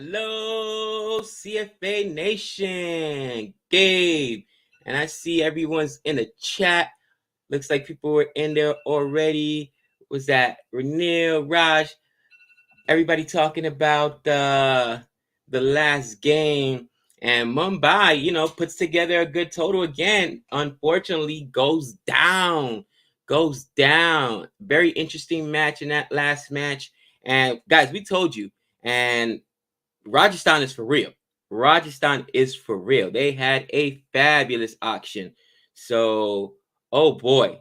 Hello, CFA Nation. Gabe. And I see everyone's in the chat. Looks like people were in there already. Was that Renil, Raj? Everybody talking about the last game. And Mumbai, puts together a good total again. Unfortunately, goes down. Goes down. Very interesting match in that last match. And guys, we told you. And Rajasthan is for real. Rajasthan is for real. They had a fabulous auction. So, oh boy.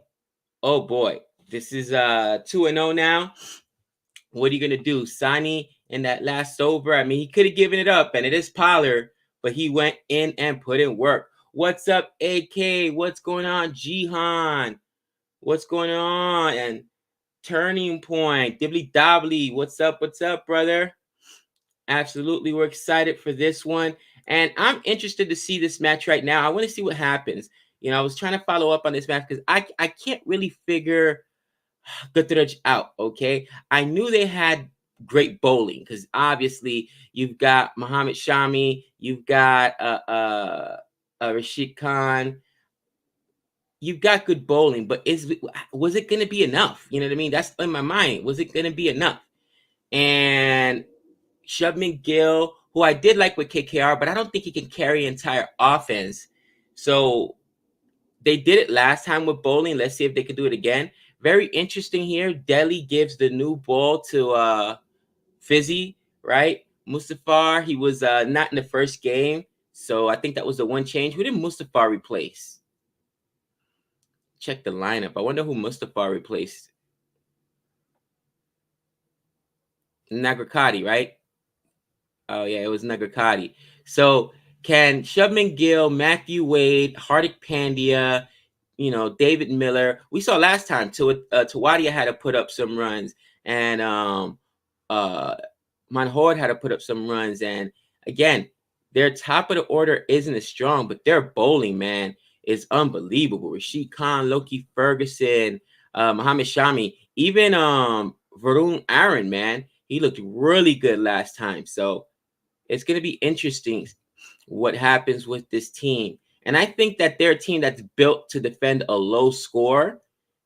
Oh boy. This is 2-0 now. What are you gonna do? Sani in that last over. I mean, he could have given it up, and it is Pollard, but he went in and put in work. What's up, AK? What's going on, Jihan? What's going on? And Turning Point, Dibbly Dobbly. What's up? What's up, brother? Absolutely. We're excited for this one. And I'm interested to see this match right now. I want to see what happens. I was trying to follow up on this match because I can't really figure Gujarat out, okay? I knew they had great bowling because obviously you've got Muhammad Shami, you've got Rashid Khan, you've got good bowling, but was it going to be enough? You know what I mean? That's in my mind. Was it going to be enough? And Shubman Gill, who I did like with KKR, but I don't think he can carry entire offense. So they did it last time with bowling. Let's see if they can do it again. Very interesting here. Delhi gives the new ball to Fizzy, right? Mustafar, he was not in the first game. So I think that was the one change. Who did Mustafar replace? Check the lineup. I wonder who Mustafar replaced. Nagrakati, right? Oh, yeah, it was Nagrakati. So can Shubman Gill, Matthew Wade, Hardik Pandya, David Miller. We saw last time Tawadia had to put up some runs, and Manhord had to put up some runs. And again, their top of the order isn't as strong, but their bowling, man, is unbelievable. Rashid Khan, Loki Ferguson, Muhammad Shami, even Varun Aaron, man, he looked really good last time. So it's going to be interesting what happens with this team. And I think that they're a team that's built to defend a low score,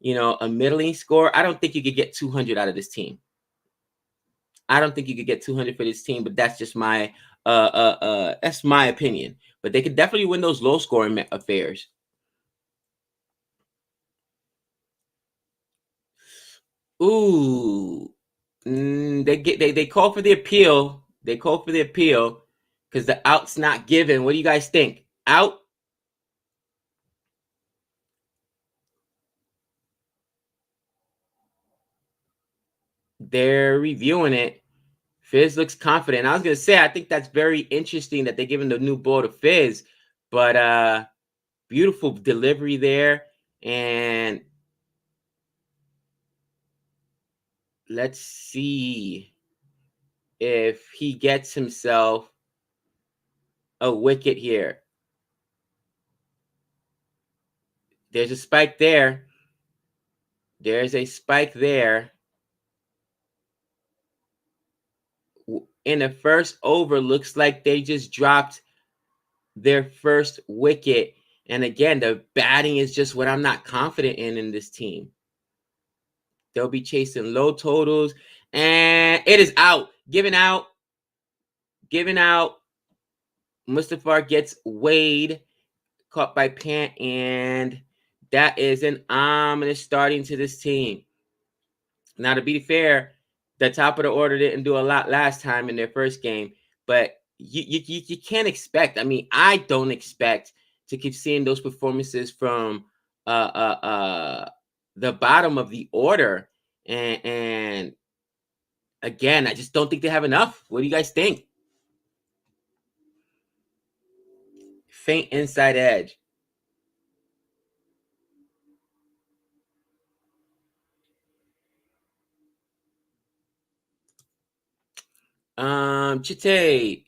a middling score. I don't think you could get 200 out of this team. I don't think you could get 200 for this team, but that's just my that's my opinion. But they could definitely win those low scoring affairs. Ooh, they call for the appeal. They call for the appeal because the out's not given. What do you guys think? Out? They're reviewing it. Fizz looks confident. I was gonna say I think that's very interesting that they're giving the new ball to Fizz, but beautiful delivery there. And let's see if he gets himself a wicket here. There's a spike there. There's a spike there. In the first over, looks like they just dropped their first wicket. And again, the batting is just what I'm not confident in this team. They'll be chasing low totals. And it is out. Giving out. Mustafar gets Wade. Caught by Pant. And that is an ominous starting to this team. Now, to be fair, the top of the order didn't do a lot last time in their first game. But you can't expect. I mean, I don't expect to keep seeing those performances from the bottom of the order. And again, I just don't think they have enough. What do you guys think? Faint inside edge. Chite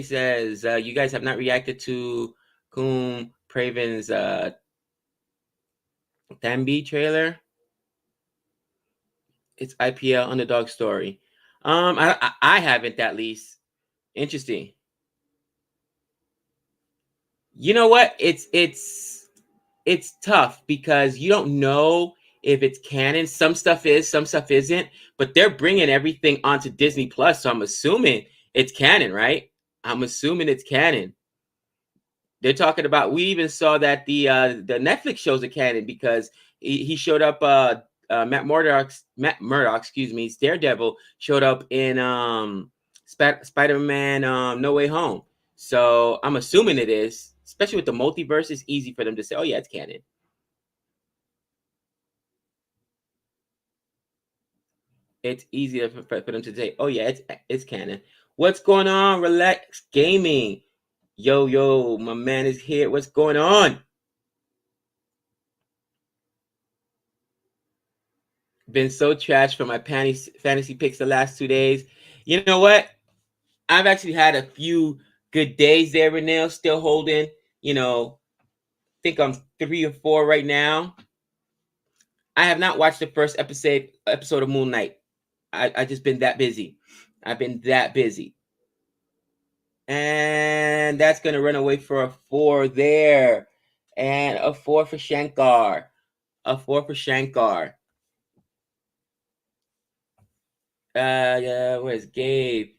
says you guys have not reacted to Kum Praven's Thambi trailer. It's IPL underdog story. I haven't, at least. Interesting. You know what? It's tough because you don't know if it's canon. Some stuff is, some stuff isn't. But they're bringing everything onto Disney Plus, so I'm assuming it's canon, right? I'm assuming it's canon. They're talking about. We even saw that the Netflix shows are canon because he showed up. Matt Murdock, excuse me, Daredevil showed up in Spider-Man No Way Home. So I'm assuming it is, especially with the multiverse. It's easy for them to say, "Oh yeah, it's canon." It's easier for them to say, "Oh yeah, it's canon." What's going on? Relax Gaming. Yo, my man is here. What's going on? Been so trash for my fantasy picks the last 2 days. You know what? I've actually had a few good days there, Renell. Still holding. You know, think I'm 3 or 4 right now. I have not watched the first episode of Moon Knight. I just been that busy. I've been that busy. And that's gonna run away for a 4 there. And a 4 for Shankar. A 4 for Shankar. Yeah, where's Gabe?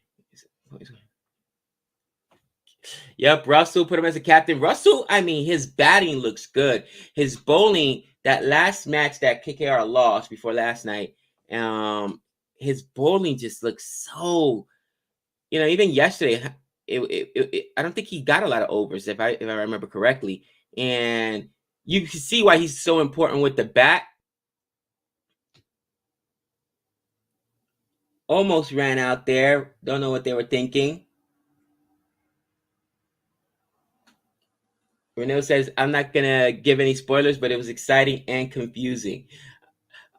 Yep, Russell put him as a captain. Russell, I mean, his batting looks good. His bowling, that last match that KKR lost before last night, his bowling just looks so. Even yesterday, I don't think he got a lot of overs if I remember correctly, and you can see why he's so important with the bat. Almost ran out there. Don't know what they were thinking. Renault says, I'm not going to give any spoilers, but it was exciting and confusing.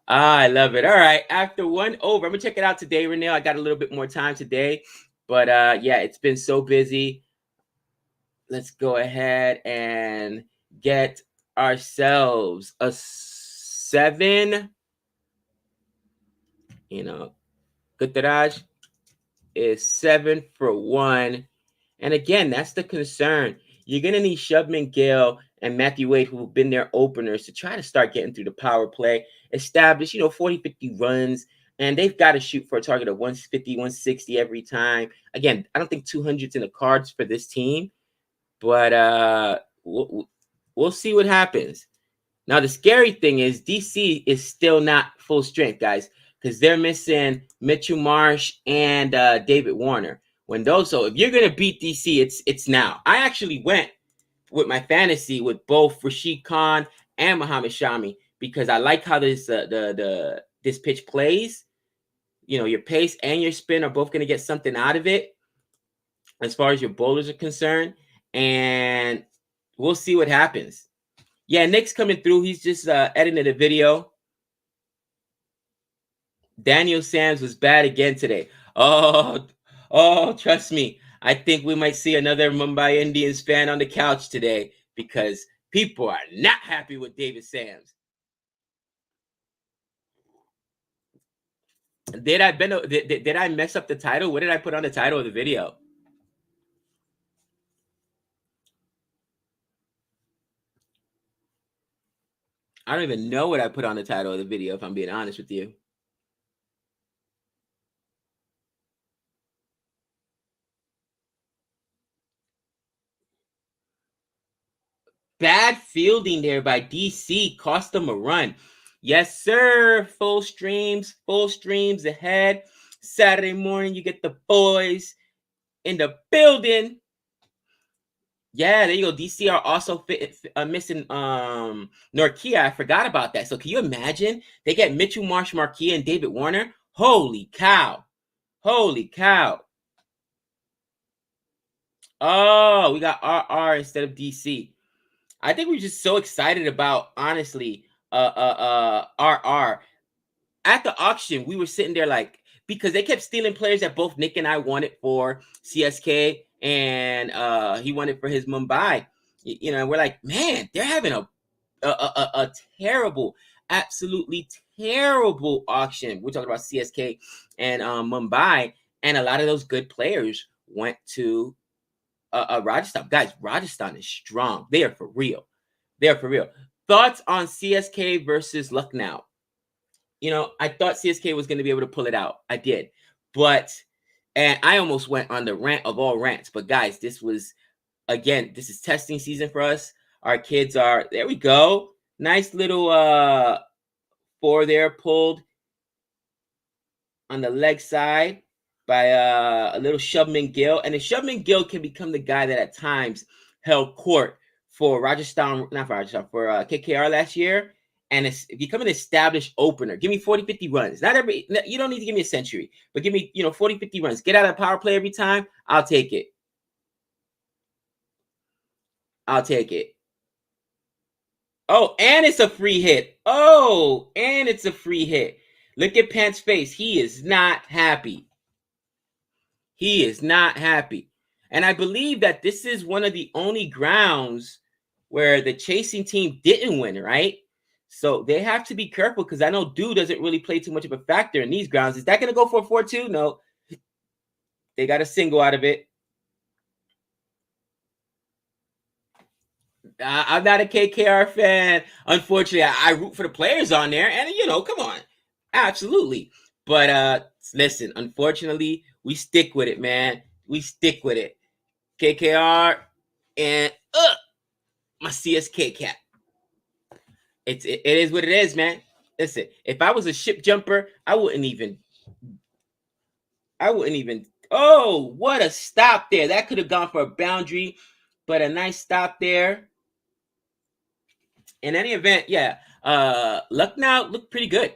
I love it. All right. After 1 over, I'm going to check it out today, Renault. I got a little bit more time today. But yeah, it's been so busy. Let's go ahead and get ourselves a 7. Gutaraj is 7 for 1. And again, that's the concern. You're going to need Shubman Gale and Matthew Wade, who have been their openers, to try to start getting through the power play, establish, 40, 50 runs. And they've got to shoot for a target of 150, 160 every time. Again, I don't think 200's in the cards for this team. But we'll see what happens. Now, the scary thing is DC is still not full strength, guys, because they're missing Mitchell Marsh and David Warner. So if you're gonna beat DC, it's now. I actually went with my fantasy with both Rashid Khan and Muhammad Shami because I like how this this pitch plays. Your pace and your spin are both gonna get something out of it as far as your bowlers are concerned, and we'll see what happens. Yeah, Nick's coming through. He's just editing a video. Daniel Sams was bad again today. Trust me. I think we might see another Mumbai Indians fan on the couch today because people are not happy with David Sams. Did I mess up the title? What did I put on the title of the video? I don't even know what I put on the title of the video, if I'm being honest with you. Bad fielding there by DC cost them a run. Yes, sir. Full streams ahead. Saturday morning, you get the boys in the building. Yeah, there you go. DC are also missing Norkia. I forgot about that. So can you imagine? They get Mitchell Marsh, Marquis, and David Warner. Holy cow. Holy cow. Oh, we got RR instead of DC. I think we're just so excited about, honestly, RR. At the auction, we were sitting there like, because they kept stealing players that both Nick and I wanted for CSK, and he wanted for his Mumbai. We're like, man, they're having a terrible, absolutely terrible auction. We're talking about CSK and Mumbai, and a lot of those good players went to Rajasthan. Guys, Rajasthan is strong. They are for real. They are for real. Thoughts on CSK versus Lucknow? I thought CSK was going to be able to pull it out. I did. And I almost went on the rant of all rants. But guys, this is testing season for us. Our kids there we go. Nice little four there pulled on the leg side by a little Shubman Gill. And the Shubman Gill can become the guy that at times held court for KKR last year. And it's become an established opener. Give me 40, 50 runs. You don't need to give me a century, but give me, 40, 50 runs. Get out of the power play every time. I'll take it. I'll take it. Oh, and it's a free hit. Oh, and it's a free hit. Look at Pant's face. He is not happy. He is not happy. And I believe that this is one of the only grounds where the chasing team didn't win, right? So they have to be careful because I know Dew doesn't really play too much of a factor in these grounds. Is that going to go for a 4-2? No. They got a single out of it. I'm not a KKR fan. Unfortunately, I root for the players on there. And, come on. Absolutely. But listen, unfortunately, we stick with it, man. We stick with it. KKR and my CSK cap. It is what it is, man. Listen, if I was a ship jumper, I wouldn't even. Oh, what a stop there. That could have gone for a boundary, but a nice stop there. In any event, yeah. Lucknow looked pretty good.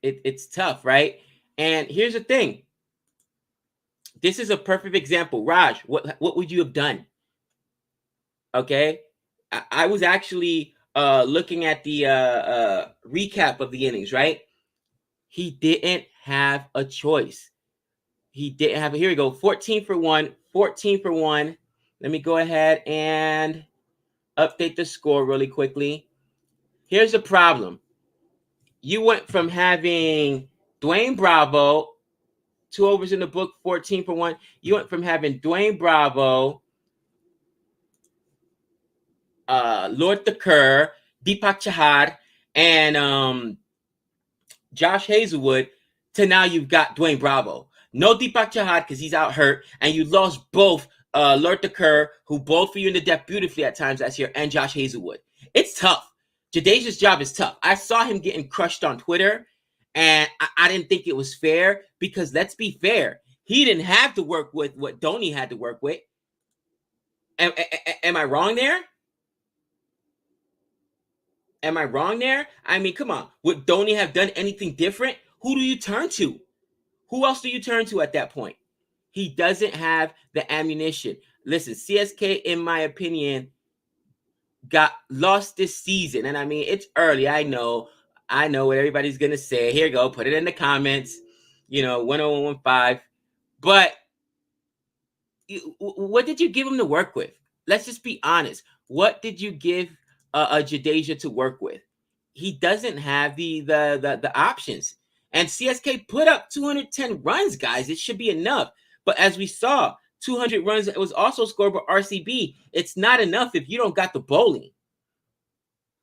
It's tough, right? And here's the thing. This is a perfect example. Raj, what would you have done? Okay. I was actually looking at the recap of the innings, right? He didn't have a choice. Here we go. 14 for 1. Let me go ahead and update the score really quickly. Here's the problem. You went from having Dwayne Bravo, 2 overs in the book, 14 for 1. You went from having Dwayne Bravo, Lord Thakur, Deepak Chahar, and Josh Hazelwood to now you've got Dwayne Bravo. No Deepak Chahar because he's out hurt, and you lost both Lord Thakur, who bowled for you in the depth beautifully at times last year, and Josh Hazelwood. It's tough. Jadeja's job is tough. I saw him getting crushed on Twitter, and I didn't think it was fair because let's be fair. He didn't have to work with what Dhoni had to work with. Am I wrong there? Am I wrong there? I mean, come on. Would Dhoni have done anything different? Who do you turn to? Who else do you turn to at that point? He doesn't have the ammunition. Listen, CSK, in my opinion, got lost this season. And I mean, it's early. I know what everybody's going to say. Here you go. Put it in the comments. 10115. But what did you give him to work with? Let's just be honest. What did you give Jadeja to work with? He doesn't have the options. And CSK put up 210 runs, guys. It should be enough. But as we saw, 200 runs, it was also scored by RCB. It's not enough if you don't got the bowling.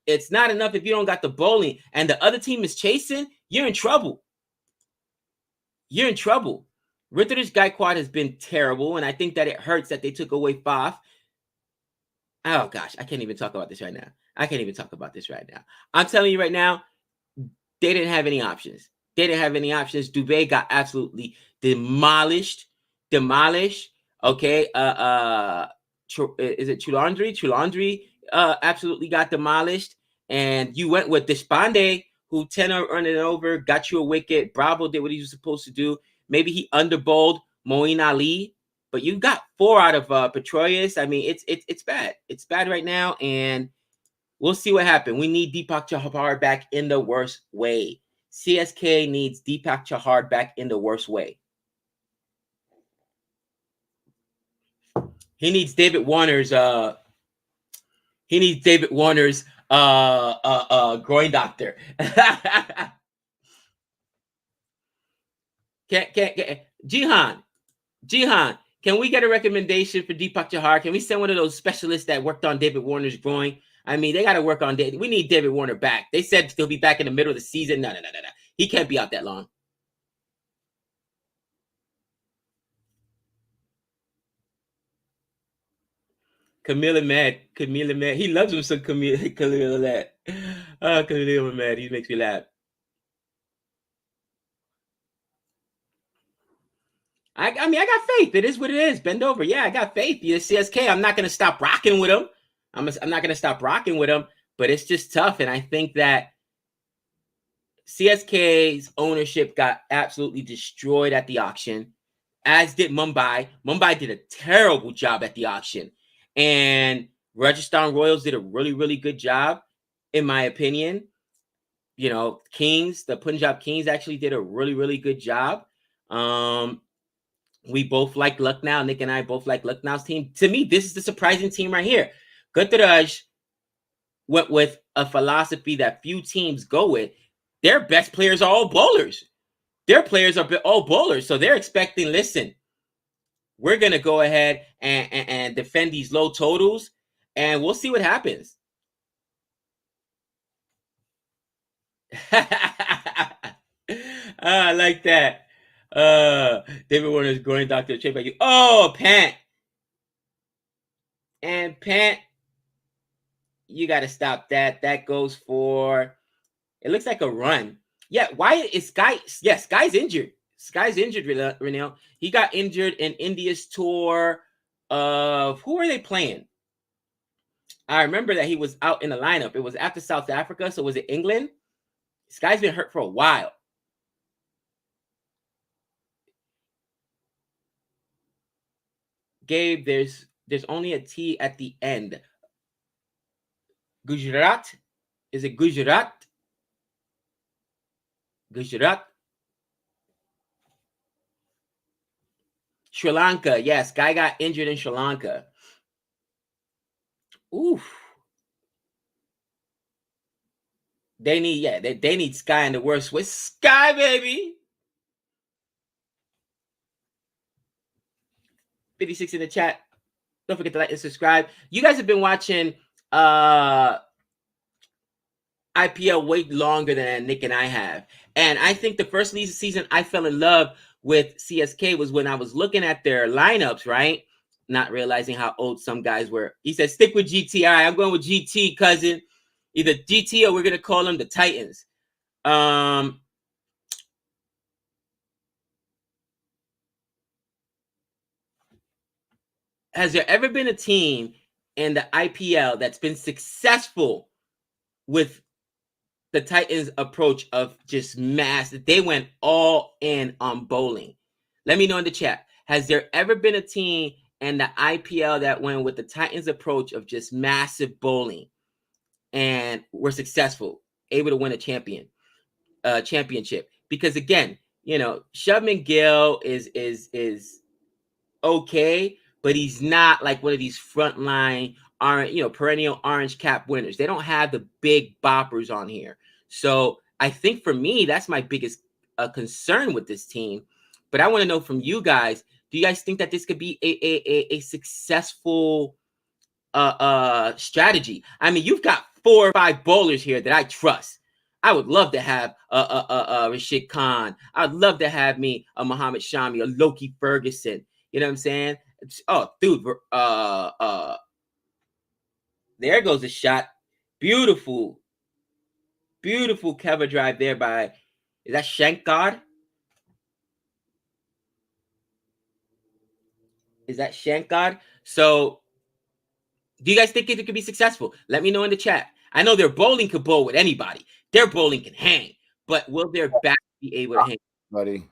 It's not enough if you don't got the bowling. And the other team is chasing, you're in trouble. You're in trouble. Ruturaj Gaikwad has been terrible, and I think that it hurts that they took away Faf. Oh, gosh, I can't even talk about this right now. I'm telling you right now, they didn't have any options. Dubé got absolutely demolished. Okay. Is it Chulandri absolutely got demolished. And you went with Deshpande, who 10 running over, got you a wicket. Bravo did what he was supposed to do. Maybe he underbowled Moeen Ali, but you got 4 out of Petroius. I mean, it's bad. It's bad right now, and we'll see what happens. We need Deepak Chahar back in the worst way. CSK needs Deepak Chahar back in the worst way. He needs David Warner's He needs David Warner's groin doctor. can Jihan, can we get a recommendation for Deepak Chahar? Can we send one of those specialists that worked on David Warner's groin? I mean, they got to work on David. We need David Warner back. They said he'll be back in the middle of the season. No. He can't be out that long. Camille Mad. He loves him some Camille Mad. Oh, Camille Mad. He makes me laugh. I mean, I got faith. It is what it is. Bend over. Yeah, I got faith. The CSK. I'm not going to stop rocking with him. I'm not going to stop rocking with him. But it's just tough, and I think that CSK's ownership got absolutely destroyed at the auction, as did Mumbai. Mumbai did a terrible job at the auction, and Rajasthan Royals did a really, really good job, in my opinion. You know, the Punjab Kings actually did a really, really good job. We both like Lucknow. Nick and I both like Lucknow's team. To me, this is the surprising team right here. Gujarat went with a philosophy that few teams go with. Their best players are all bowlers. Their players are all bowlers. So they're expecting, listen, we're going to go ahead and defend these low totals, and we'll see what happens. I like that. David Warner's groin doctor. Oh, Pant. And Pant, you got to stop that. That goes for, it looks like a run. Yeah, why is Sky? Yes, Sky's injured. Sky's injured, Renell. He got injured in India's tour of, who are they playing? I remember that he was out in the lineup. It was after South Africa, so was it England? Sky's been hurt for a while. Gabe, there's only a T at the end. Gujarat? Is it Gujarat? Gujarat? Sri Lanka. Yes, Guy got injured in Sri Lanka. Oof. They need Sky in the worst way. Sky, baby. 56 in the chat. Don't forget to like and subscribe. You guys have been watching IPL way longer than Nick and I have. And I think the first season I fell in love with CSK was when I was looking at their lineups, right? Not realizing how old some guys were. He said, stick with GT. All right, I'm going with GT, cousin. Either GT or we're going to call them the Titans. Has there ever been a team in the IPL that's been successful with the Titans' approach of just mass? They went all in on bowling. Let me know in the chat. Has there ever been a team in the IPL that went with the Titans' approach of just massive bowling and were successful, able to win a championship? Because again, you know, Shubman Gill is okay, but he's not like one of these frontline perennial orange cap winners. They don't have the big boppers on here. So I think for me, that's my biggest concern with this team. But I want to know from you guys, do you guys think that this could be a successful strategy? I mean, you've got 4 or 5 bowlers here that I trust. I would love to have Rashid Khan. I'd love to have me a Muhammad Shami, a Loki Ferguson. You know what I'm saying? Oh, dude. There goes the shot. Beautiful. Beautiful cover drive there by, is that Shankar? Is that Shankar? So, do you guys think it could be successful? Let me know in the chat. I know their bowling could bowl with anybody. Their bowling can hang. But will their bat be able to hang? Buddy.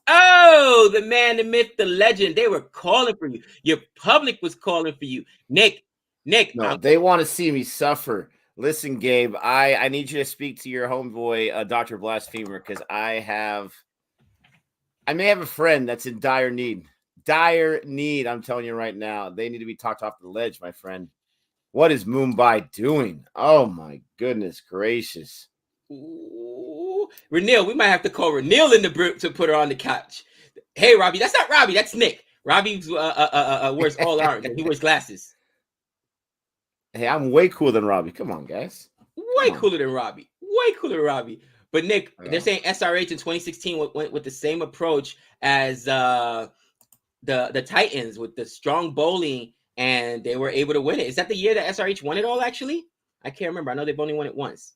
Oh, the man, the myth, the legend. They were calling for you. Your public was calling for you. Nick. No, they want to see me suffer. Listen, Gabe, I need you to speak to your homeboy, Dr. Blasphemer, because I may have a friend that's in dire need. Dire need, I'm telling you right now. They need to be talked off the ledge, my friend. What is Mumbai doing? Oh my goodness gracious. Ooh. Renil, we might have to call Renil in the group to put her on the couch. Hey, Robbie, that's not Robbie, that's Nick. Robbie wears all orange and he wears glasses. Hey, I'm way cooler than Robbie. Come on, guys. Way cooler than Robbie. Way cooler than Robbie. But Nick, they're saying SRH in 2016 went with the same approach as the Titans with the strong bowling, and they were able to win it. Is that the year that SRH won it all? Actually, I can't remember. I know they've only won it once.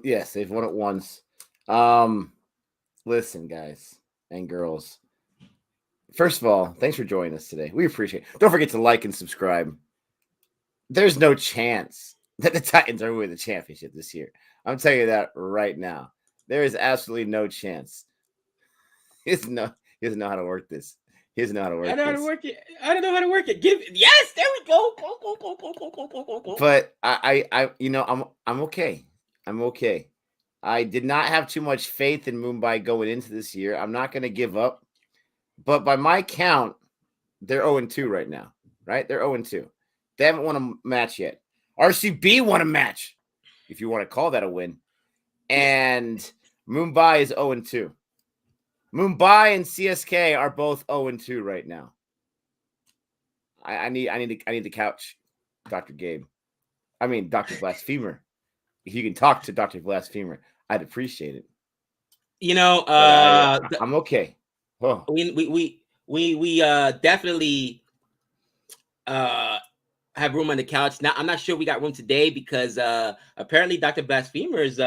Yes, they've won it once. Listen, guys and girls. First of all, thanks for joining us today. We appreciate it. Don't forget to like and subscribe. There's no chance that the Titans are winning the championship this year. I'm telling you that right now. There is absolutely no chance. He doesn't know how to work this. He doesn't know how to work this. I know how to work it. I don't know how to work it. Yes, there we go. Go. But I'm okay. I'm okay. I did not have too much faith in Mumbai going into this year. I'm not going to give up. But by my count, they're 0-2 right now, right? They're 0-2. They haven't won a match yet. RCB won a match, if you want to call that a win. And Mumbai is 0-2. Mumbai and CSK are both 0-2 right now. I need the couch, Dr. Gabe. I mean, Dr. Blasphemer. If you can talk to Dr. Blasphemer, I'd appreciate it. You know, I'm okay. Oh. We definitely have room on the couch. Now, I'm not sure we got room today because apparently Dr. Blasphemer is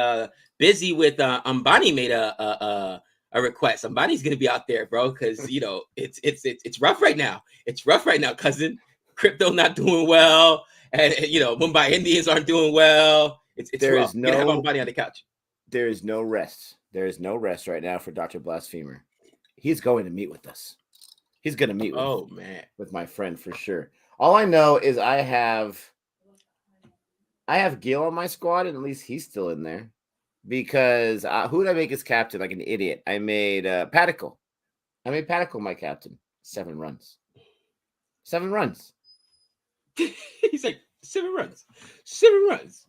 busy with Ambani made a request. Ambani's gonna be out there, bro, because you know it's rough right now. It's rough right now, cousin. Crypto not doing well, and you know Mumbai Indians aren't doing well. It's there rough. Is no have Ambani on the couch. There is no rest. There is no rest right now for Dr. Blasphemer. He's going to meet with us. He's going to meet with my friend for sure. All I know is I have Gil on my squad, and at least he's still in there. Because who did I make as captain? Like an idiot. I made Padicle. I made Padicle my captain. 7 runs. 7 runs. He's like 7 runs. 7 runs.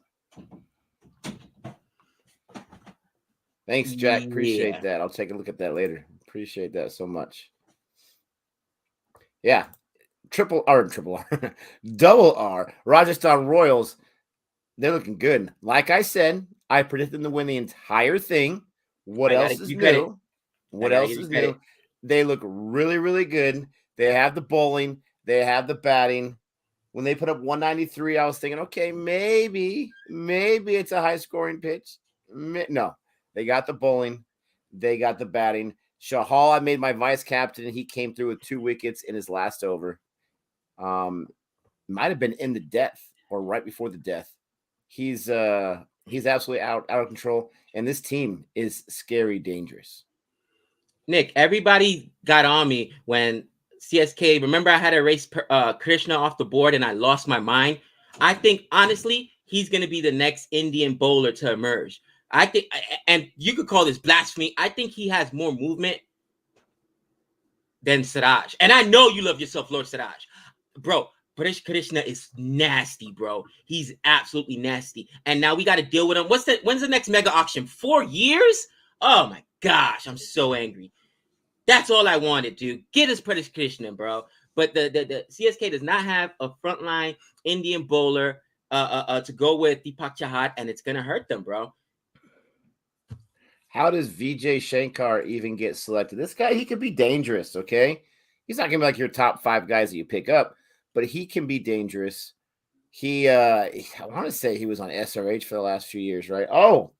Thanks, Jack. Appreciate that. I'll take a look at that later. Appreciate that so much. Yeah. Triple R. Double R. Rajasthan Royals. They're looking good. Like I said, I predicted them to win the entire thing. What else is new? What else is new? They look really, really good. They have the bowling. They have the batting. When they put up 193, I was thinking, okay, maybe it's a high-scoring pitch. No. They got the bowling. They got the batting. Shahal, I made my vice captain, and he came through with 2 wickets in his last over. Might have been in the death or right before the death. He's absolutely out of control, and this team is scary dangerous. Nick, everybody got on me when CSK. Remember, I had to erase Krishna off the board, and I lost my mind. I think honestly, he's going to be the next Indian bowler to emerge. I think, and you could call this blasphemy. I think he has more movement than Siraj. And I know you love yourself, Lord Siraj. Bro, British Krishna is nasty, bro. He's absolutely nasty. And now we got to deal with him. When's the next mega auction? 4 years? Oh my gosh, I'm so angry. That's all I wanted, dude. Get us British Krishna, bro. But the CSK does not have a frontline Indian bowler to go with Deepak Chahar, and it's gonna hurt them, bro. How does Vijay Shankar even get selected? This guy, he could be dangerous, okay? He's not going to be like your top 5 guys that you pick up, but he can be dangerous. I want to say he was on SRH for the last few years, right? Oh,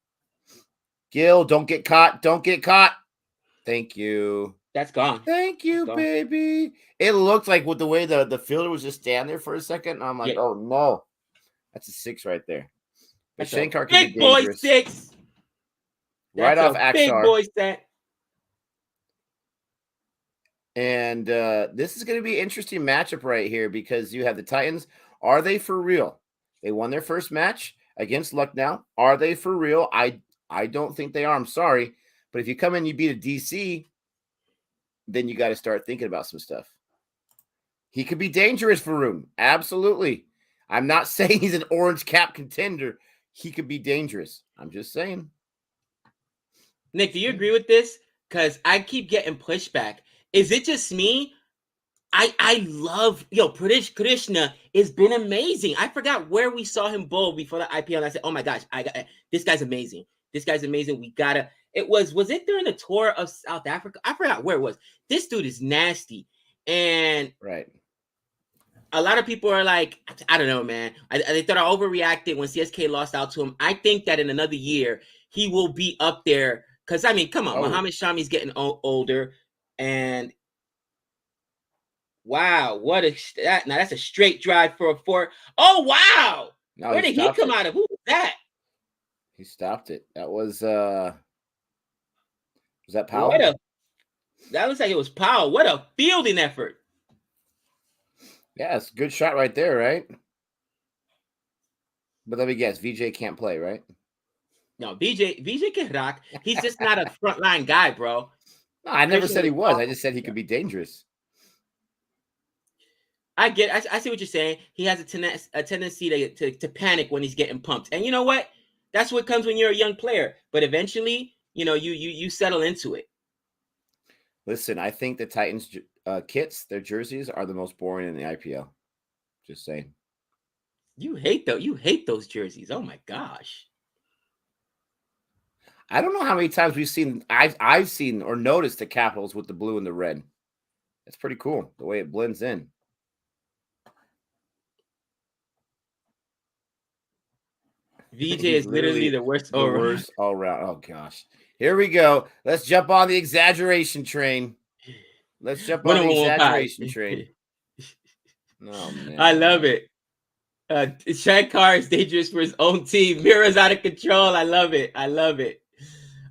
Gil, don't get caught. Don't get caught. Thank you. That's gone. Thank you, baby. It looked like with the way the fielder was just standing there for a second, and I'm like, oh, no. That's a 6 right there. But Shankar can be dangerous. Big boy 6. Right off Axar. Big boy set. And this is going to be an interesting matchup right here because you have the Titans. Are they for real? They won their first match against Lucknow. Are they for real? I don't think they are. I'm sorry. But if you come in and you beat a DC, then you got to start thinking about some stuff. He could be dangerous, Varun. Absolutely. I'm not saying he's an orange cap contender. He could be dangerous. I'm just saying. Nick, do you agree with this? Because I keep getting pushback. Is it just me? I love Krishna has been amazing. I forgot where we saw him bowl before the IPL. And I said, oh my gosh, this guy's amazing. This guy's amazing. We gotta. Was it during the tour of South Africa? I forgot where it was. This dude is nasty, and right. A lot of people are like, I don't know, man. They thought I overreacted when CSK lost out to him. I think that in another year he will be up there. Because I mean, come on, Muhammad Shami's getting older, and wow, now that's a straight drive for a 4. Oh wow, no, where did he come out of? Who was that? He stopped it. That was that Powell? That looks like it was Powell. What a fielding effort! Yeah, it's a good shot right there, right? But let me guess, VJ can't play, right? No, VJ can rock. He's just not a frontline guy, bro. No, I never said he was. I just said he could be dangerous. I see what you're saying. He has a tendency to panic when he's getting pumped. And you know what? That's what comes when you're a young player. But eventually, you settle into it. Listen, I think the Titans kits, their jerseys, are the most boring in the IPL. Just saying. You hate those jerseys. Oh my gosh. I don't know how many times I've seen or noticed the Capitals with the blue and the red. It's pretty cool the way it blends in. VJ is literally the worst all around. Oh gosh. Here we go. Let's jump on the exaggeration train. Train. Oh man. I love it. Shankar is dangerous for his own team. Mira's out of control. I love it.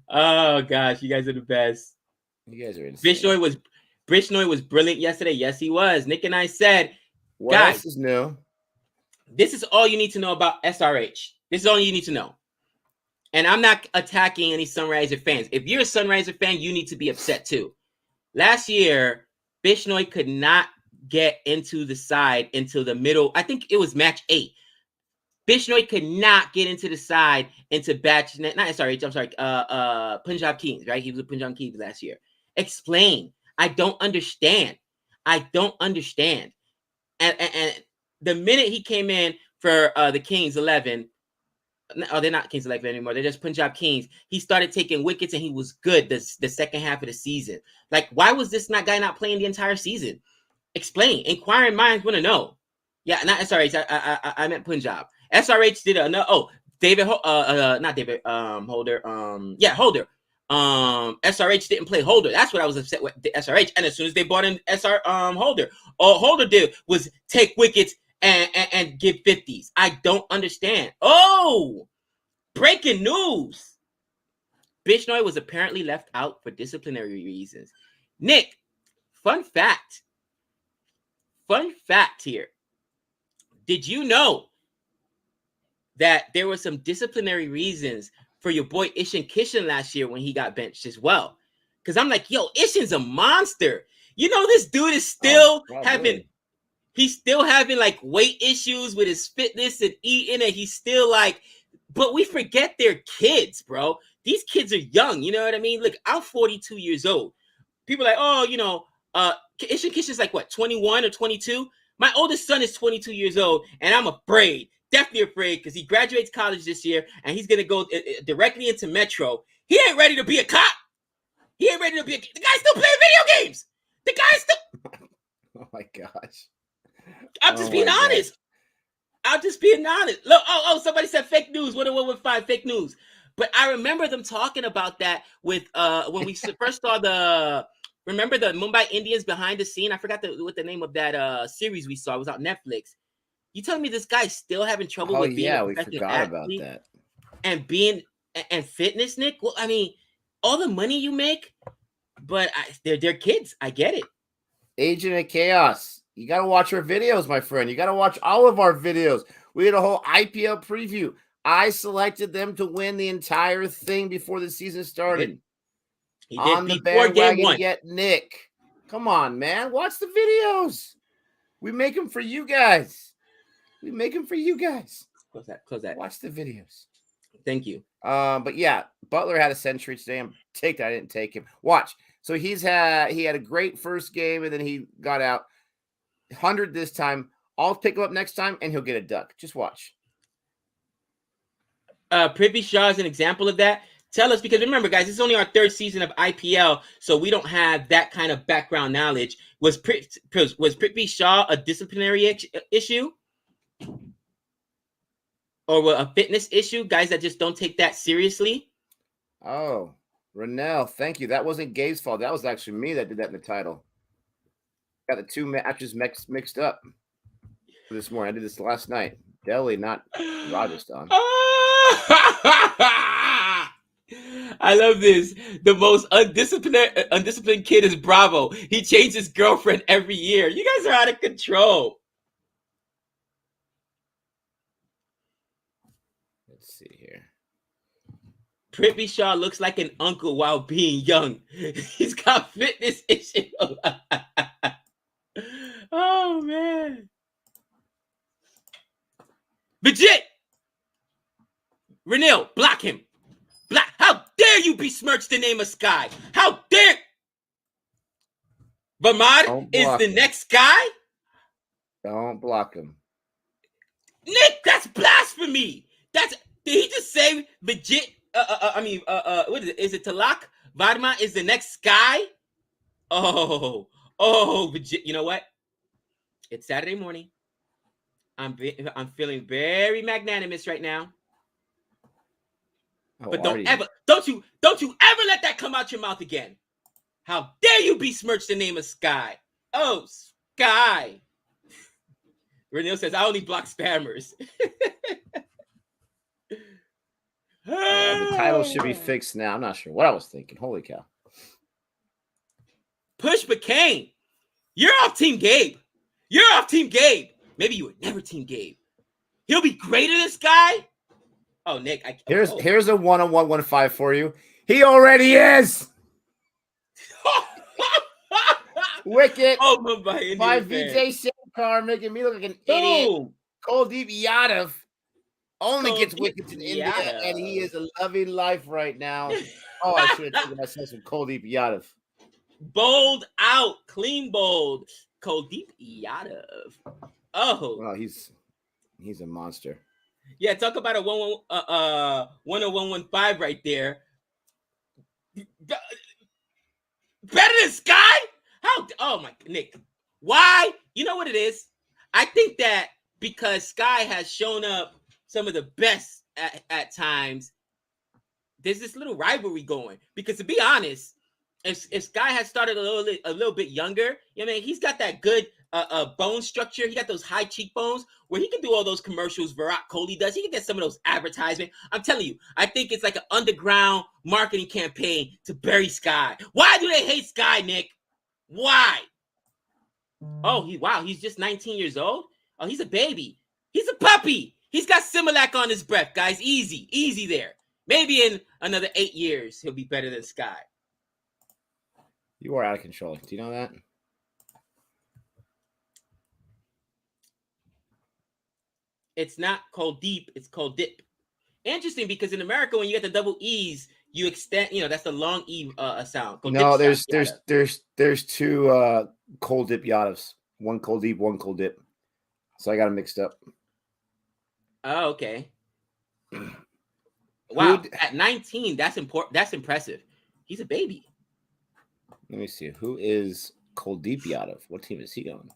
Oh gosh, you guys are the best. You guys are insane. Bishnoi was brilliant yesterday. Yes, he was. Nick and I said, what else is new? This is all you need to know about SRH. This is all you need to know. And I'm not attacking any Sunriser fans. If you're a Sunriser fan, you need to be upset too. Last year, Bishnoi could not get into the side until the middle. I think it was match 8. Bishnoi could not get into the side into Punjab Kings, right? He was with Punjab Kings last year. Explain. I don't understand. And the minute he came in for the Kings 11, they're not Kings 11 anymore. They're just Punjab Kings. He started taking wickets and he was good the second half of the season. Like, why was this guy not playing the entire season? Explain. Inquiring minds want to know. Yeah, not SRH. I meant Punjab. SRH did David. Not David. Holder. Holder. SRH didn't play Holder. That's what I was upset with the SRH. And as soon as they bought in Holder, all Holder did was take wickets and give 50s. I don't understand. Oh, breaking news. Bishnoi was apparently left out for disciplinary reasons. Nick, fun fact here. Did you know that there were some disciplinary reasons for your boy Ishan Kishan last year when he got benched as well? Because I'm like, yo, Ishan's a monster. You know, this dude is still he's still having like weight issues with his fitness and eating, and he's still like, but we forget they're kids, bro. These kids are young. You know what I mean? Look, I'm 42 years old. People are like, oh, Ishan Kishan's like what, 21 or 22? My oldest son is 22 years old, and I'm afraid, definitely afraid, because he graduates college this year, and he's going to go directly into Metro. He ain't ready to be a cop. The guy's still playing video games. Oh, my gosh. I'm just being honest. Look, somebody said fake news. 101.5 fake news. But I remember them talking about that with when we first saw remember the Mumbai Indians behind the scene? I forgot what the name of that series we saw. It was on Netflix. You telling me this guy's still having trouble with being a professional athlete about that. And being and fitness, Nick? Well, I mean, all the money you make, but they're kids. I get it. Agent of Chaos. You got to watch our videos, my friend. You got to watch all of our videos. We had a whole IPL preview. I selected them to win the entire thing before the season started. He did on the bandwagon yet, Nick. Come on, man. Watch the videos. We make them for you guys. We make them for you guys. Close that. Close that. Watch the videos. Thank you. But yeah, Butler had a century today. I didn't take him. Watch. So he had a great first game, and then he got out 100 this time. I'll pick him up next time, and he'll get a duck. Just watch. Prithvi Shaw is an example of that. Tell us, because remember, guys, this is only our third season of IPL, so we don't have that kind of background knowledge. Was Prithvi Shaw a disciplinary issue? Or a fitness issue? Guys that just don't take that seriously? Oh, Renell, thank you. That wasn't Gabe's fault. That was actually me that did that in the title. Got the two matches mixed up this morning. I did this last night. Delhi, not Rajasthan. I love this. The most undisciplined kid is Bravo. He changed his girlfriend every year. You guys are out of control. Let's see here. Prithvi Shaw looks like an uncle while being young. He's got fitness issues. Oh, man. Legit. Renil, block him. How dare you besmirch the name of Sky? How dare... Vermad is the next guy? Don't block him. Nick, that's blasphemy. Did he just say legit? What is it? Is it Talak? Varma is the next guy? Oh, legit. You know what? It's Saturday morning. I'm feeling very magnanimous right now. But don't you ever let that come out your mouth again. How dare you besmirch the name of Sky? Oh, Sky. Renil says, I only block spammers. The title should be fixed now. I'm not sure what I was thinking. Holy cow. Push McCain. You're off Team Gabe. Maybe you were never Team Gabe. He'll be greater than Sky? Oh, Nick. Here's a 1-on-1-1-5 for you. He already is. Wicket. Oh, Mumbai. My Vijay Shankar making me look like an idiot. Kuldeep Yadav only gets wickets in India, and he is loving life right now. Oh, I should have taken myself some Kuldeep Yadav. Bold out. Clean bold. Kuldeep Yadav. Oh. Well, he's a monster. Yeah, talk about a 1-on-1-1-5 right there. Better than Sky? Oh my Nick. Why? You know what it is? I think that because Sky has shown up some of the best at times, there's this little rivalry going. Because to be honest, if Sky had started a little bit younger, you know, he's got that good bone structure. He got those high cheekbones where he can do all those commercials Virat Kohli does. He can get some of those advertisements. I'm telling you, I think it's like an underground marketing campaign to bury Sky. Why do they hate Sky, Nick? Why? Oh, he's just 19 years old? Oh, he's a baby. He's a puppy. He's got Similac on his breath, guys. Easy there. Maybe in another 8 years, he'll be better than Sky. You are out of control. Do you know that? It's not Kuldeep, it's Kuldeep. Interesting, because in America, when you get the double E's, you extend, that's the long E sound. Kuldeep no, there's two Kuldeep Yadavs. One Kuldeep, one Kuldeep. So I got them mixed up. Oh, okay. Wow, at 19, that's important. That's impressive. He's a baby. Let me see. Who is Kuldeep Yadav? What team is he on?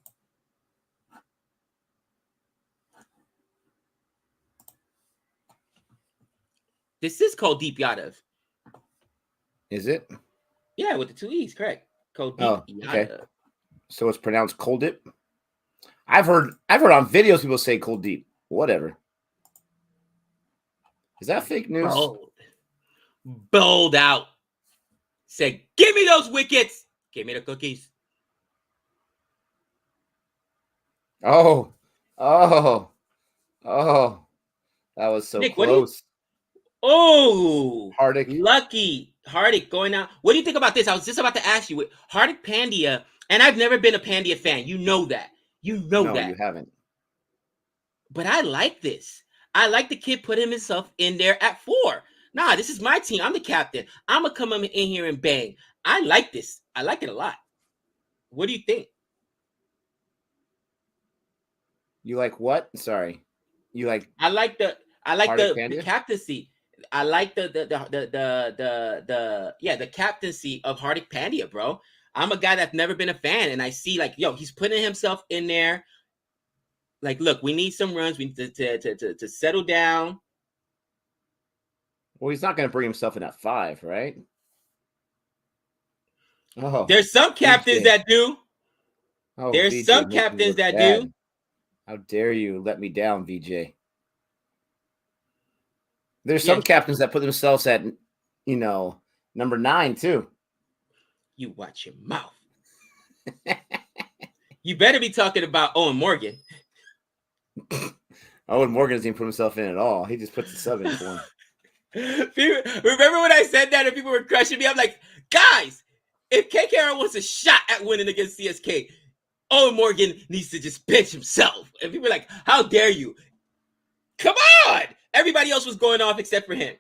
This is Kuldeep Yadav. Is it? Yeah, with the two E's, correct. Kuldeep Yadav. Okay. So it's pronounced Kuldeep? I've heard on videos people say Kuldeep. Whatever. Is that fake news? Bold out. Said, give me those wickets. Give me the cookies. Oh. That was so Nick, close. Hardik. Lucky. Hardik going out. What do you think about this? I was just about to ask you. With Hardik Pandya, and I've never been a Pandya fan. You know that. No, you haven't. But I like this. I like the kid putting himself in there at 4. Nah, this is my team. I'm the captain. I'm going to come in here and bang. I like this. I like it a lot. What do you think? You like what? Sorry. You like I like the captaincy. I like the captaincy of Hardik Pandya, bro. I'm a guy that's never been a fan, and I see like, yo, he's putting himself in there. Like, look, we need some runs. We need to settle down. Well, he's not going to bring himself in at 5, right? Oh, there's some captains that do. Oh, there's VJ, some captains that do. How dare you let me down, VJ? There's some captains that put themselves at, number 9 too. You watch your mouth. You better be talking about Owen Morgan. Owen Morgan doesn't even put himself in at all. He just puts the sub in for him. Remember when I said that and people were crushing me? I'm like, guys, if KKR wants a shot at winning against CSK, Owen Morgan needs to just bench himself. And people were like, how dare you? Come on! Everybody else was going off except for him.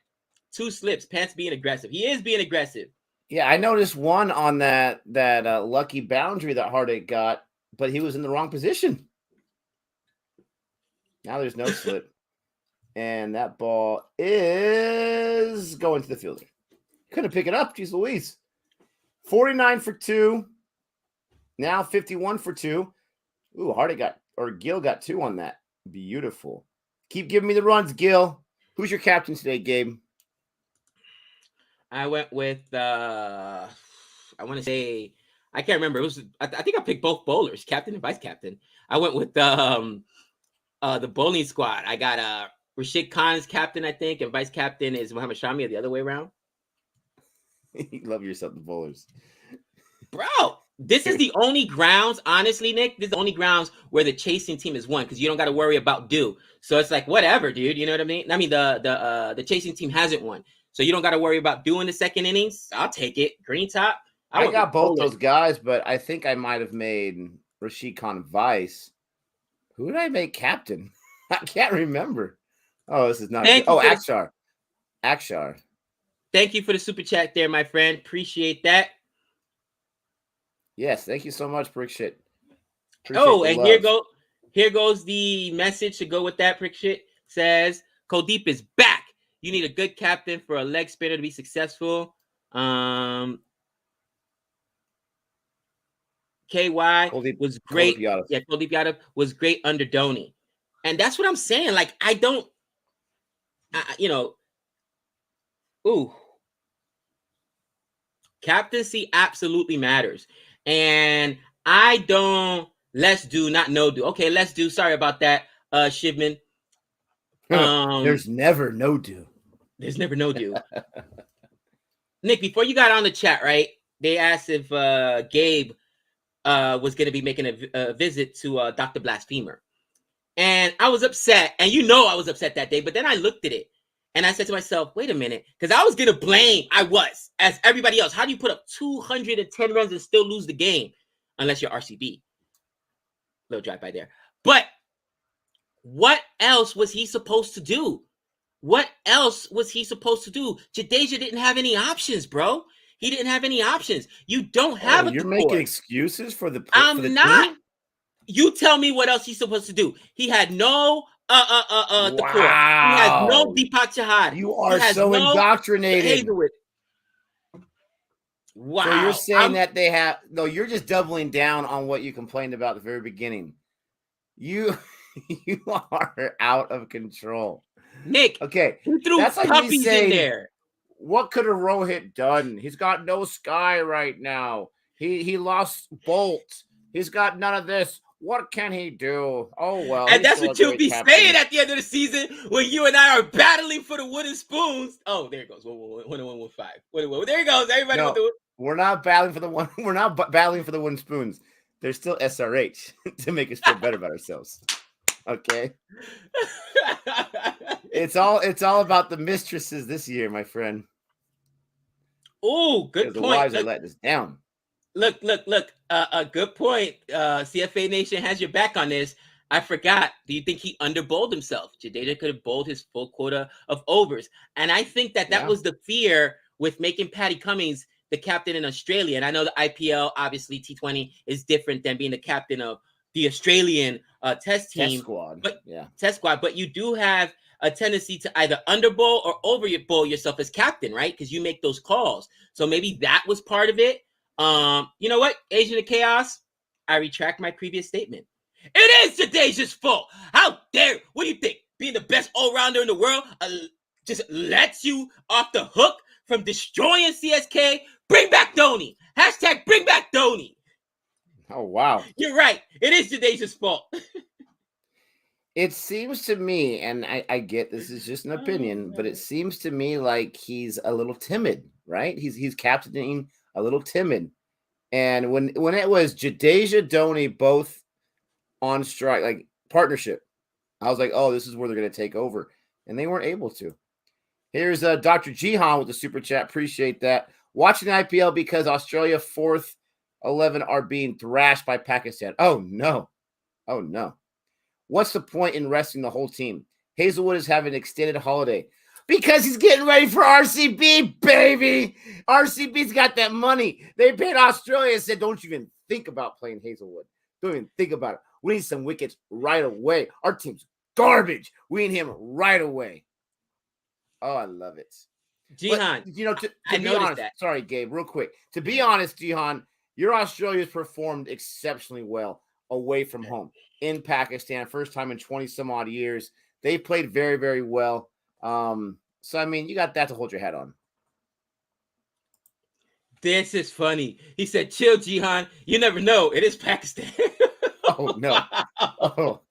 2 slips, Pants being aggressive. He is being aggressive. Yeah, I noticed one on that lucky boundary that Hardik got, but he was in the wrong position. Now there's no slip. And that ball is going to the fielder. Couldn't pick it up. Jeez Louise. 49 for 2. Now 51 for 2. Ooh, Gil got 2 on that. Beautiful. Keep giving me the runs, Gil. Who's your captain today, Gabe? I went with I want to say, I can't remember. It was I think I picked both bowlers, captain and vice captain. I went with the bowling squad. I got Rashid Khan's captain, I think, and vice captain is Muhammad Shami, or the other way around. You love yourself, the bowlers. Bro, this is the only grounds, honestly, Nick, this is the only grounds where the chasing team is won, because you don't got to worry about due. So it's like, whatever, dude. You know what I mean? I mean, the chasing team hasn't won. So you don't got to worry about doing the second innings. I'll take it. Green top. I got both those guys, but I think I might have made Rashid Khan vice. Who did I make captain? I can't remember. Oh, this is not good. Oh, Akshar. Akshar. Thank you for the super chat there, my friend. Appreciate that. Yes, thank you so much, Brick Shit. And here goes the message to go with that. Brick Shit says, Kuldeep is back. You need a good captain for a leg spinner to be successful. KY was great. Kuldeep Yadav was great under Dhoni. And that's what I'm saying. Like, captaincy absolutely matters. And I don't, let's do, not no do. Okay, let's do. Sorry about that, Shivman. There's never no do. There's never no do. Nick, before you got on the chat, right? They asked if Gabe was going to be making a visit to Dr. Blasphemer. And I was upset. And I was upset that day. But then I looked at it. And I said to myself, wait a minute. Because I was going to blame, as everybody else. How do you put up 210 runs and still lose the game? Unless you're RCB. Little drive by there. But what else was he supposed to do? What else was he supposed to do? Jadeja didn't have any options, bro. He didn't have any options. You don't have a You're making excuses for the I'm not. Team? You tell me what else he's supposed to do. He had no wow. He has no Deepak Chahar. You are so indoctrinated. Wow. So you're saying that they have you're just doubling down on what you complained about at the very beginning. You are out of control. Nick, okay, that's like puppies in there. What could a Rohit done? He's got no Sky right now. He lost Bolt. He's got none of this. What can he do? Oh, well. And that's what you'll be saying at the end of the season when you and I are battling for the wooden spoons. Oh, there it goes. 1-1-1-5. There he goes. Everybody with the. We're not battling for the one. We're not battling for the wooden spoons. There's still SRH to make us feel better about ourselves. Okay. It's all about the mistresses this year, my friend. Oh, good point. The wives are letting us down. Look. A good point. CFA Nation has your back on this. I forgot. Do you think he underbowled himself? Jadeja could have bowled his full quota of overs. And I think that Yeah. was the fear with making Patty Cummins the captain in Australia. And I know the IPL, obviously T20 is different than being the captain of the Australian test team. Test squad. But yeah. Test squad. But you do have a tendency to either underbowl or overbowl yourself as captain, right? Because you make those calls. So maybe that was part of it. You know what? Agent of Chaos, I retract my previous statement. It is Jadeja's fault. How dare? What do you think? Being the best all-rounder in the world just lets you off the hook from destroying CSK? Bring back Dhoni. Hashtag bring back Dhoni. Oh, wow. You're right. It is Jadeja's fault. It seems to me, and I get this is just an opinion, but it seems to me like he's a little timid, right? He's captaining a little timid. And when it was Jadeja, Dhoni both on strike, like partnership, I was like, oh, this is where they're going to take over. And they weren't able to. Here's Dr. Jihan with the super chat. Appreciate that. Watching the IPL because Australia 4th 11 are being thrashed by Pakistan. Oh, no. Oh, no. What's the point in resting the whole team? Hazelwood is having an extended holiday because he's getting ready for RCB, baby. RCB's got that money. They paid Australia and said, don't even think about playing Hazelwood. Don't even think about it. We need some wickets right away. Our team's garbage. We need him right away. Oh, I love it. Jihan, but, to be honest, that. Sorry, Gabe, real quick. To be honest, Jihan, your Australia's performed exceptionally well away from home in Pakistan. First time in 20 some odd years. They played very, very well. So, I mean, you got that to hold your head on. This is funny. He said, chill, Jihan. You never know. It is Pakistan. Oh, no. Wow. Oh.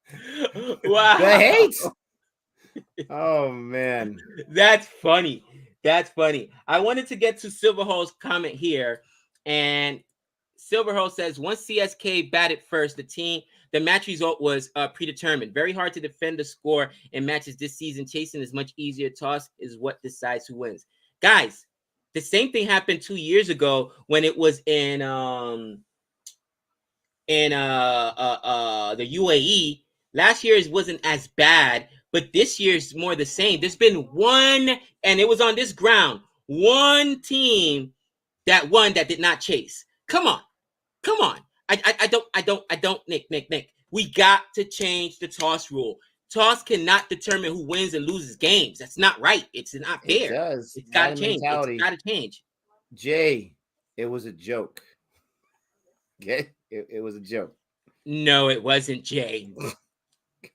Wow. The hate. Oh, man. That's funny. That's funny. I wanted to get to Silverhall's comment here. And Silverhall says, once CSK batted first, the match result was predetermined. Very hard to defend the score in matches this season. Chasing is much easier. Toss is what decides who wins. Guys, the same thing happened 2 years ago when it was in the UAE. Last year's wasn't as bad, but this year's more the same. There's been one, and it was on this ground, one team that won that did not chase. Come on. I don't, Nick. We got to change the toss rule. Toss cannot determine who wins and loses games. That's not right. It's not fair. It does. It's got to change. It's got to change. Jay, it was a joke. Okay? It was a joke. No, it wasn't, Jay.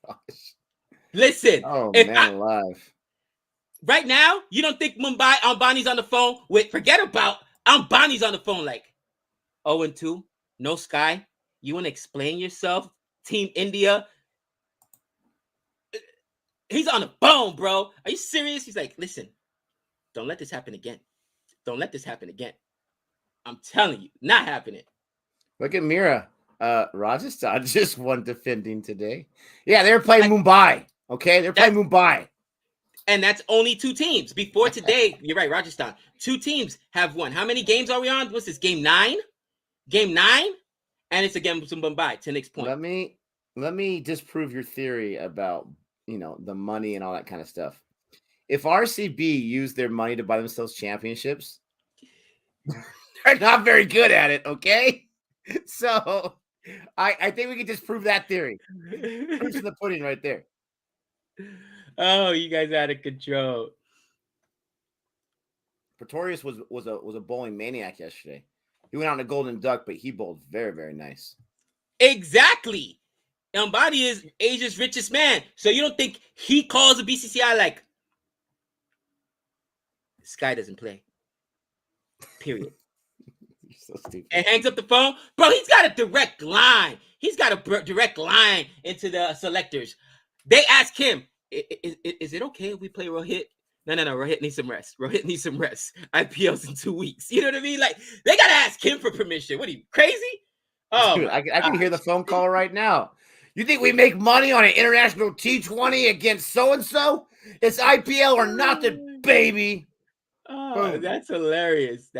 Gosh. Listen. Oh, man, alive. Right now, you don't think Mumbai, Ambani's on the phone with, forget about, Ambani's on the phone like, 0-2, no sky. You want to explain yourself? Team India. He's on the phone, bro. Are you serious? He's like, listen, don't let this happen again. Don't let this happen again. I'm telling you, not happening. Look at Mira. Rajasthan just won defending today. Yeah, they're playing Mumbai. Okay, they're playing Mumbai. And that's only 2 teams. Before today, you're right, Rajasthan. 2 teams have won. How many games are we on? What's this, game 9? Game 9? And it's again from Mumbai, to Nick's point. Let me disprove your theory about, the money and all that kind of stuff. If RCB used their money to buy themselves championships, they're not very good at it, okay? So I think we can disprove that theory. Proof's in the pudding right there. Oh, you guys are out of control. Pretorius was a bowling maniac yesterday. He went out in a golden duck, but he bowled very, very nice. Exactly. Ambani is Asia's richest man. So you don't think he calls the BCCI like, this guy doesn't play. Period. You're so stupid. And hangs up the phone. Bro, he's got a direct line. He's got a direct line into the selectors. They ask him, is it okay if we play Rohit? No. Rohit needs some rest. IPL's in 2 weeks. You know what I mean? Like, they got to ask him for permission. What are you, crazy? Oh, dude, I can hear the phone call right now. You think we make money on an international T20 against so-and-so? It's IPL or nothing, baby. Oh, boom. That's hilarious.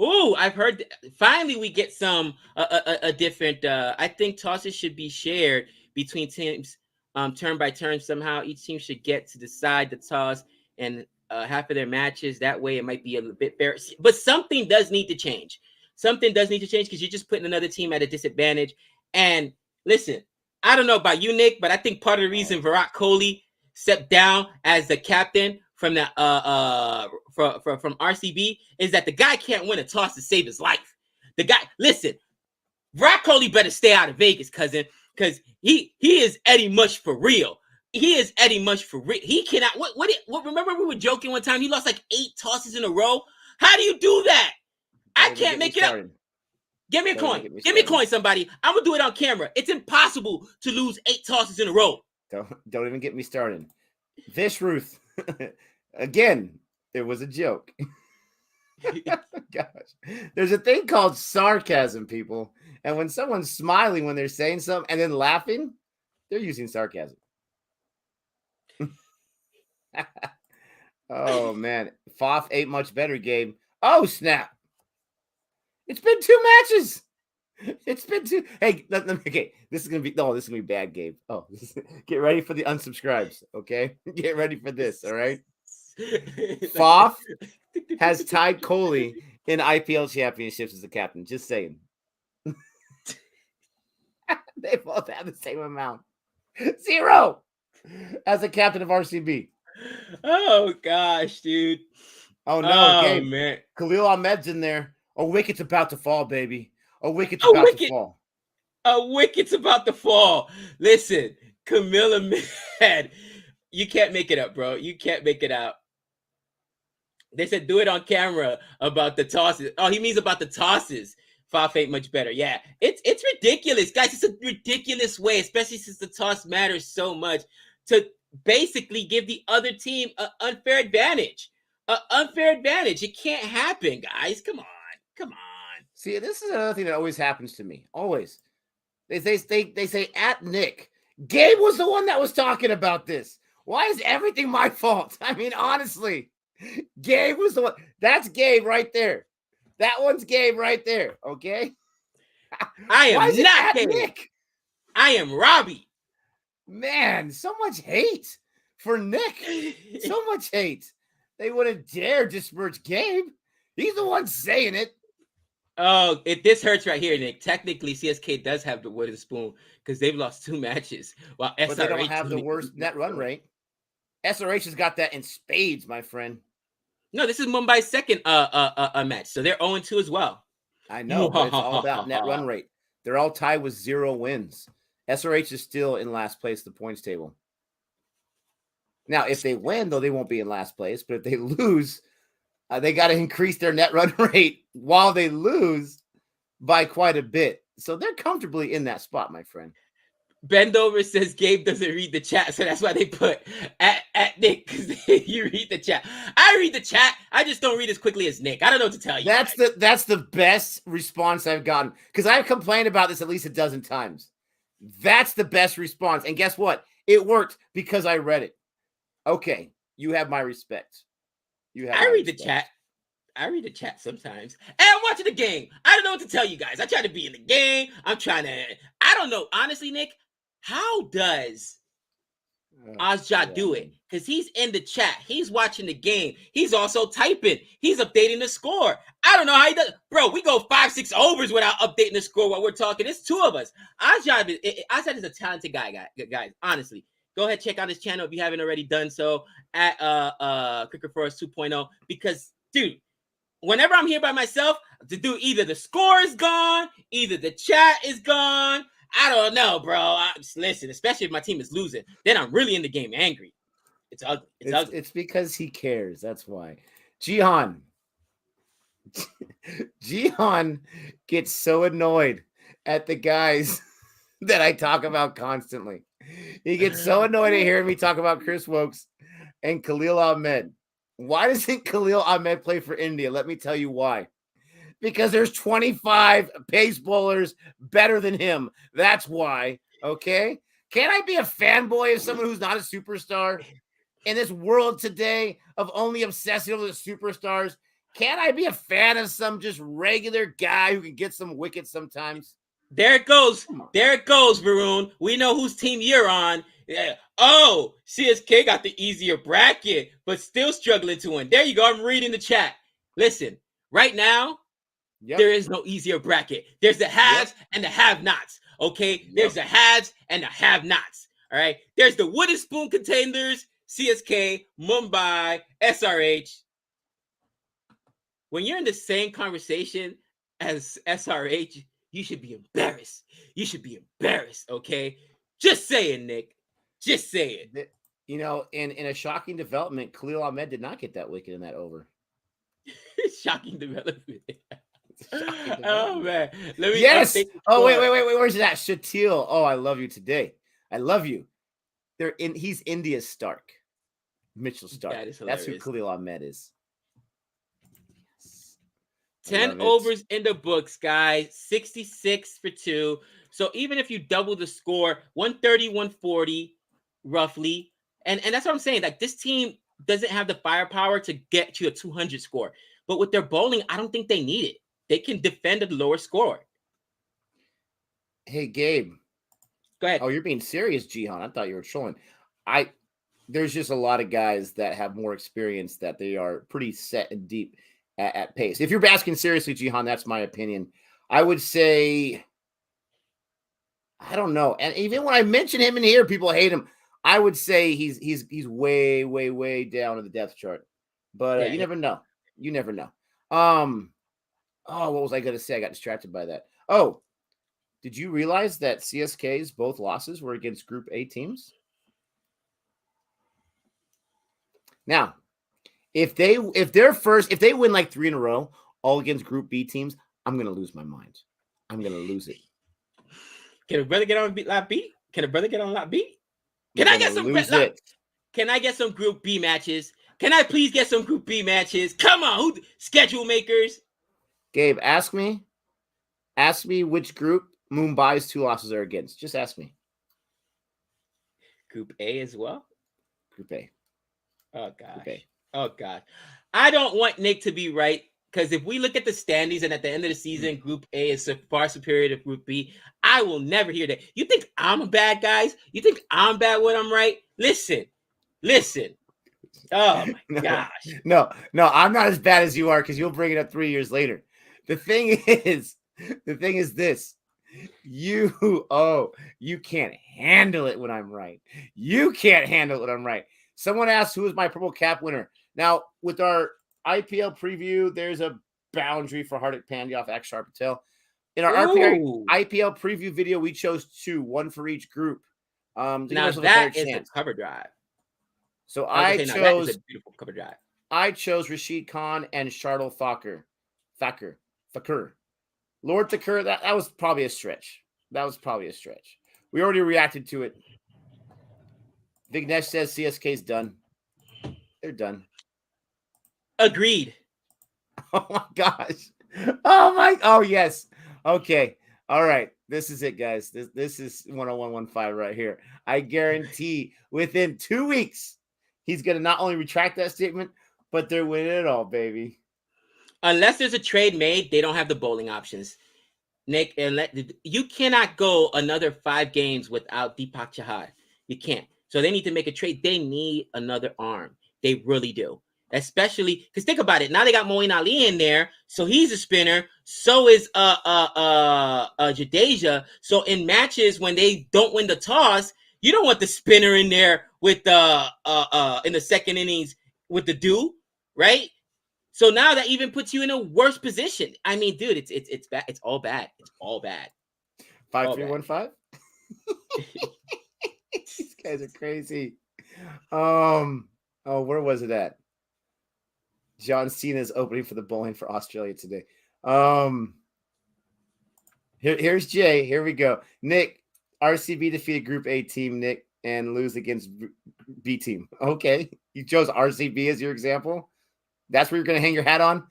Ooh, I've heard. Finally, we get some a different. I think tosses should be shared between teams, turn by turn. Somehow, each team should get to decide the toss and half of their matches. That way, it might be a little bit fair. But something does need to change. Something does need to change because you're just putting another team at a disadvantage. And listen, I don't know about you, Nick, but I think part of the reason Virat Kohli stepped down as the captain from the from RCB is that the guy can't win a toss to save his life. The guy, listen, Virat Kohli better stay out of Vegas, cousin, because he is Eddie Mush for real. He is Eddie Mush for real. He cannot. What? Remember we were joking one time. He lost like 8 tosses in a row. How do you do that? I can't make it up. Give me a coin. Give me a coin, somebody. I'm gonna do it on camera. It's impossible to lose 8 tosses in a row. Don't even get me started. Vish Ruth. Again, it was a joke. Gosh. There's a thing called sarcasm, people. And when someone's smiling when they're saying something and then laughing, they're using sarcasm. Oh, man. Foff ain't much better, Gabe. Oh, snap. It's been 2 matches. It's been 2. Hey, okay. This is gonna be bad, Gabe. Oh, get ready for the unsubscribes. Okay, get ready for this. All right. Foff has tied Kohli in IPL championships as the captain. Just saying. They both have the same amount. 0 as the captain of RCB. Oh gosh, dude. Oh no, Gabe. Man. Khalil Ahmed's in there. A wicket's about to fall, baby. A wicket's about to fall. A wicket's about to fall. Listen, Camilla Ahmed, you can't make it up, bro. You can't make it out. They said do it on camera about the tosses. Oh, he means about the tosses. Foff ain't much better. Yeah, it's ridiculous, guys. It's a ridiculous way, especially since the toss matters so much, to basically give the other team an unfair advantage. An unfair advantage. It can't happen, guys. Come on. See, this is another thing that always happens to me. Always. They say at Nick. Gabe was the one that was talking about this. Why is everything my fault? I mean, honestly, Gabe was the one. That's Gabe right there. That one's Gabe right there. Okay. I am not Gabe. Nick. I am Robbie. Man, so much hate for Nick. So much hate. They wouldn't dare disparage Gabe. He's the one saying it. Oh, this hurts right here, Nick. Technically, CSK does have the wooden spoon because they've lost 2 matches, while SRH but they don't have the worst net run rate. SRH has got that in spades, my friend. No, this is Mumbai's second match, so they're 0-2 as well. I know, but it's all about net run rate. They're all tied with 0 wins. SRH is still in last place the points table. Now, if they win, though, they won't be in last place. But if they lose, they got to increase their net run rate while they lose by quite a bit. So they're comfortably in that spot, my friend. Bendover says Gabe doesn't read the chat, so that's why they put at Nick, because you read the chat. I read the chat. I just don't read as quickly as Nick. I don't know what to tell you. That's the best response I've gotten, because I've complained about this at least a dozen times. That's the best response. And guess what? It worked because I read it. Okay, you have my respect. I read the chat. I read the chat sometimes. And I'm watching the game. I don't know what to tell you guys. I try to be in the game. I don't know. Honestly, Nick, how does Azja do it? Because he's in the chat. He's watching the game. He's also typing. He's updating the score. I don't know how he does. Bro, we go 5-6 overs without updating the score while we're talking. It's 2 of us. Azja is a talented guy, guys. Honestly. Go ahead, check out his channel if you haven't already done so at Cricket Forest 2.0. Because, dude, whenever I'm here by myself, either the score is gone, either the chat is gone. I don't know, bro. Listen, especially if my team is losing, then I'm really in the game angry. It's ugly. Ugly. It's because he cares. That's why. Jihan gets so annoyed at the guys that I talk about constantly. He gets so annoyed at hearing me talk about Chris Wokes and Khalil Ahmed. Why doesn't Khalil Ahmed play for India? Let me tell you why. Because there's 25 pace bowlers better than him. That's why. Okay? Can I be a fanboy of someone who's not a superstar? In this world today of only obsessing over the superstars, Can't I be a fan of some just regular guy who can get some wickets sometimes? There it goes. There it goes, Varun. We know whose team you're on. Yeah. Oh, CSK got the easier bracket, but still struggling to win. There you go. I'm reading the chat. Listen, right now, there is no easier bracket. There's the haves and the have-nots. Okay? There's the haves and the have-nots. All right? There's the wooden spoon contenders, CSK, Mumbai, SRH. When you're in the same conversation as SRH, you should be embarrassed. You should be embarrassed, okay? Just saying, Nick. Just say it. You know, in a shocking development, Khalil Ahmed did not get that wicket in that over. Shocking development. Oh man. Let me yes. Oh wait. Where's that? Shatil. Oh, I love you today. I love you. He's India's Stark. Mitchell Stark. That's who Khalil Ahmed is. 10 overs in the books, guys. 66 for 2. So even if you double the score, 130, 140, roughly. And that's what I'm saying. Like, this team doesn't have the firepower to get to a 200 score. But with their bowling, I don't think they need it. They can defend a lower score. Hey, Gabe. Go ahead. Oh, you're being serious, Jihan. I thought you were trolling. There's just a lot of guys that have more experience that they are pretty set and deep at pace. If you're asking seriously, Jihan, that's my opinion. I would say, I don't know. And even when I mention him in here, people hate him. I would say he's way, way, way down in the depth chart. But you never know. You never know. What was I going to say? I got distracted by that. Oh, did you realize that CSK's both losses were against Group A teams? Now, if they win like 3 in a row, all against Group B teams, I'm gonna lose my mind. I'm gonna lose it. Can a brother get on lot B? Can a brother get on lot B? Can I get some? Can I get some Group B matches? Can I please get some Group B matches? Come on, who schedule makers? Gabe, ask me which group Mumbai's 2 losses are against. Just ask me. Group A as well. Group A. Oh gosh. Oh God. I don't want Nick to be right, because if we look at the standings and at the end of the season, Group A is far superior to Group B, I will never hear that. You think I'm bad, guys? You think I'm bad when I'm right? Listen. Oh my gosh. No, I'm not as bad as you are, because you'll bring it up 3 years later. The thing is this. You can't handle it when I'm right. You can't handle it when I'm right. Someone asked who is my purple cap winner. Now, with our IPL preview, there's a boundary for Hardik Pandya off Akshar Patel. In our IPL preview video, we chose 2, 1 for each group. Now that is a cover drive. So I chose that is a beautiful cover drive. I chose Rashid Khan and Shardul Thakur. Lord Thakur, that was probably a stretch. We already reacted to it. Vignesh says CSK's done. They're done. Agreed. Oh my gosh. Oh yes. Okay. All right. This is it, guys. This is 101.15 right here. I guarantee within 2 weeks, he's going to not only retract that statement, but they're winning it all, baby. Unless there's a trade made, they don't have the bowling options. Nick, you cannot go another 5 games without Deepak Chahar. You can't. So they need to make a trade. They need another arm. They really do. Especially because think about it. Now they got Moeen Ali in there, so he's a spinner. So is Jadeja. So in matches when they don't win the toss, you don't want the spinner in there with in the second innings with the dew, right? So now that even puts you in a worse position. I mean, dude, it's bad. It's all bad. It's all bad. 5-3-1-5. These guys are crazy. Where was it at? John Cena's opening for the bowling for Australia today. Here's Jay. Here we go. Nick, RCB defeated Group A team, Nick, and lose against B team. Okay. You chose RCB as your example. That's where you're going to hang your hat on.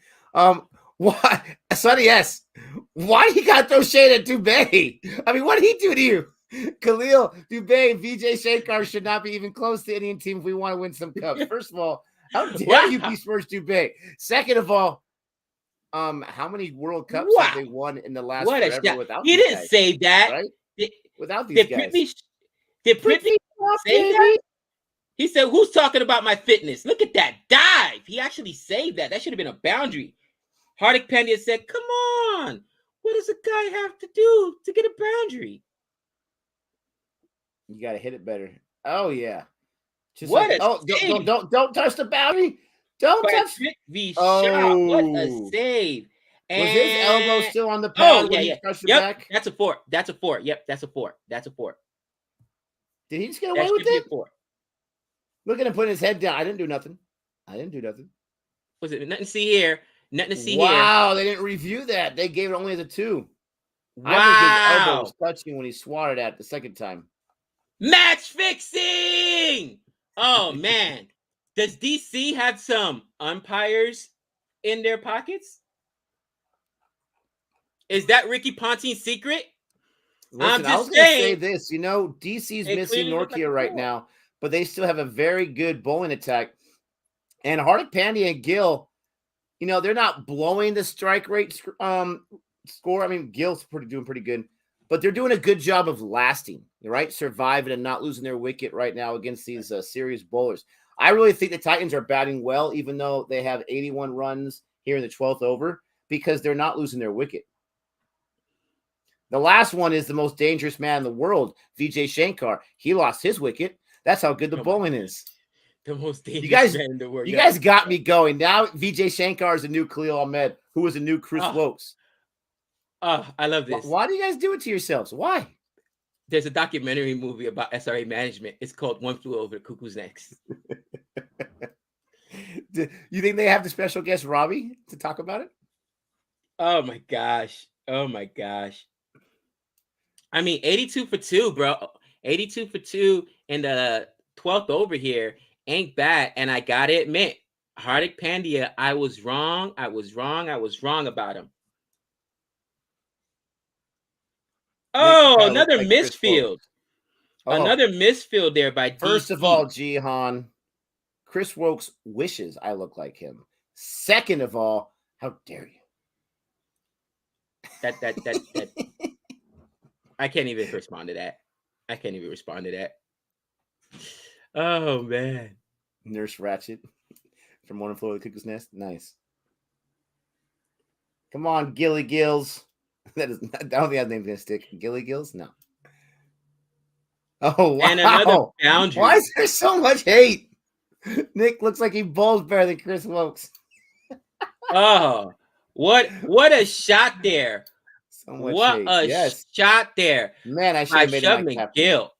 Why? Sonny S. Why do you got to throw shade at Dubé? I mean, what did he do to you? Khalil, Dubé, and Vijay Shankar should not be even close to Indian team if we want to win some cups. First of all, how dare you besmirch Dubé? Second of all, how many World Cups have they won in the last What a forever shot. without He these didn't guys? save that. Right? Did, Without these did guys. Prithvi save that? He said, who's talking about my fitness? Look at that dive. He actually saved that. That should have been a boundary. Hardik Pandya said, come on. What does a guy have to do to get a boundary? You got to hit it better. Oh, yeah. Just what like, don't touch the boundary. Don't touch. Shot. What a save. And was his elbow still on the pad when he touched the back? That's a 4. That's a 4. Yep, that's a 4. That's a 4. Did he just get away with it? 4. Look at him putting his head down. I didn't do nothing. Was it nothing to see here? Nothing to see here. Wow, they didn't review that. They gave it only as a 2. Wow. I think his elbow was touching when he swatted at the second time. Match fixing! Oh, man. Does DC have some umpires in their pockets? Is that Ricky Ponting's secret? Listen, I was going to say this. You know, DC's missing Norkia right now, but they still have a very good bowling attack. And Hardik Pandya and Gill, you know, they're not blowing the strike rate score. I mean, Gill's doing pretty good, but they're doing a good job of lasting, right? Surviving and not losing their wicket right now against these serious bowlers. I really think the Titans are batting well, even though they have 81 runs here in the 12th over, because they're not losing their wicket. The last one is the most dangerous man in the world, Vijay Shankar. He lost his wicket. That's how good the bowling is. The most dangerous man in the world. You guys got me going. Now Vijay Shankar is a new Khalil Ahmed, who is a new Chris Wokes. Oh, I love this. Why do you guys do it to yourselves? Why? There's a documentary movie about SRA management. It's called One Flew Over the Cuckoo's Nest. Do you think they have the special guest Robbie to talk about it? Oh my gosh. I mean, 82 for 2, bro. 82 for 2 in the 12th over here ain't bad. And I got to admit, Hardik Pandya, I was wrong about him. Oh, another misfield. Another misfield there by DC. First of all, Jihan, Chris Wokes wishes I look like him. Second of all, how dare you? That I can't even respond to that. Oh, man. Nurse Ratchet from One Flew Over the Cuckoo's Nest. Nice. Come on, Gilly Gills. I don't think that name's going to stick. Gilly Gills? No. Oh, wow. And another boundary. Why is there so much hate? Nick looks like he bowls better than Chris Wokes. Oh, what a shot there. So much shot there. Man, I should have made it my captain. Gill.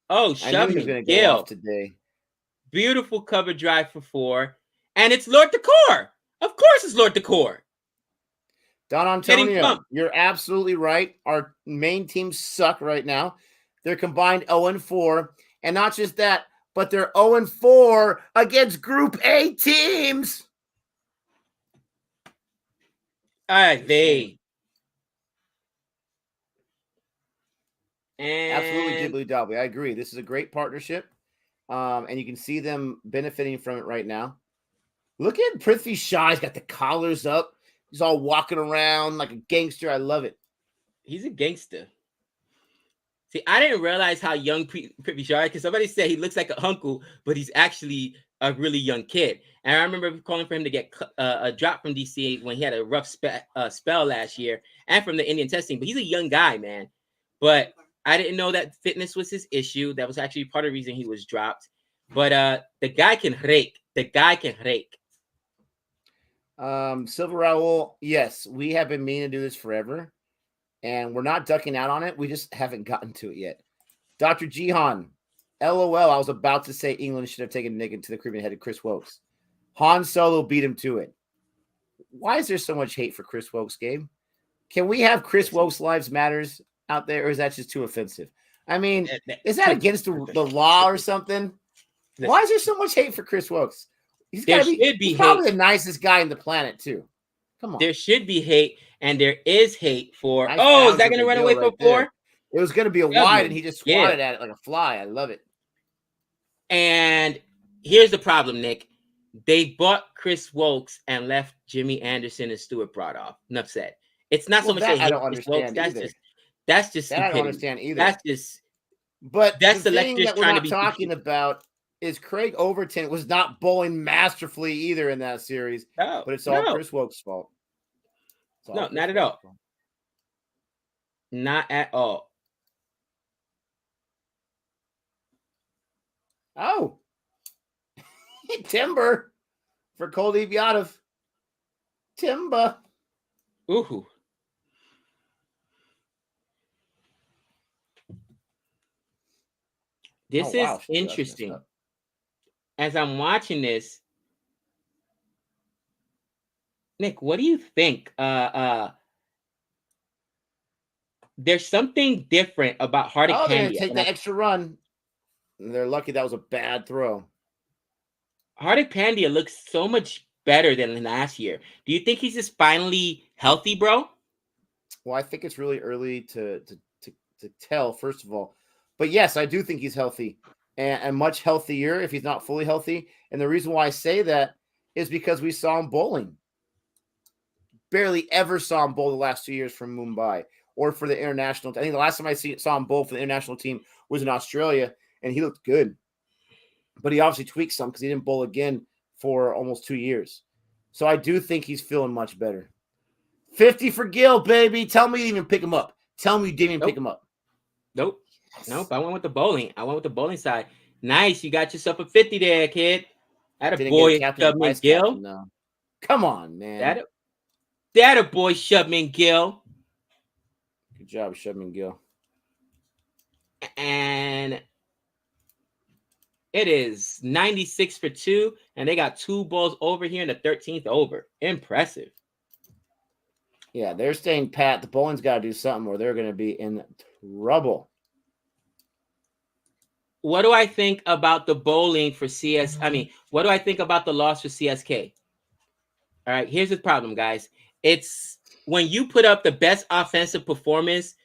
Oh, Shubman Gill. Today. Beautiful cover drive for 4. And it's Lord Decor. Of course it's Lord Decor. Don Antonio, you're absolutely right. Our main teams suck right now. They're combined 0-4. And not just that, but they're 0-4 against Group A teams. Absolutely dibbly dobbly. I agree. This is a great partnership. And you can see them benefiting from it right now. Look at Prithvi Shah. He's got the collars up. He's all walking around like a gangster. I love it. He's a gangster. See, I didn't realize how young Prithvi Shah is, because somebody said he looks like an uncle, but he's actually a really young kid. And I remember calling for him to get a drop from DC when he had a rough spell last year, and from the Indian testing. But he's a young guy, man. But I didn't know that fitness was his issue. That was actually part of the reason he was dropped. But the guy can rake. Silver Raul, yes, we have been meaning to do this forever, and we're not ducking out on it. We just haven't gotten to it yet. Dr. Jihan, LOL, I was about to say England should have taken Nick into the Caribbean headed Chris Wokes. Han Solo beat him to it. Why is there so much hate for Chris Wokes, Gabe? Can we have Chris Wokes Lives Matters out there, or is that just too offensive? I mean, is that against the law or something? Why is there so much hate for Chris Wokes? He's probably the nicest guy in the planet, too. Come on. There should be hate, and there is hate for. Is that going to run away for 4? It was going to be a wide, and he just swatted at it like a fly. I love it. And here's the problem, Nick. They bought Chris Wokes and left Jimmy Anderson and Stuart Broad off. Enough said. It's not so Well, much they that I hate don't Chris Wokes. understand either. That's just That I don't stupidity. understand either. That's just But the thing selectors that we're trying to not be talking about is Craig Overton was not bowling masterfully either in that series. no, But it's all no, Chris Wokes' fault. It's all no, Chris not at Wokes' all. fault. Not at all. Oh, Timber for Kuldeep Timba. Ooh. This is interesting. As I'm watching this, Nick, what do you think? There's something different about Hardik Oh, they're going to Pandya. take the extra run. They're lucky that was a bad throw. Hardik Pandya looks so much better than last year. Do you think he's just finally healthy, bro? Well, I think it's really early to tell, first of all. But yes, I do think he's healthy and much healthier if he's not fully healthy. And the reason why I say that is because we saw him bowling. Barely ever saw him bowl the last 2 years from Mumbai or for the international. I think the last time I saw him bowl for the international team was in Australia, and he looked good. But he obviously tweaked some because he didn't bowl again for almost 2 years. So I do think he's feeling much better. 50 for Gil, baby. Tell me you didn't even pick him up. Tell me you didn't even pick him up. Nope. Yes. Nope. I went with the bowling. Side. Nice. You got yourself a 50 there, kid. That a boy, Shubman Gill. No. Come on, man. That a boy, Shubman Gill. Good job, Shubman Gill. And it is 96 for 2, and they got 2 balls over here in the 13th over. Impressive. Yeah, they're staying pat. The bowling's got to do something or they're going to be in trouble. What do I think about the bowling for what do I think about the loss for CSK? All right, here's the problem, guys. It's when you put up the best offensive performance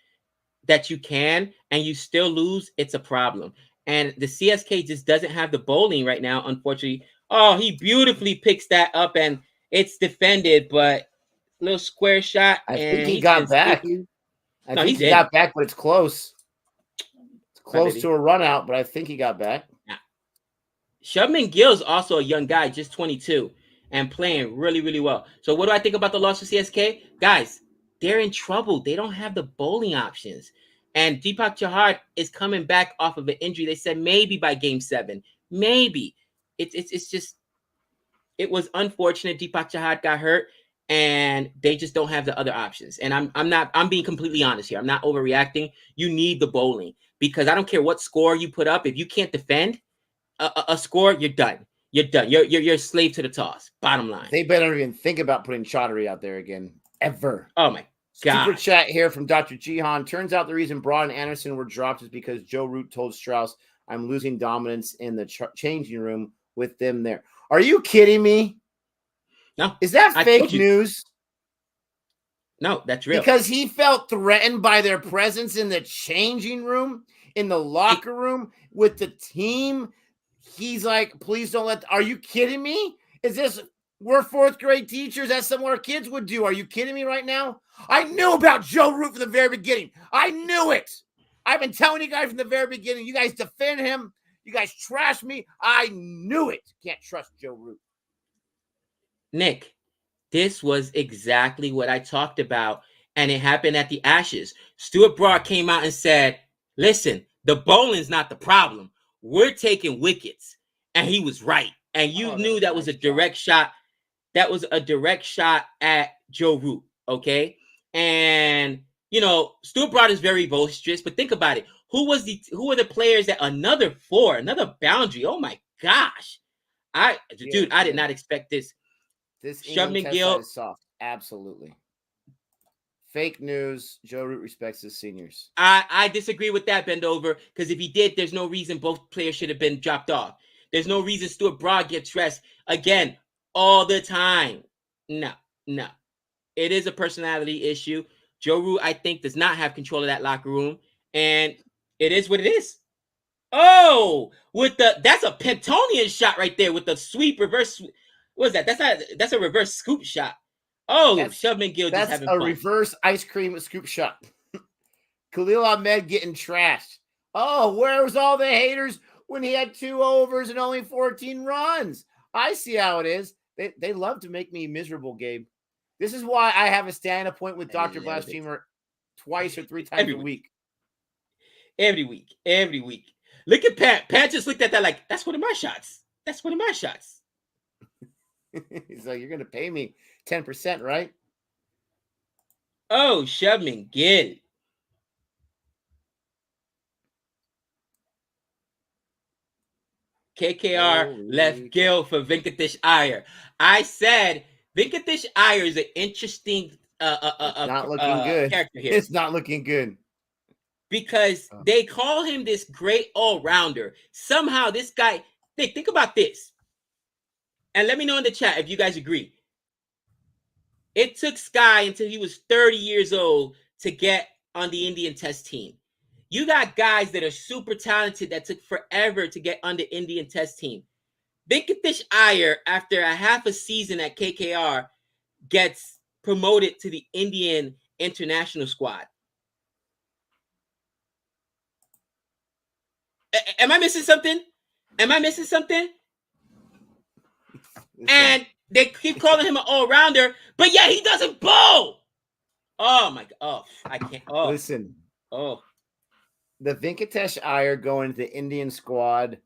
that you can and you still lose, it's a problem. And the CSK just doesn't have the bowling right now, unfortunately. Oh, he beautifully picks that up and it's defended, but little square shot. I think he got back. I think he got back, but it's close. It's close to a run out, but I think he got back. Yeah. Shubman Gill is also a young guy, just 22, and playing really, really well. So what do I think about the loss of CSK? Guys, they're in trouble. They don't have the bowling options. And Deepak Chahar is coming back off of an injury. They said maybe by game 7. Maybe. It's just, it was unfortunate Deepak Chahar got hurt, and they just don't have the other options. And I'm being completely honest here. I'm not overreacting. You need the bowling because I don't care what score you put up. If you can't defend a score, you're done. You're done. You're a slave to the toss. Bottom line. They better even think about putting Chaudhary out there again. Ever. Oh my God. Super chat here from Dr. Jihan. Turns out the reason Broad and Anderson were dropped is because Joe Root told Strauss, I'm losing dominance in the changing room with them there. Are you kidding me? No. Is that fake news? No, that's real. Because he felt threatened by their presence in the changing room, in the locker room, with the team. He's like, please don't let. Are you kidding me? Is this, we're 4th grade teachers? That's something our kids would do. Are you kidding me right now? I knew about Joe Root from the very beginning. I knew it. I've been telling you guys from the very beginning. You guys defend him. You guys trash me. I knew it. Can't trust Joe Root. Nick, this was exactly what I talked about, and it happened at the Ashes. Stuart Broad came out and said, listen, the bowling's not the problem. We're taking wickets. And he was right. And you knew that was a direct shot. That was a direct shot at Joe Root, okay? And, you know, Stuart Broad is very boisterous, but think about it. Who were the players that another boundary? Oh, my gosh. I did not expect this. This Shubman Gill is soft. Absolutely. Fake news. Joe Root respects his seniors. I disagree with that, Bendover, because if he did, there's no reason both players should have been dropped off. There's no reason Stuart Broad gets rest again all the time. No. It is a personality issue. Joe Root, I think, does not have control of that locker room, and it is what it is. Oh, that's a Pentonian shot right there with the sweep reverse. What is that? That's a reverse scoop shot. Oh, Shubman Gill just That's having a fun. reverse ice cream scoop shot. Khalil Ahmed getting trashed. Oh, where was all the haters when he had 2 overs and only 14 runs? I see how it is. They love to make me miserable, Gabe. This is why I have a stand-up point with Dr. Blasphemer twice or 3 times Every a week. Every week. Look at Pat. Pat just looked at that like, that's one of my shots. That's one of my shots. He's like, you're going to pay me 10%, right? Oh, Shubman Gill. KKR left Gill for Venkatesh Iyer. I said Venkatesh Iyer is an interesting not looking good. Character here. It's not looking good. Because they call him this great all-rounder. Somehow this guy, think about this. And let me know in the chat if you guys agree. It took Sky until he was 30 years old to get on the Indian Test team. You got guys that are super talented that took forever to get on the Indian Test team. Venkatesh Iyer, after a half a season at KKR, gets promoted to the Indian international squad. Am I missing something? And they keep calling him an all-rounder, but yeah, he doesn't bowl. Oh my god! Oh, I can't. Oh, listen. Oh, the Venkatesh Iyer going to the Indian squad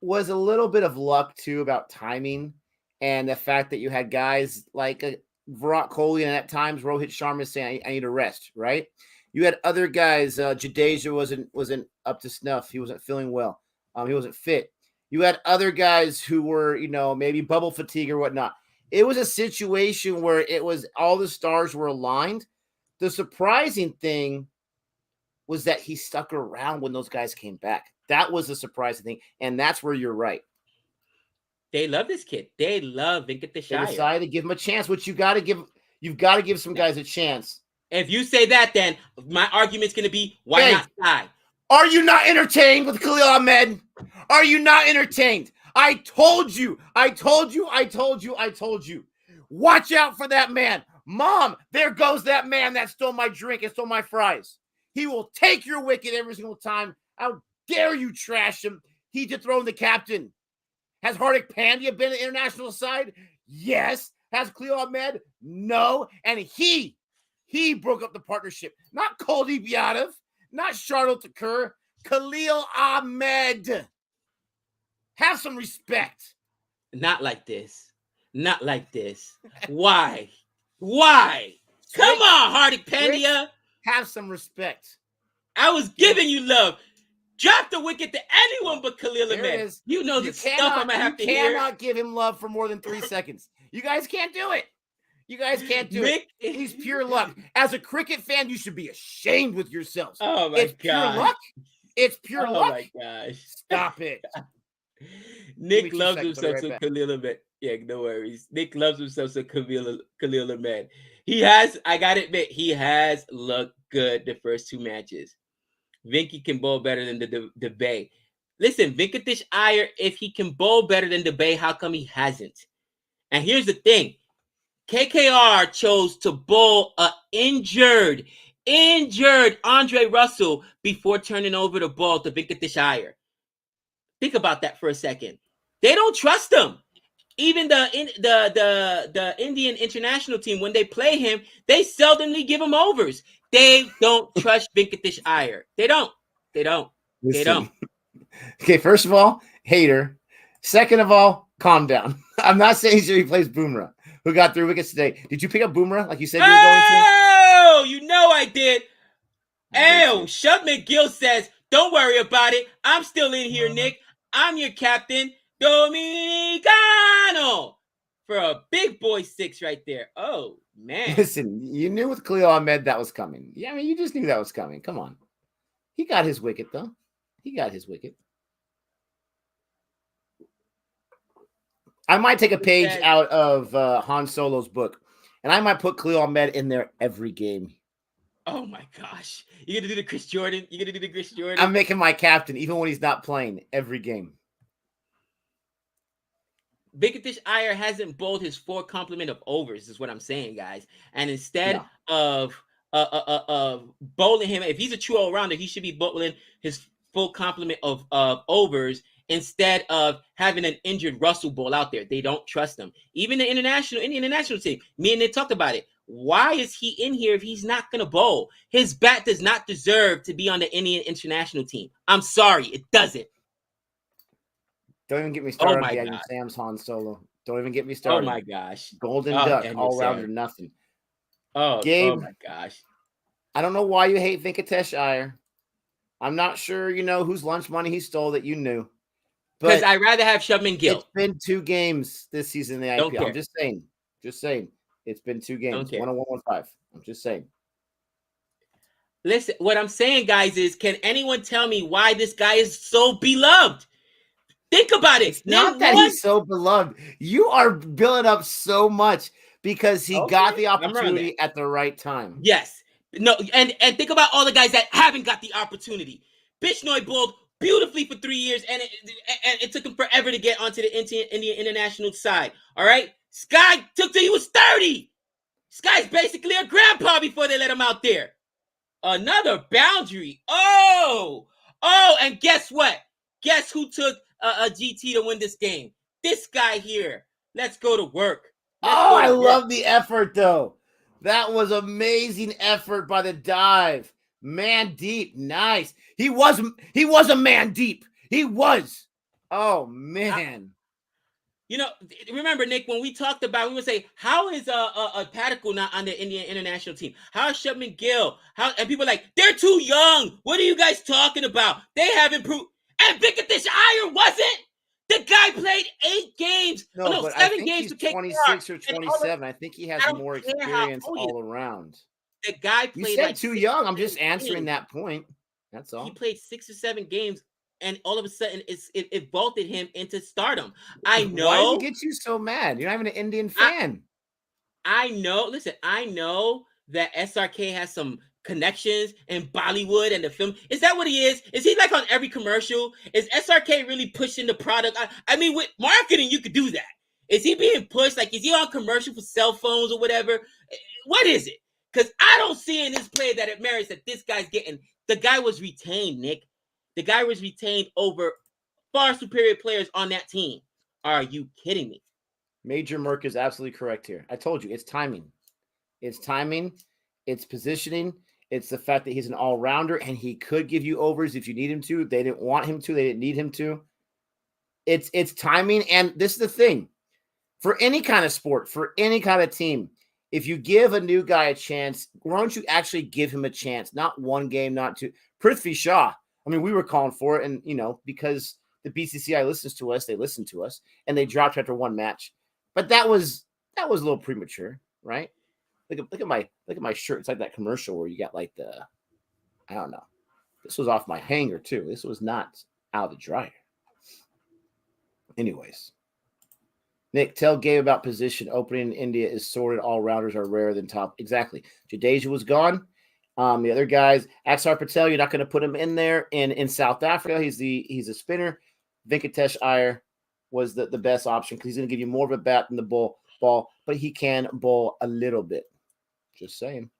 was a little bit of luck too about timing and the fact that you had guys like Virat Kohli and at times Rohit Sharma saying, "I need a rest." Right? You had other guys. Jadeja wasn't up to snuff. He wasn't feeling well. He wasn't fit. You had other guys who were, maybe bubble fatigue or whatnot. It was a situation where it was all the stars were aligned. The surprising thing was that he stuck around when those guys came back. That was the surprising thing, and that's where you're right. They love this kid. They love Venkatesh Iyer. They decided to give him a chance, which you've got to give some guys a chance. If you say that, then my argument's going to be, why not Sky? Are you not entertained with Khalil Ahmed? Are you not entertained? I told you. Watch out for that man. Mom, there goes that man that stole my drink and stole my fries. He will take your wicket every single time. How dare you trash him? He dethroned the captain. Has Hardik Pandya been an international side? Yes. Has Khalil Ahmed? No. And he broke up the partnership. Not Kuldeep Yadav. Not Shardul Thakur. Khalil Ahmed. Have some respect. Not like this. Why? Come on, Hardik Pandya. Have some respect. I was giving you love. Drop the wicket to anyone but Khalil Ahmed. You know the stuff I'm going to have to hear. You cannot give him love for more than 3 seconds. You guys can't do it. It. He's pure luck. As a cricket fan, you should be ashamed with yourselves. Oh, my God. Pure luck. It's pure luck. Oh, my gosh. Stop it. Nick loves himself some Khalil Ahmed. Yeah, no worries. Nick loves himself some Khalil Ahmed. I got to admit, he has looked good the first 2 matches. Vinky can bowl better than the Bay. Listen, Venkatesh Iyer, if he can bowl better than the Bay, how come he hasn't? And here's the thing. KKR chose to bowl a injured Andre Russell before turning over the ball to Venkatesh Iyer. Think about that for a second. They don't trust him. Even the Indian international team, when they play him, they seldomly give him overs. They don't trust Venkatesh Iyer. They don't. Okay, first of all, hater. Second of all, calm down. I'm not saying he plays Boomerang, who got 3 wickets today. Did you pick up Boomerang like you said you were going to? Oh, you know I did. Shubman Gill says, don't worry about it. I'm still in here, Nick. I'm your captain, Dominicano. For a big boy 6 right there. Oh, man. Listen, you knew with Khalil Ahmed that was coming. Yeah, I mean, you just knew that was coming. Come on. He got his wicket, though. I might take a page out of Han Solo's book, and I might put Khalil Ahmed in there every game. Oh my gosh. You're going to do the Chris Jordan? You're going to do the Chris Jordan? I'm making my captain even when he's not playing every game. Venkatish Iyer hasn't bowled his full complement of overs, is what I'm saying, guys. And instead of bowling him, if he's a true all-rounder, he should be bowling his full complement of overs instead of having an injured Russell bowl out there. They don't trust him. Even the Indian national team, me and they talked about it. Why is he in here if he's not going to bowl? His bat does not deserve to be on the Indian international team. I'm sorry, it doesn't. Don't even get me started on Daniel Sam's Han Solo. Don't even get me started. Oh my gosh. Golden Duck, all round or nothing. Gabe, oh my gosh. I don't know why you hate Venkatish Iyer. I'm not sure you know whose lunch money he stole that you knew. Because I'd rather have Shubman Gill. It's been 2 games this season in the IPL. I'm just saying. Just saying. It's been 2 games. 1-1-1-5. I'm just saying. Listen, what I'm saying, guys, is can anyone tell me why this guy is so beloved? Think about it. It's not that he's so beloved. You are building up so much because he got the opportunity at the right time. Yes. No, and think about all the guys that haven't got the opportunity. Bishnoi bowled beautifully for 3 years, and it took him forever to get onto the Indian international side. All right? Sky took till he was 30. Sky's basically a grandpa before they let him out there. Another boundary. Oh, and guess what? Guess who took a GT to win this game? This guy here. Let's go to work. I love the effort, though. That was amazing effort by the dive. Man deep. Nice. He was a man deep. He was. Oh, man. Remember, Nick, when we talked about, we would say, how is a Padikkal not on the Indian international team? How is Shubman Gill? And people are like, they're too young. What are you guys talking about? They haven't proved. And Venkatish Iyer wasn't. The guy played 8 games. No, 7 games to take 26 or 27. I think he has more experience all around. The guy played. You said too young. I'm just answering that point. That's all. He played 6 or 7 games, and all of a sudden, it vaulted him into stardom. I know. Why does it get you so mad? You're not even an Indian fan. I know. Listen, I know that SRK has some connections in Bollywood and the film. Is that what he is? Is he like on every commercial? Is SRK really pushing the product? I mean, with marketing, you could do that. Is he being pushed? Like, is he on commercial for cell phones or whatever? What is it? Because I don't see in this play that it merits that this guy's getting. The guy was retained, Nick. The guy was retained over far superior players on that team. Are you kidding me? Major Merc is absolutely correct here. I told you, it's timing. It's timing. It's positioning. It's the fact that he's an all-rounder and he could give you overs if you need him to. They didn't want him to. They didn't need him to. It's timing. And this is the thing. For any kind of sport, for any kind of team, if you give a new guy a chance, why don't you actually give him a chance? Not 1 game, not 2. Prithvi Shaw. I mean, we were calling for it. And, because the BCCI listens to us, they listen to us. And they dropped after 1 match. But that was a little premature, right? Look at my shirt. It's like that commercial where you got like I don't know. This was off my hanger too. This was not out of the dryer. Anyways, Nick, tell Gabe about position. Opening in India is sorted. All rounders are rarer than top. Exactly. Jadeja was gone. The other guys, Axar Patel, you're not going to put him in there. In South Africa, he's a spinner. Venkatish Iyer was the best option because he's going to give you more of a bat than the ball, but he can bowl a little bit. Just saying.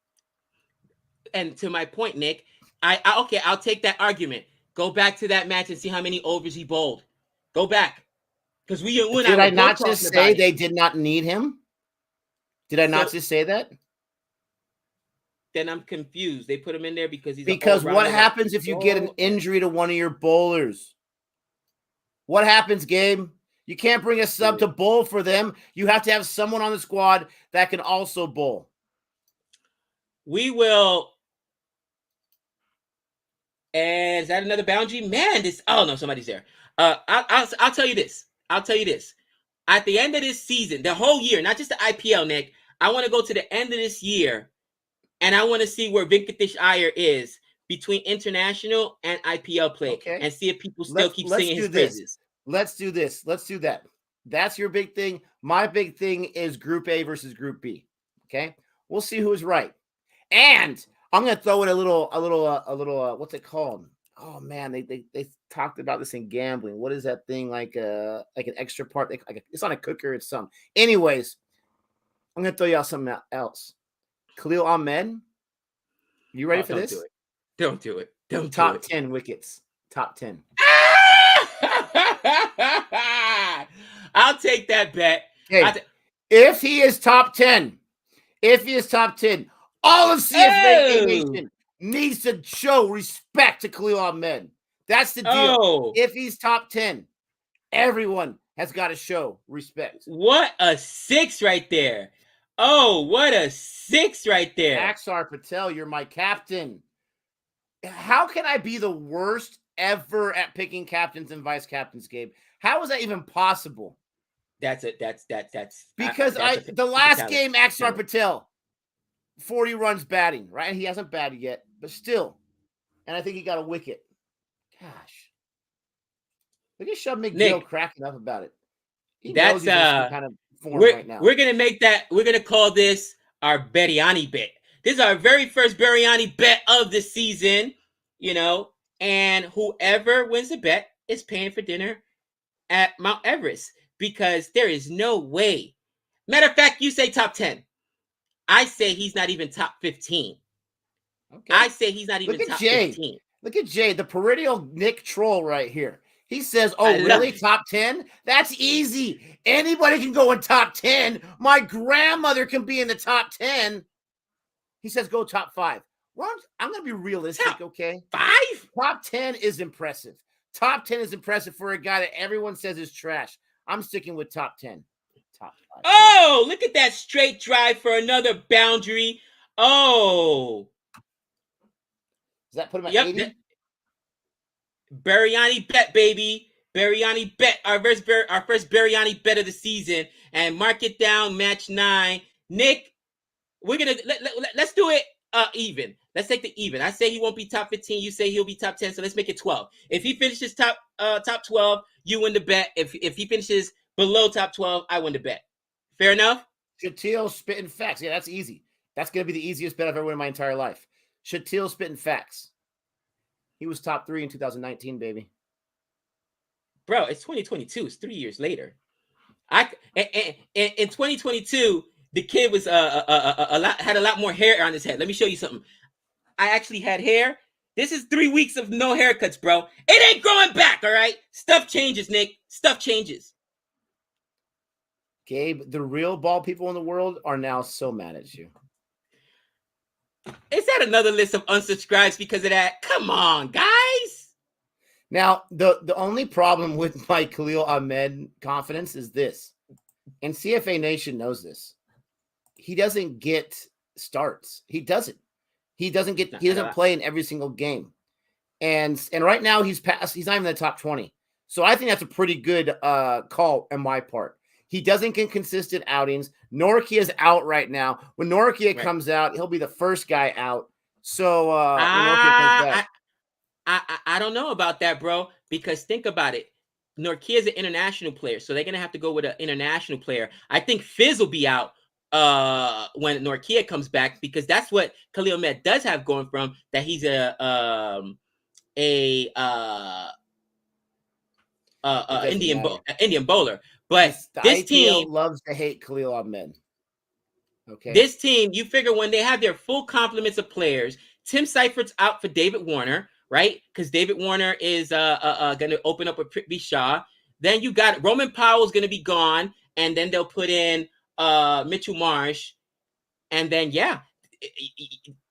And to my point, Nick, I'll take that argument. Go back to that match and see how many overs he bowled. Go back. Because did I not just say they did not need him? Did I not just say that? Then I'm confused. They put him in there because what happens if you get an injury to one of your bowlers? What happens, Gabe? You can't bring a sub to bowl for them. You have to have someone on the squad that can also bowl. We will. And is that another boundary? Man, somebody's there. I'll tell you this. At the end of this season, the whole year, not just the IPL, Nick, I want to go to the end of this year, and I want to see where Venkatish Iyer is between international and IPL play, and see if people still keep singing his praises. Let's do this. Let's do that. That's your big thing. My big thing is Group A versus Group B. Okay? We'll see who's right. And I'm gonna throw in a little what's it called? Oh man, they talked about this in gambling. What is that thing like an extra part? It's on a cooker. It's some. Anyways, I'm gonna throw y'all something else. Khalil Ahmed, you ready Oh, for don't do this? it. Don't do it. Don't do Top it. 10 wickets. Top 10. I'll take that bet. Okay. If he is top 10, all of CFA Oh, Nation needs to show respect to Khalil Ahmed. That's the deal. oh, If he's top 10, everyone has got to show respect. what a six right there. Oh, what a six right there. Axar Patel, you're my captain. How can I be the worst ever at picking captains and vice captains, Gabe? How is that even possible? That's because the last game, Axar Patel, 40 runs batting, right? He hasn't batted yet, but still. And I think he got a wicket. Gosh. Look at Shub McGill cracking up about it. He knows he's in some kind of form right now. We're gonna call this our Beriani bet. This is our very first Beriani bet of the season, you know, and whoever wins the bet is paying for dinner at Mount Everest because there is no way. Matter of fact, you say top 10. I say he's not even top 15. Okay. I say he's not even top 15. Look at Jay, the perennial Nick troll right here. He says, oh, really? Top 10? That's easy. Anybody can go in top 10. My grandmother can be in the top 10. He says, go top 5. Well, I'm going to be realistic, okay? 5? Top 10 is impressive. Top 10 is impressive for a guy that everyone says is trash. I'm sticking with top 10. Top 5. Oh, look at that straight drive for another boundary. Oh. Does that put him at 80? Beriani bet, baby. Beriani bet. Our first Beriani bet of the season. And mark it down, match 9. Nick, we're going to let's do it even. Let's take the even. I say he won't be top 15. You say he'll be top 10. So let's make it 12. If he finishes top 12, you win the bet. If he finishes below top 12, I win the bet. Fair enough? Shatil spitting facts. Yeah, that's easy. That's going to be the easiest bet I've ever won in my entire life. Shatil spitting facts. He was top 3 in 2019, baby. Bro, it's 2022. It's 3 years later. In 2022, the kid was had a lot more hair on his head. Let me show you something. I actually had hair. This is 3 weeks of no haircuts, bro. It ain't growing back, all right? Stuff changes, Nick. Stuff changes. Gabe, the real ball people in the world are now so mad at you. Is that another list of unsubscribes because of that? Come on, guys. Now, the only problem with my Khalil Ahmed confidence is this, and CFA Nation knows this. He doesn't get starts. He doesn't play in every single game. And right now he's not even in the top 20. So I think that's a pretty good call on my part. He doesn't get consistent outings. Norkia is out right now. When Norkia comes out, he'll be the first guy out. So when Norkia comes back. I don't know about that, bro, because think about it. Norkia is an international player, so they're going to have to go with an international player. I think Fizz will be out when Norkia comes back because that's what Khalil Ahmed does have going from that. He's Indian bowler. But this IPL team loves to hate Khalil Ahmed. Okay. This team, you figure when they have their full complements of players, Tim Seifert's out for David Warner, right? Because David Warner is going to open up with Prithvi Shaw. Then you got Roman Powell's going to be gone, and then they'll put in Mitchell Marsh, and then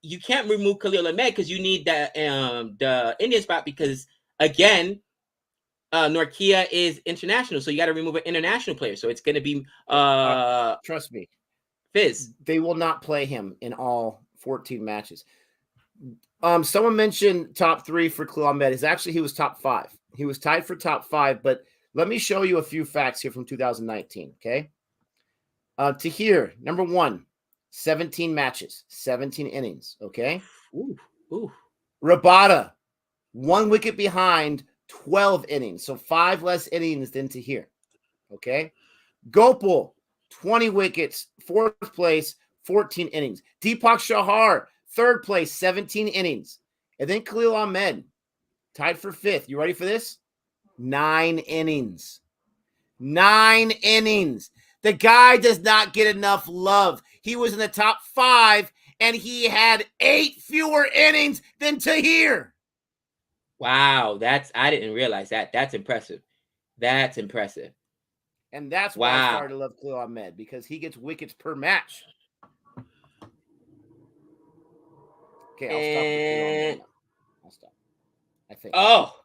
you can't remove Khalil Ahmed because you need the Indian spot because again. Norkia is international, so you got to remove an international player. So it's going to be trust me, Fizz. They will not play him in all 14 matches. Someone mentioned top 3 for Khalil Ahmed. He was top 5. He was tied for top 5, but let me show you a few facts here from 2019, okay? Tahir, number 1, 17 matches, 17 innings, okay? Ooh. Rabada, 1 wicket behind, 12 innings, so 5 less innings than Tahir, okay? Gopal, 20 wickets, 4th place, 14 innings. Deepak Chahar, Third place, 17 innings. And then Khalil Ahmed, tied for fifth. You ready for this? 9 innings. 9 innings. The guy does not get enough love. He was in the top 5, and he had 8 fewer innings than Tahir. Wow, I didn't realize that. That's impressive. That's impressive. And that's why I started to love Khalil Ahmed, because he gets wickets per match. Okay, I'll stop with Khalil Ahmed now. I'll stop. I think. Oh.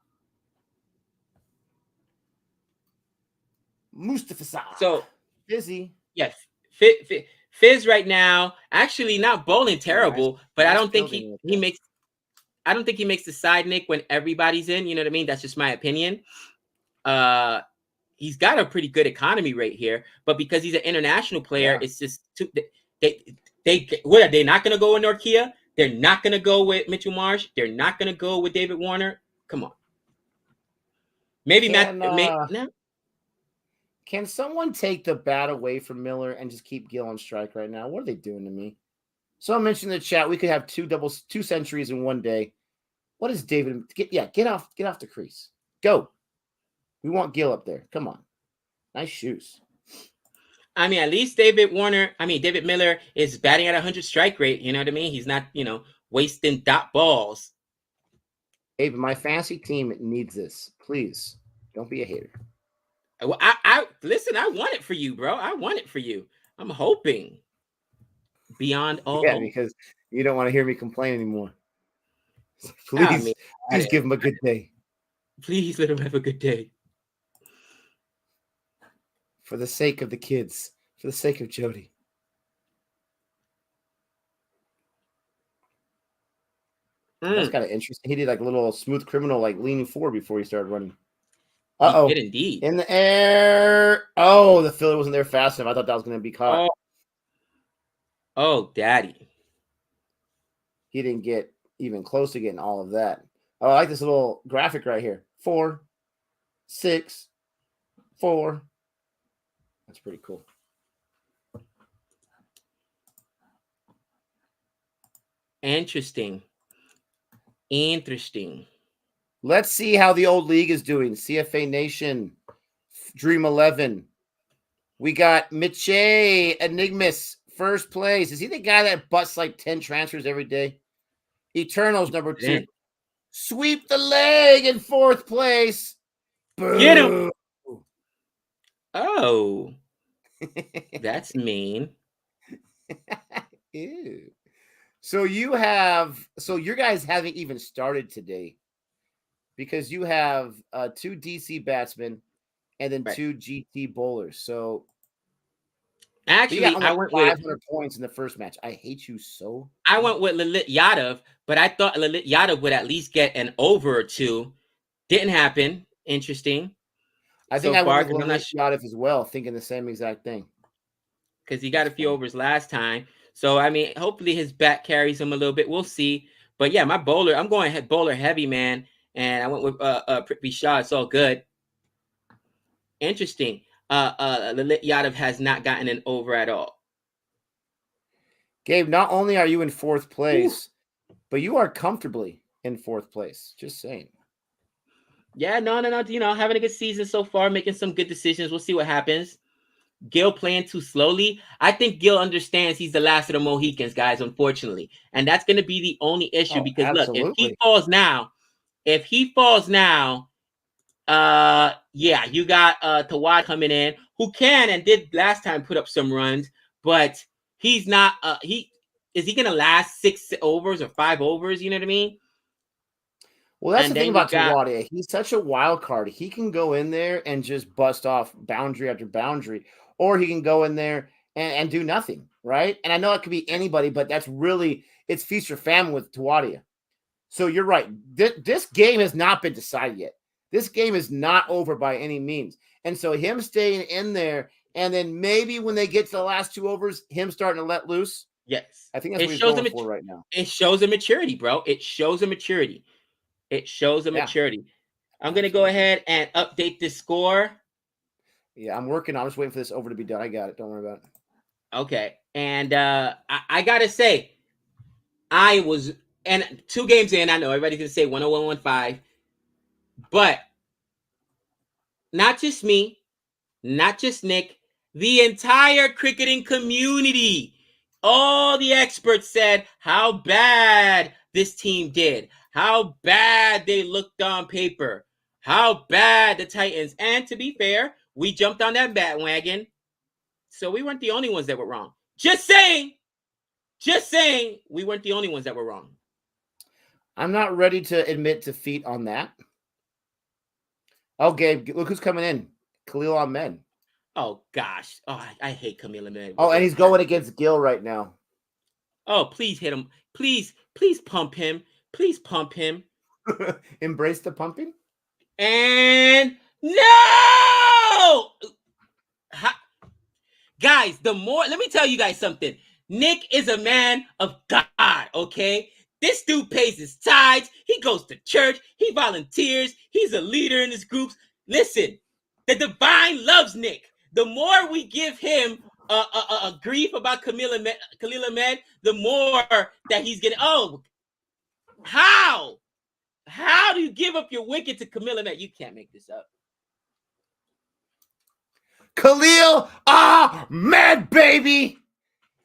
Mustafa. So Fizzy. Yes. Fizz right now, actually not bowling terrible, but I don't think he makes the side nick when everybody's in. You know what I mean? That's just my opinion. He's got a pretty good economy rate here, but because he's an international player, it's just they what are they not going to go with Norkia? They're not going to go with Mitchell Marsh. They're not going to go with David Warner. Come on. Maybe no. Can someone take the bat away from Miller and just keep Gill on strike right now? What are they doing to me? So I mentioned in the chat we could have 2 centuries in one day. What is David? Get off the crease. Go. We want Gill up there. Come on. Nice shoes. I mean, at least David Miller is batting at 100 strike rate. You know what I mean? He's not, wasting dot balls. Hey, but my fantasy team needs this. Please don't be a hater. Well, I listen. I want it for you, bro. I want it for you. I'm hoping beyond all hope. Because you don't want to hear me complain anymore. Please give him a good day. Please let him have a good day. For the sake of the kids, for the sake of Jody. That's kind of interesting. He did like a little smooth criminal, like leaning forward before he started running. Uh-oh. He did indeed. In the air. Oh, the fielder wasn't there fast enough. I thought that was going to be caught. Oh, daddy. He didn't get even close to getting all of that. Oh, I like this little graphic right here. 4, 6, 4. That's pretty cool. Interesting. Let's see how the old league is doing. CFA Nation, Dream 11. We got Miche Enigmas, first place. Is he the guy that busts like 10 transfers every day? Eternals, number 2. Sweep the leg in 4th place. Boo. Get him. Oh. That's mean. Ew. So your guys haven't even started today because you have 2 DC batsmen and then 2 GT bowlers. So actually, I went 500 points in the first match. I hate you so. I went with Lalit Yadav, but I thought Lalit Yadav would at least get an over or 2. Didn't happen. Interesting. I think I went with Lalit Yadav as well, thinking the same exact thing. Because he got a few overs last time. So, I mean, hopefully his bat carries him a little bit. We'll see. But, yeah, my bowler, I'm going bowler heavy, man. And I went with Prithvi Shaw. It's all good. Interesting. Lalit Yadav has not gotten an over at all. Gabe, not only are you in 4th place, but you are comfortably in 4th place. Just saying. Yeah, no. Having a good season so far, making some good decisions. We'll see what happens. Gil playing too slowly. I think Gil understands he's the last of the Mohicans, guys, unfortunately. And that's going to be the only issue because, absolutely. Look, if he falls now, you got Tawad coming in, who can and did last time put up some runs, but he's not, is he going to last 6 overs or 5 overs? You know what I mean? Well, that's the thing about Tawadia. He's such a wild card. He can go in there and just bust off boundary after boundary, or he can go in there and do nothing, right? And I know it could be anybody, but it's feast or famine with Tawadia. So you're right. This game has not been decided yet. This game is not over by any means. And so him staying in there, and then maybe when they get to the last 2 overs, him starting to let loose. Yes. I think that's what he's going for right now. It shows a maturity, bro. It shows a maturity. I'm going to go ahead and update this score. Yeah, I'm working. I'm just waiting for this over to be done. I got it. Don't worry about it. Okay. And I got to say, and 2 games in, I know everybody's going to say 10115, but not just me, not just Nick, the entire cricketing community, all the experts said how bad this team did, how bad they looked on paper, how bad the Titans. And to be fair, we jumped on that bandwagon, so we weren't the only ones that were wrong. Just saying, we weren't the only ones that were wrong. I'm not ready to admit defeat on that. Oh, Gabe, look who's coming in. Khalil Ahmed. Oh, gosh. Oh, I hate Khalil Ahmed. Oh, and he's going against Gill right now. Oh, please hit him. Please pump him. Please pump him. Embrace the pumping? And no! Guys, let me tell you guys something. Nick is a man of God, okay? This dude pays his tithes. He goes to church. He volunteers. He's a leader in his groups. Listen, the divine loves Nick. The more we give him a grief about Khalil Ahmed, the more that he's getting. Oh, how do you give up your wicket to Khalil Ahmed? You can't make this up. Khalil Ahmed, baby.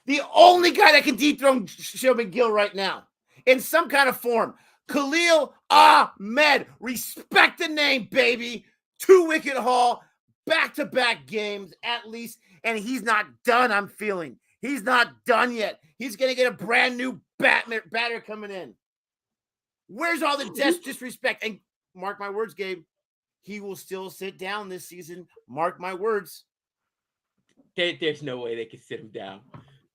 The only guy that can dethrone Shubman Gill right now in some kind of form. Khalil Ahmed. Respect the name, baby. 2-wicket haul, back-to-back games at least. And he's not done, I'm feeling. He's not done yet. He's going to get a brand new batter coming in. Where's all the disrespect? And mark my words, Gabe, he will still sit down this season. Mark my words. There's no way they can sit him down.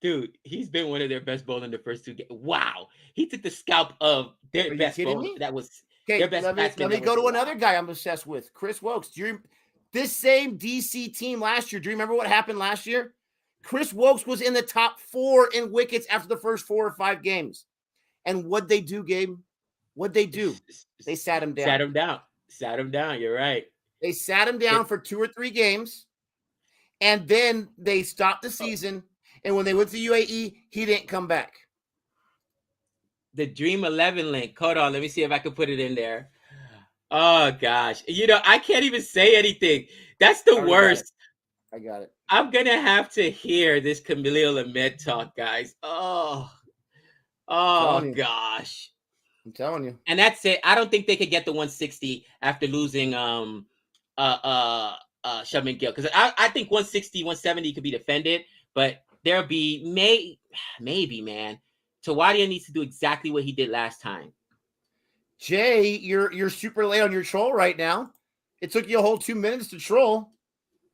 Dude, he's been one of their best bowlers in the first 2 games. Wow. He took the scalp of their best bowler. That was their best batsman. Let me go to another guy I'm obsessed with, Chris Wokes. This same DC team last year, do you remember what happened last year? Chris Wokes was in the top 4 in wickets after the first 4 or 5 games. And what'd they do, Gabe? What'd they do? They sat him down. Sat him down. You're right. They sat him down for 2 or 3 games. And then they stopped the season. And when they went to UAE, he didn't come back. The Dream 11 link. Hold on. Let me see if I can put it in there. Oh, gosh. I can't even say anything. That's the worst. I got it. I'm going to have to hear this Khalil Ahmed talk, guys. Oh, gosh. I'm telling you. And that's it. I don't think they could get the 160 after losing Shubman Gill. Because I think 160, 170 could be defended. But there'll be maybe, man. Tawadia needs to do exactly what he did last time. Jay, you're super late on your troll right now. It took you a whole 2 minutes to troll.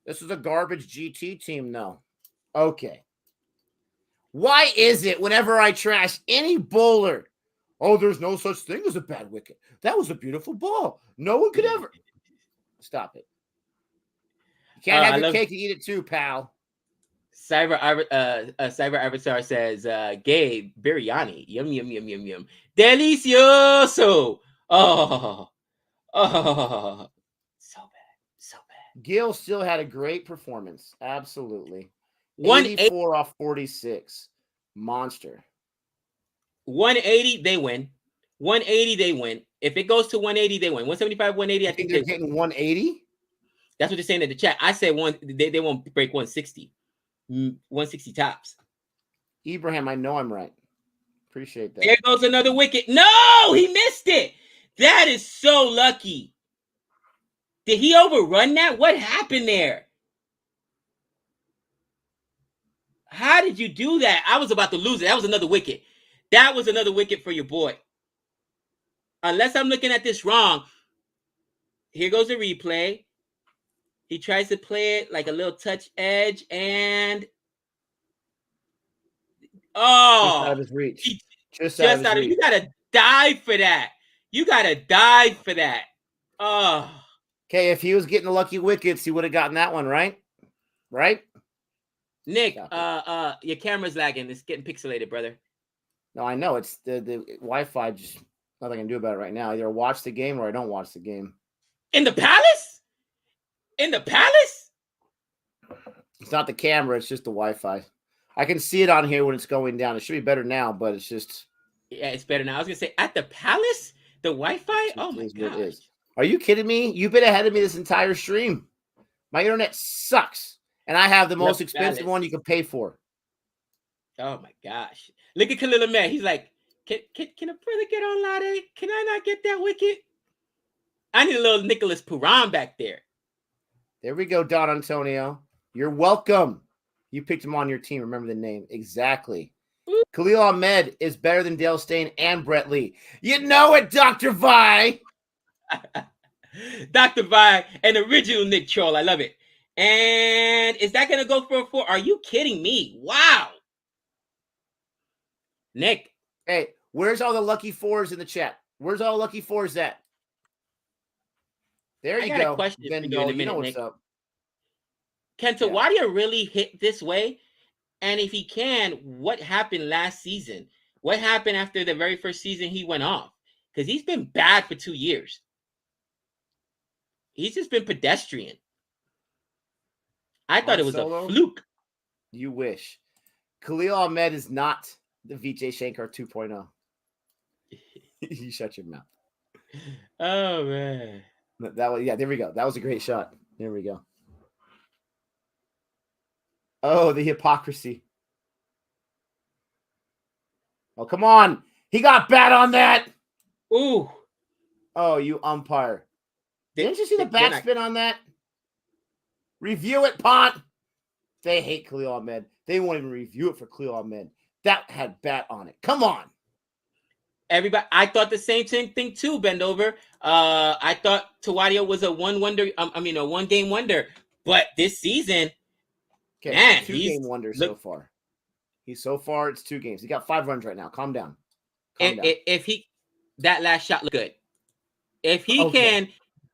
This is a garbage GT team, no. Okay. Why is it whenever I trash any bowler, there's no such thing as a bad wicket? That was a beautiful ball. No one could ever. Stop it. You can't have your cake and eat it too, pal. Cyber Avatar says, Gabe, biryani. Yum, yum, yum, yum, yum. Delicioso. Oh. So bad. Gill still had a great performance. Absolutely. 84 off 46. Monster. 180, they win. 180, they win. If it goes to 180, they win. 175, 180, I think they're getting 180? That's what they're saying in the chat. I said they won't break 160. 160 tops. Ibrahim, I know I'm right. Appreciate that. There goes another wicket. No, he missed it. That is so lucky. Did he overrun that? What happened there? How did you do that? I was about to lose it. That was another wicket. That was another wicket for your boy. Unless I'm looking at this wrong. Here goes the replay. He tries to play it like a little touch edge and just out of his reach. Just out of his reach. You gotta dive for that. Oh. Okay, if he was getting the lucky wickets, he would have gotten that one, right? Right? Nick, your camera's lagging. It's getting pixelated, brother. No, I know. It's the Wi-Fi. Just nothing I can do about it right now. Either watch the game or I don't watch the game. In the palace? It's not the camera. It's just the Wi-Fi. I can see it on here when it's going down. It should be better now, but it's just Yeah, it's better now. I was gonna say at the Palace, the Wi-Fi. It Oh my is what it gosh. is. Are you kidding me? You've been ahead of me this entire stream. My internet sucks, and I have the The most expensive Palace. one you can pay for. Oh my gosh. Look at Khalil Ahmed. He's like, can a brother get on Lade? Can I not get that wicket? I need a little Nicholas Puran back there. There we go, Don Antonio. You're welcome. You picked him on your team. Remember the name. Exactly. Ooh. Khalil Ahmed is better than Dale Steyn and Brett Lee. You know it, Dr. Vi. Dr. Vi, an original Nick Troll. I love it. And is that going to go for a 4? Are you kidding me? Wow. Nick. Hey, where's all the lucky 4s in the chat? Where's all the lucky 4s at? There you I got go. a question for you in a Vendo, minute, you know what's Nick. up. Can Tawadia really hit this way? And if he can, what happened last season? What happened after the very first season he went off? Because he's been bad for 2 years. He's just been pedestrian. I thought it was Solo? a fluke. You wish. Khalil Ahmed is not the Vijay Shankar 2.0. You shut your mouth. Oh, man. That was, yeah, there we go. That was a great shot. There we go. Oh, the hypocrisy. Oh, come on. He got bat on that. Ooh. Oh, you umpire. Didn't you see the backspin on that? Review it, Pont. They hate Khalil Ahmed. They won't even review it for Khalil Ahmed. That had bat on it. Come on. Everybody, I thought the same thing too, Bendover. I thought Tawadia was a one game wonder. But this season, man, 2-game wonder so far. So far, it's 2 games. He got 5 runs right now. Calm down. If he, that last shot looked good. If he can,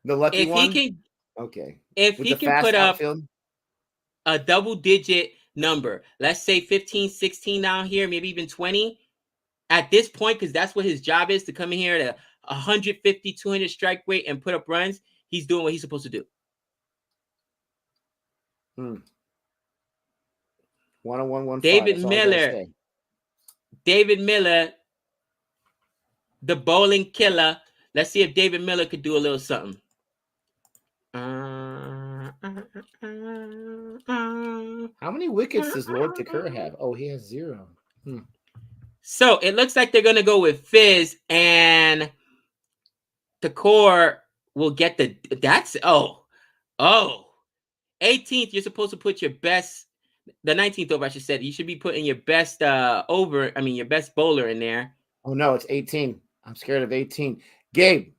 the lucky one. If he can, okay. If With he can put outfield? up a double-digit number, let's say 15, 16 down here, maybe even 20 at this point, because that's what his job is, to come in here at a 150, 200 strike rate and put up runs. He's doing what he's supposed to do. 101-15. David Miller, the bowling killer. Let's see if David Miller could do a little something. How many wickets does Lord Thakur have? Oh, he has 0. So it looks like they're going to go with Fizz, and Thakur will get the 18th. You're supposed to put your best, the 19th over, I should say. You should be putting your best your best bowler in there. Oh no, it's 18. I'm scared of 18. Gabe,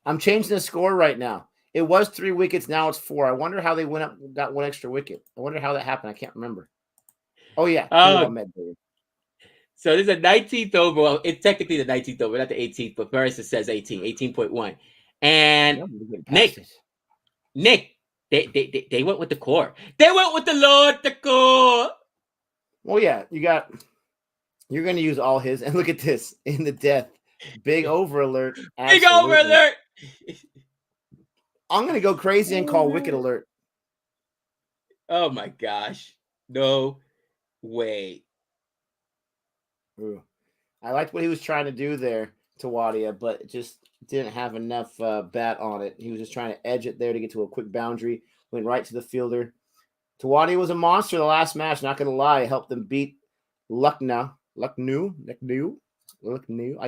I'm changing the score right now. It was 3 wickets. Now it's 4. I wonder how they went up, got 1 extra wicket. I wonder how that happened. I can't remember. Oh, yeah. So this is a 19th over. Well, it's technically the 19th over, not the 18th, but Veris says 18.1. And Nick, they went with the core. They went with the Lord, the core. Well, yeah, you're going to use all his. And look at this in the death. Big over alert. Big over alert. I'm going to go crazy and call wicket alert. Oh, my gosh. No way. Ooh. I liked what he was trying to do there, Tawadia, but it just didn't have enough bat on it. He was just trying to edge it there to get to a quick boundary. Went right to the fielder. Tawadia was a monster the last match, not going to lie. Helped them beat Lucknow. I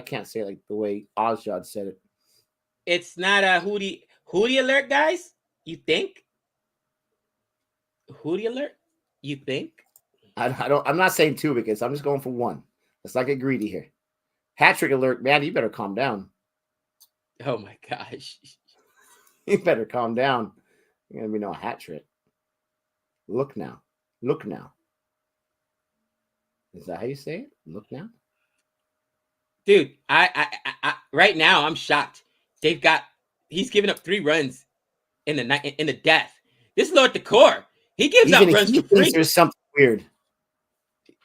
can't say it like the way Ozjad said it. It's not a Hootie alert, guys? You think? Hootie alert? You think? I'm not saying 2 wickets. I'm just going for 1. Let's not get greedy here. Hat-trick alert, man. You better calm down. Oh my gosh. You better calm down. There's gonna be no hat-trick. Look now. Is that how you say it? Look now. Dude, I right now I'm shocked. He's given up 3 runs in the death. This Lord Thakur, he gives up runs for free. There's something weird.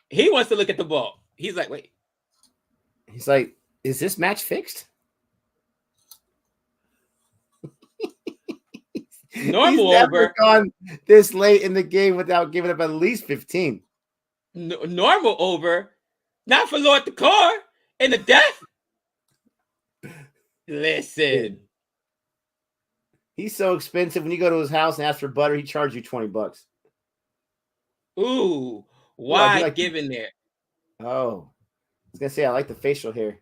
He wants to look at the ball. He's like, wait. He's like, is this match fixed? Normal He's over. Never gone this late in the game without giving up at least 15. Normal over. Not for Lord Thakur. In the death? Listen. He's so expensive. When you go to his house and ask for butter, he charges you $20. Ooh, Ooh, why give in there? Oh, I was gonna say I like the facial hair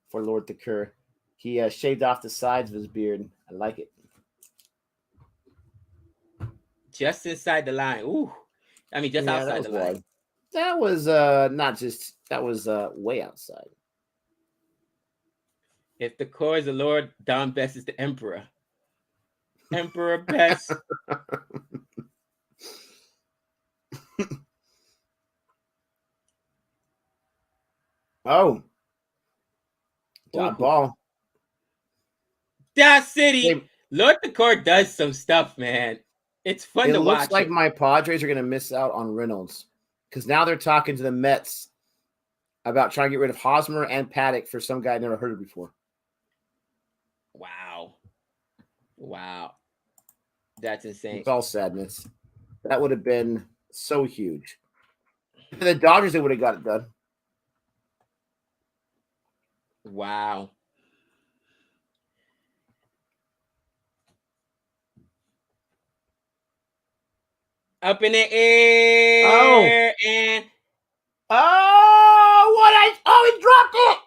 for Lord Thakur. He shaved off the sides of his beard. I like it. Just inside the line. Ooh, I mean, just outside the line. Wide. That was not just. That was way outside. If the core is the Lord, Don Best is the Emperor. Emperor Best. Oh, dot ball. That city. Lord the Core does some stuff, man. It's fun to watch. It looks like my Padres are going to miss out on Reynolds because now they're talking to the Mets about trying to get rid of Hosmer and Paddock for some guy I never heard of before. Wow. That's insane. It's all sadness. That would have been so huge. The Dodgers, they would have got it done. Wow. Up in the air and he dropped it.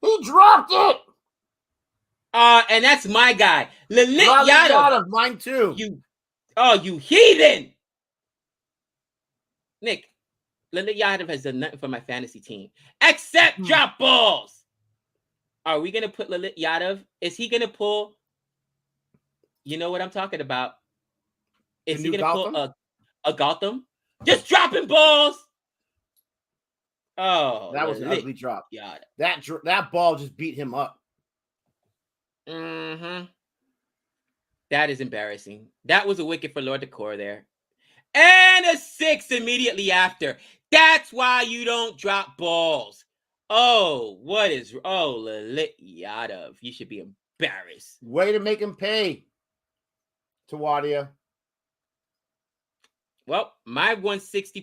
He dropped it. And that's my guy. Lalit Yadav. Mine too. You heathen. Nick, Lalit Yadav has done nothing for my fantasy team except drop balls. Are we going to put Lalit Yadav? Is he going to pull? You know what I'm talking about. Is he going to pull a Gotham? Just dropping balls. Oh, that was an ugly drop. That ball just beat him up. Mm-hmm. That is embarrassing. That was a wicket for Lord Decor there. And a 6 immediately after. That's why you don't drop balls. Oh, Lalit Yadav. You should be embarrassed. Way to make him pay, Tawadia. Well, my 160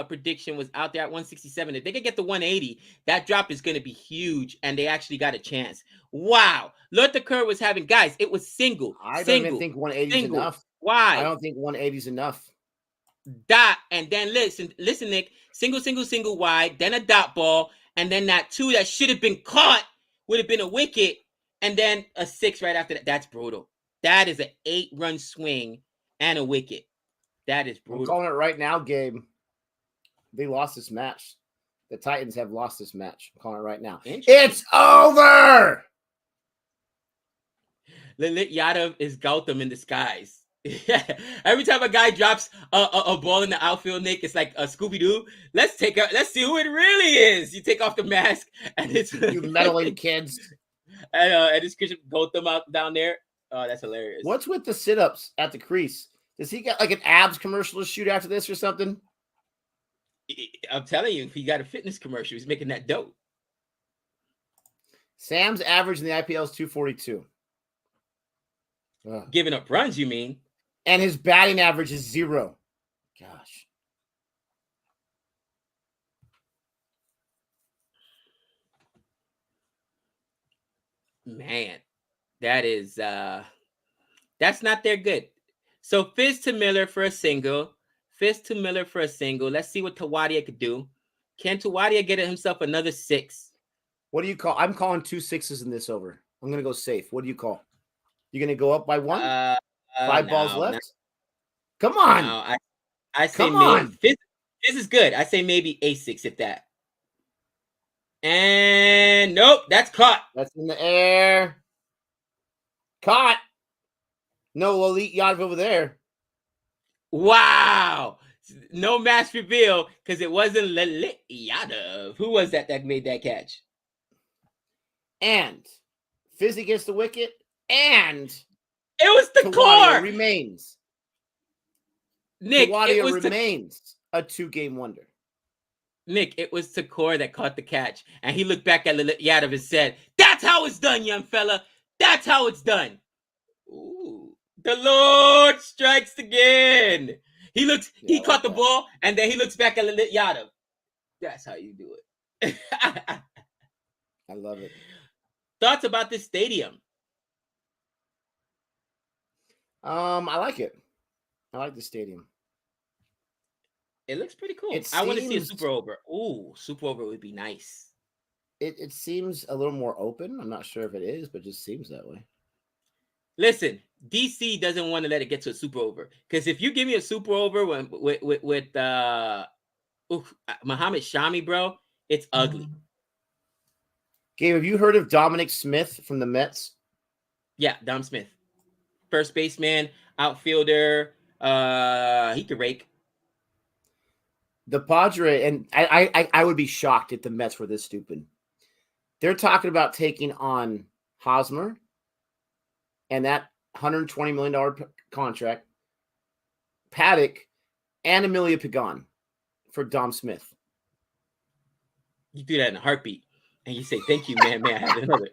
prediction was out there at 167. If they could get the 180, that drop is going to be huge, and they actually got a chance. Wow. Lord Kerr was having, guys, it was single. I don't even think 180 is enough. Why? I don't think 180 is enough. Dot, and then listen, Nick, single wide, then a dot ball, and then that 2 that should have been caught would have been a wicket, and then a 6 right after that. That's brutal. That is an 8-run swing and a wicket. That is brutal. I'm calling it right now, Gabe. They lost this match. The Titans have lost this match. I'm calling it right now. It's over! Lalit Yadav is Gautam in disguise. Every time a guy drops a ball in the outfield, Nick, it's like a Scooby-Doo. Let's see who it really is. You take off the mask, and it's you meddling kids. And it's Christian Gautam out down there. Oh, that's hilarious. What's with the sit-ups at the crease? Does he got like an abs commercial to shoot after this or something? I'm telling you, if he got a fitness commercial, he's making that dope. Sam's average in the IPL is 242. Giving up runs, you mean? And his batting average is 0. Gosh. Man, that is that's not their good. So Fizz to Miller for a single. Let's see what Tawadia could do. Can Tawadia get himself another 6? What do you call? I'm calling 2 6s in this over. I'm going to go safe. What do you call? You going to go up by 1? 5 balls left? No. Come on. No, I say maybe. Fizz is good. I say maybe A6 if that. And nope, that's caught. That's in the air. Caught. No Elite Yadav over there. Wow. No match reveal because it wasn't Lalit Yadav. Who was that made that catch? And Fizzy gets the wicket, and it was the core. Remains. Nick, Tawadia remains a 2-game wonder. Nick, it was Takor that caught the catch, and he looked back at Lalit Yadav and said, "That's how it's done, young fella. That's how it's done." Ooh, the Lord strikes again. He caught the ball, and then he looks back at Lalit Yadav. That's how you do it. I love it. Thoughts about this stadium? I like it. I like the stadium. It looks pretty cool. It I want to see a seems super over. Ooh, super over would be nice. it seems a little more open. I'm not sure if it is, but it just seems that way. Listen, DC doesn't want to let it get to a super over, because if you give me a super over with Muhammad Shami, bro, it's ugly. Gabe, have you heard of Dominic Smith from the Mets? Yeah, Dom Smith, first baseman, outfielder. He could rake. The Padre, and I would be shocked if the Mets were this stupid. They're talking about taking on Hosmer and that $120 million contract, Paddock, and Amelia Pagan for Dom Smith. You do that in a heartbeat, and you say, "Thank you, man. May I have another?"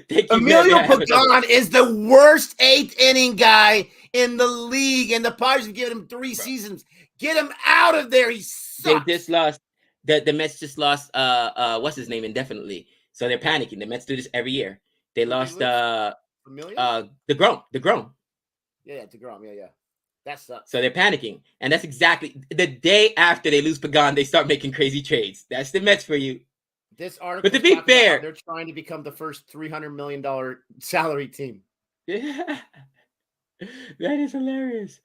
Thank you, Emilio man. Pagan is the worst eighth inning guy in the league, and the Padres have given him 3 seasons. Get him out of there. He sucks. They just lost. The Mets just lost. What's his name indefinitely? So they're panicking. The Mets do this every year. They lost. Amelia? DeGrom. Yeah, DeGrom. Yeah. That sucks. So they're panicking, and that's exactly the day after they lose Pagan. They start making crazy trades. That's the Mets for you. This article, but to be fair, they're trying to become the first $300 million salary team. Yeah, that is hilarious.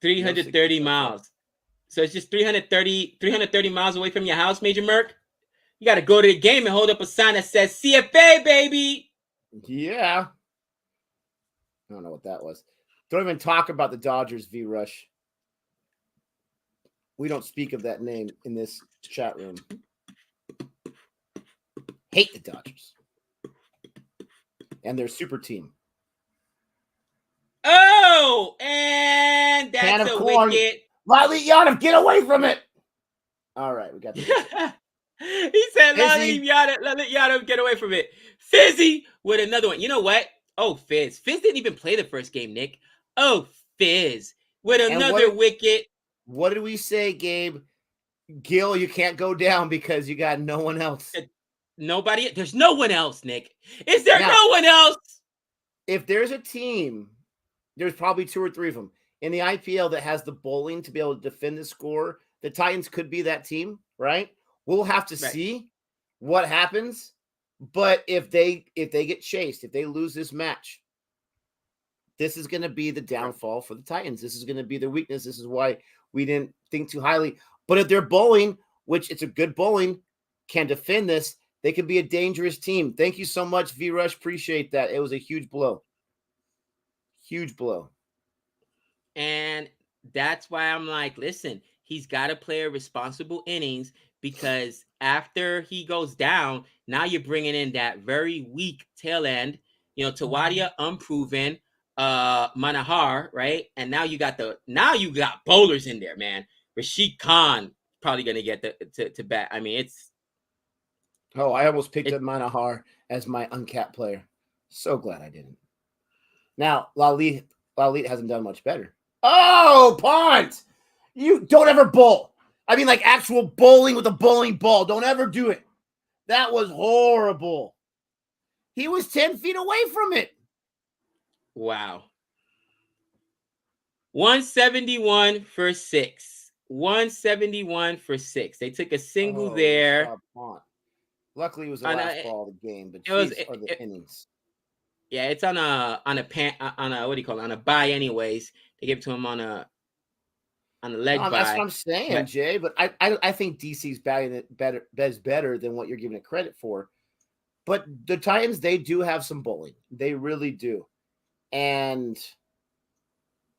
330 miles. So it's just 330 miles away from your house, Major Merc. You got to go to the game and hold up a sign that says CFA, baby. Yeah. I don't know what that was. Don't even talk about the Dodgers v. Rush. We don't speak of that name in this chat room. Hate the Dodgers. And their super team. Oh, and that's a wicket. Lali Yadav, get away from it. All right, we got this. He said, Lali Yadav, get away from it. Fizzy with another one. You know what? Oh, Fizz. Fizz didn't even play the first game, Nick. Oh, Fizz with another wicket. What did we say, Gabe? Gil, you can't go down because you got no one else. Nobody? There's no one else, Nick. Is there no one else? If there's a team, there's probably 2 or 3 of them in the IPL that has the bowling to be able to defend the score. The Titans could be that team, right? We'll have to see what happens. But if they get chased, if they lose this match, this is going to be the downfall for the Titans. This is going to be their weakness. This is why we didn't think too highly. But if they're bowling, which it's a good bowling, can defend this, they could be a dangerous team. Thank you so much, V-Rush. Appreciate that. It was a huge blow. Huge blow. And that's why I'm like, listen, he's got to play a responsible innings, because after he goes down, now you're bringing in that very weak tail end. You know, Tawadia, unproven, Manahar, right? And now you got bowlers in there, man. Rashid Khan probably going to get to bat. I mean, it's. Oh, I almost picked up Manahar as my uncapped player. So glad I didn't. Now, Lalit hasn't done much better. Oh, punt! You don't ever bowl. I mean, like actual bowling with a bowling ball. Don't ever do it. That was horrible. He was 10 feet away from it. Wow. 171 for 6. 171 for 6. They took a single there. Luckily, it was the last ball of the game, but the innings. Yeah, it's on a what do you call it? On a bye, anyways. They gave it to him on a leg bye. That's what I'm saying, Jay. But I think DC's better than what you're giving it credit for. But the Titans, they do have some bowling. They really do. And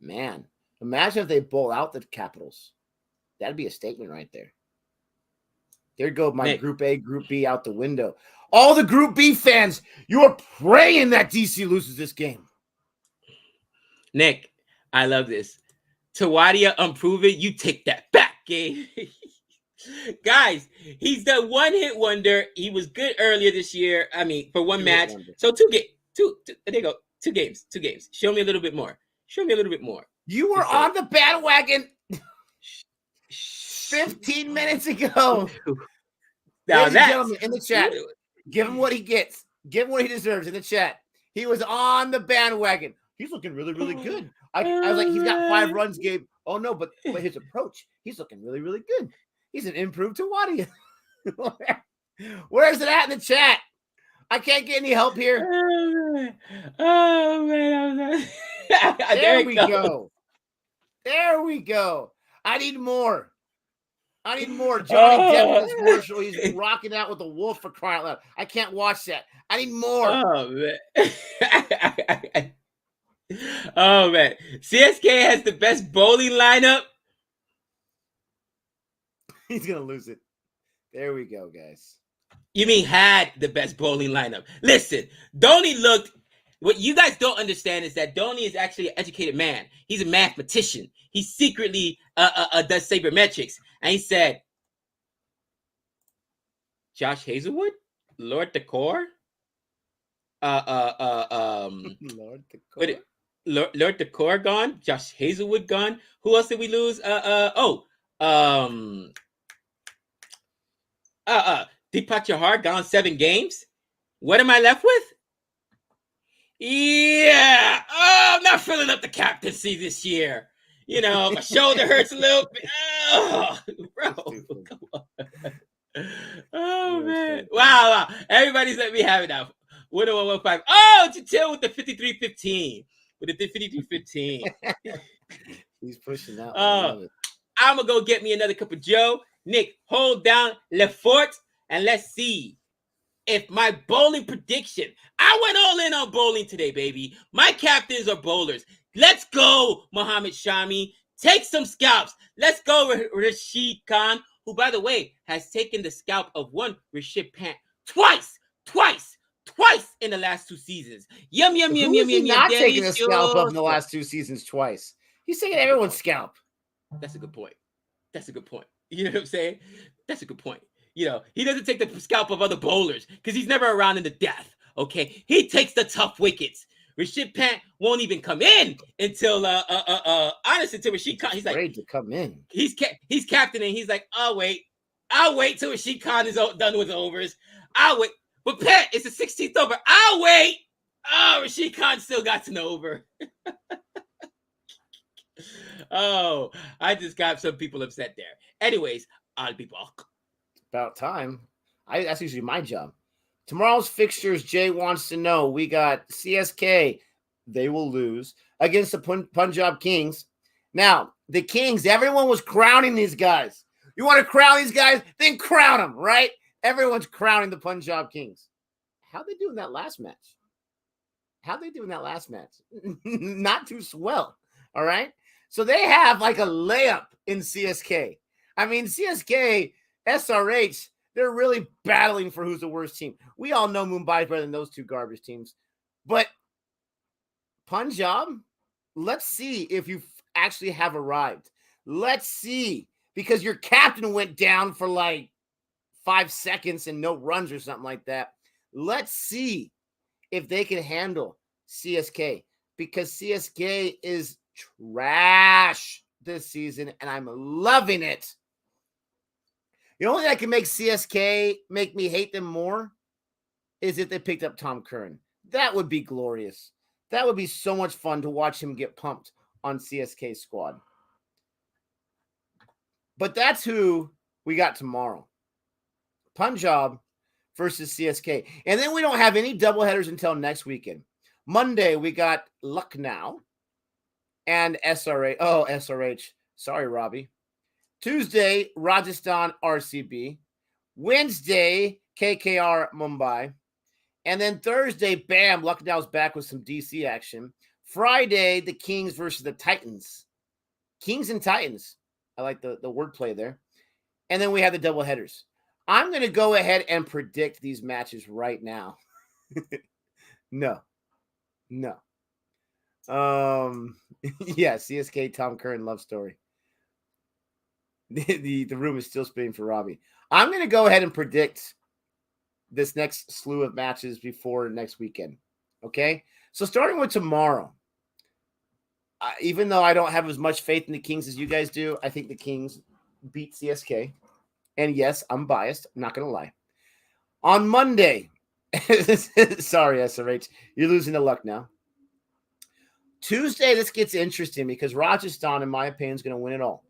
man, imagine if they bowl out the Capitals. That'd be a statement right there. There go my Nick. Group A, Group B out the window. All the Group B fans, you are praying that DC loses this game. Nick, I love this. Tawadia, unproven, you take that back, Gabe. Guys, he's the one-hit wonder. He was good earlier this year. I mean, for one match. So two, there you go. Two games. Show me a little bit more. You were on the bandwagon. 15 minutes ago. Now Ladies and gentlemen, in the chat, what- give him what he gets. Give him what he deserves in the chat. He was on the bandwagon. He's looking really, really good. I was like, he's got 5 runs, Gabe. Oh, no, but his approach, he's looking really, really good. He's an improved Tawadi. Where's it at in the chat? I can't get any help here. Oh, man. There we go. There we go. I need more. I need more. Johnny Depp in this commercial. He's rocking out with a wolf for crying out loud. I can't watch that. I need more. Oh, man. Oh, man. CSK has the best bowling lineup. He's going to lose it. There we go, guys. You mean had the best bowling lineup? Listen, Dhoni looked. What you guys don't understand is that Dhoni is actually an educated man. He's a mathematician. He secretly does sabermetrics. And he said, Josh Hazelwood? Lord Decor? Lord Decor. Lord Decor gone? Josh Hazelwood gone? Who else did we lose? Deepak Chahar gone 7 games. What am I left with? Yeah. Oh, I'm not filling up the captaincy this year. You know, my shoulder hurts a little bit. Oh, bro. Come on. Oh, man. Wow. Everybody's let me have it now. 10115. Oh, Jatil with the 5315. With the 5315. He's pushing out. I'm going to go get me another cup of Joe. Nick, hold down Le Fort and let's see if my bowling prediction. I went all in on bowling today, baby. My captains are bowlers. Let's go, Muhammad Shami. Take some scalps. Let's go, Rashid Khan, who, by the way, has taken the scalp of one Rashid Pant twice in the last 2 seasons. Yum. Not taking a scalp of in the last 2 seasons twice. He's taking everyone's scalp. That's a good point. You know what I'm saying? That's a good point. You know, he doesn't take the scalp of other bowlers because he's never around in the death. Okay, he takes the tough wickets. Rashid Pant won't even come in until honestly, until Rashid Khan. He's like afraid to come in. He's captaining. He's like, I'll wait till Rashid Khan is done with overs. I'll wait. But Pant, it's the 16th over. I'll wait. Oh, Rashid Khan still got an over. Oh, I just got some people upset there. Anyways, I'll be back. About time. That's usually my job. Tomorrow's fixtures, Jay wants to know. We got CSK. They will lose against the Punjab Kings. Now, the Kings, everyone was crowning these guys. You want to crown these guys? Then crown them, right? Everyone's crowning the Punjab Kings. How'd they do in that last match? Not too swell, all right? So they have like a layup in CSK. I mean, CSK, SRH, they're really battling for who's the worst team. We all know Mumbai is better than those 2 garbage teams. But Punjab, let's see if you actually have arrived. Let's see. Because your captain went down for like 5 seconds and no runs or something like that. Let's see if they can handle CSK. Because CSK is trash this season, and I'm loving it. The only thing that can make CSK make me hate them more is if they picked up Tom Curran. That would be glorious. That would be so much fun to watch him get pumped on CSK's squad. But that's who we got tomorrow. Punjab versus CSK. And then we don't have any doubleheaders until next weekend. Monday, we got Lucknow and SRH. Oh, SRH. Sorry, Robbie. Tuesday, Rajasthan, RCB. Wednesday, KKR, Mumbai. And then Thursday, bam, Lucknow's back with some DC action. Friday, the Kings versus the Titans. Kings and Titans. I like the wordplay there. And then we have the doubleheaders. I'm going to go ahead and predict these matches right now. No. Yeah, CSK Tom Curran love story. The room is still spinning for Robbie. I'm going to go ahead and predict this next slew of matches before next weekend. Okay? So starting with tomorrow, even though I don't have as much faith in the Kings as you guys do, I think the Kings beat CSK. And yes, I'm biased. I'm not going to lie. On Monday, sorry, SRH, you're losing the luck now. Tuesday, this gets interesting because Rajasthan, in my opinion, is going to win it all.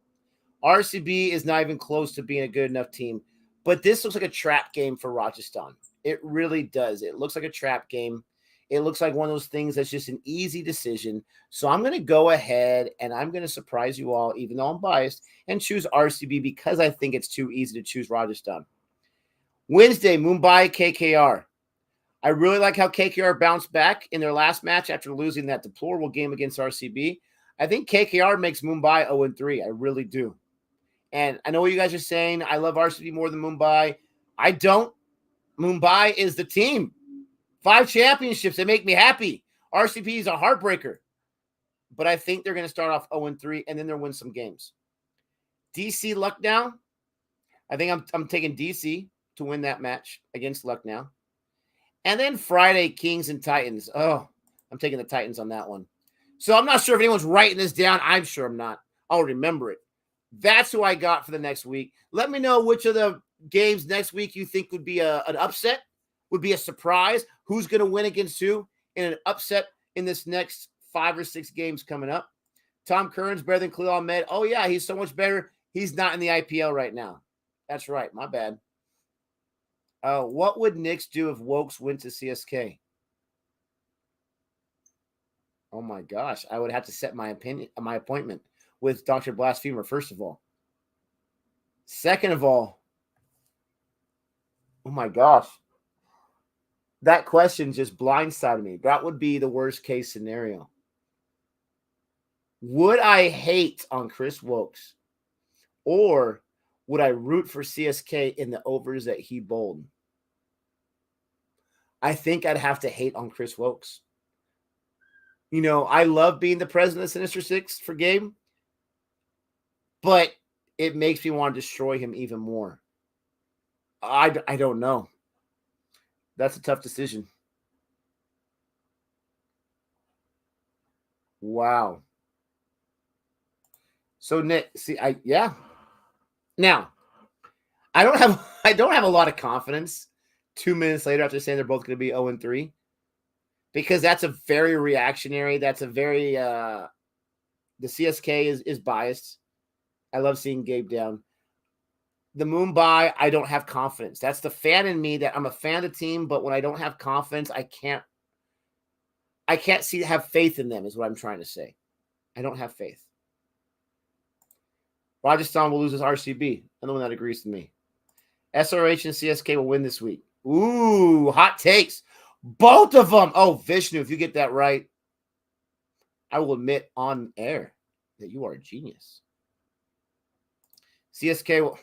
RCB is not even close to being a good enough team. But this looks like a trap game for Rajasthan. It really does. It looks like a trap game. It looks like one of those things that's just an easy decision. So I'm going to go ahead and I'm going to surprise you all, even though I'm biased, and choose RCB because I think it's too easy to choose Rajasthan. Wednesday, Mumbai KKR. I really like how KKR bounced back in their last match after losing that deplorable game against RCB. I think KKR makes Mumbai 0-3. I really do. And I know what you guys are saying. I love RCB more than Mumbai. I don't. Mumbai is the team. 5 championships. They make me happy. RCB is a heartbreaker. But I think they're going to start off 0-3, and then they'll win some games. DC Lucknow. I think I'm taking DC to win that match against Lucknow. And then Friday, Kings and Titans. Oh, I'm taking the Titans on that one. So I'm not sure if anyone's writing this down. I'm sure I'm not. I'll remember it. That's who I got for the next week. Let me know which of the games next week you think would be an upset, would be a surprise. Who's going to win against who in an upset in this next 5 or 6 games coming up? Tom Curran's better than Khalil Ahmed. Oh, yeah, he's so much better. He's not in the IPL right now. That's right. My bad. What would Knicks do if Wokes went to CSK? Oh, my gosh. I would have to set my appointment with Dr. Blasphemer, first of all. Second of all, oh, my gosh. That question just blindsided me. That would be the worst case scenario. Would I hate on Chris Wokes? Or would I root for CSK in the overs that he bowled? I think I'd have to hate on Chris Wokes. You know, I love being the president of Sinister Six for Gabe, but it makes me want to destroy him even more. I don't know. That's a tough decision. Wow. So Nick, yeah. Now, I don't have a lot of confidence 2 minutes later after saying they're both going to be 0-3, because that's a very reactionary. That's a very the CSK is biased. I love seeing Gabe down. The Mumbai, I don't have confidence. That's the fan in me, that I'm a fan of the team, but when I don't have confidence, I can't have faith in them, is what I'm trying to say. I don't have faith. Rajasthan will lose his RCB. Another one that agrees with me. SRH and CSK will win this week. Ooh, hot takes. Both of them. Oh, Vishnu, if you get that right, I will admit on air that you are a genius. CSK will...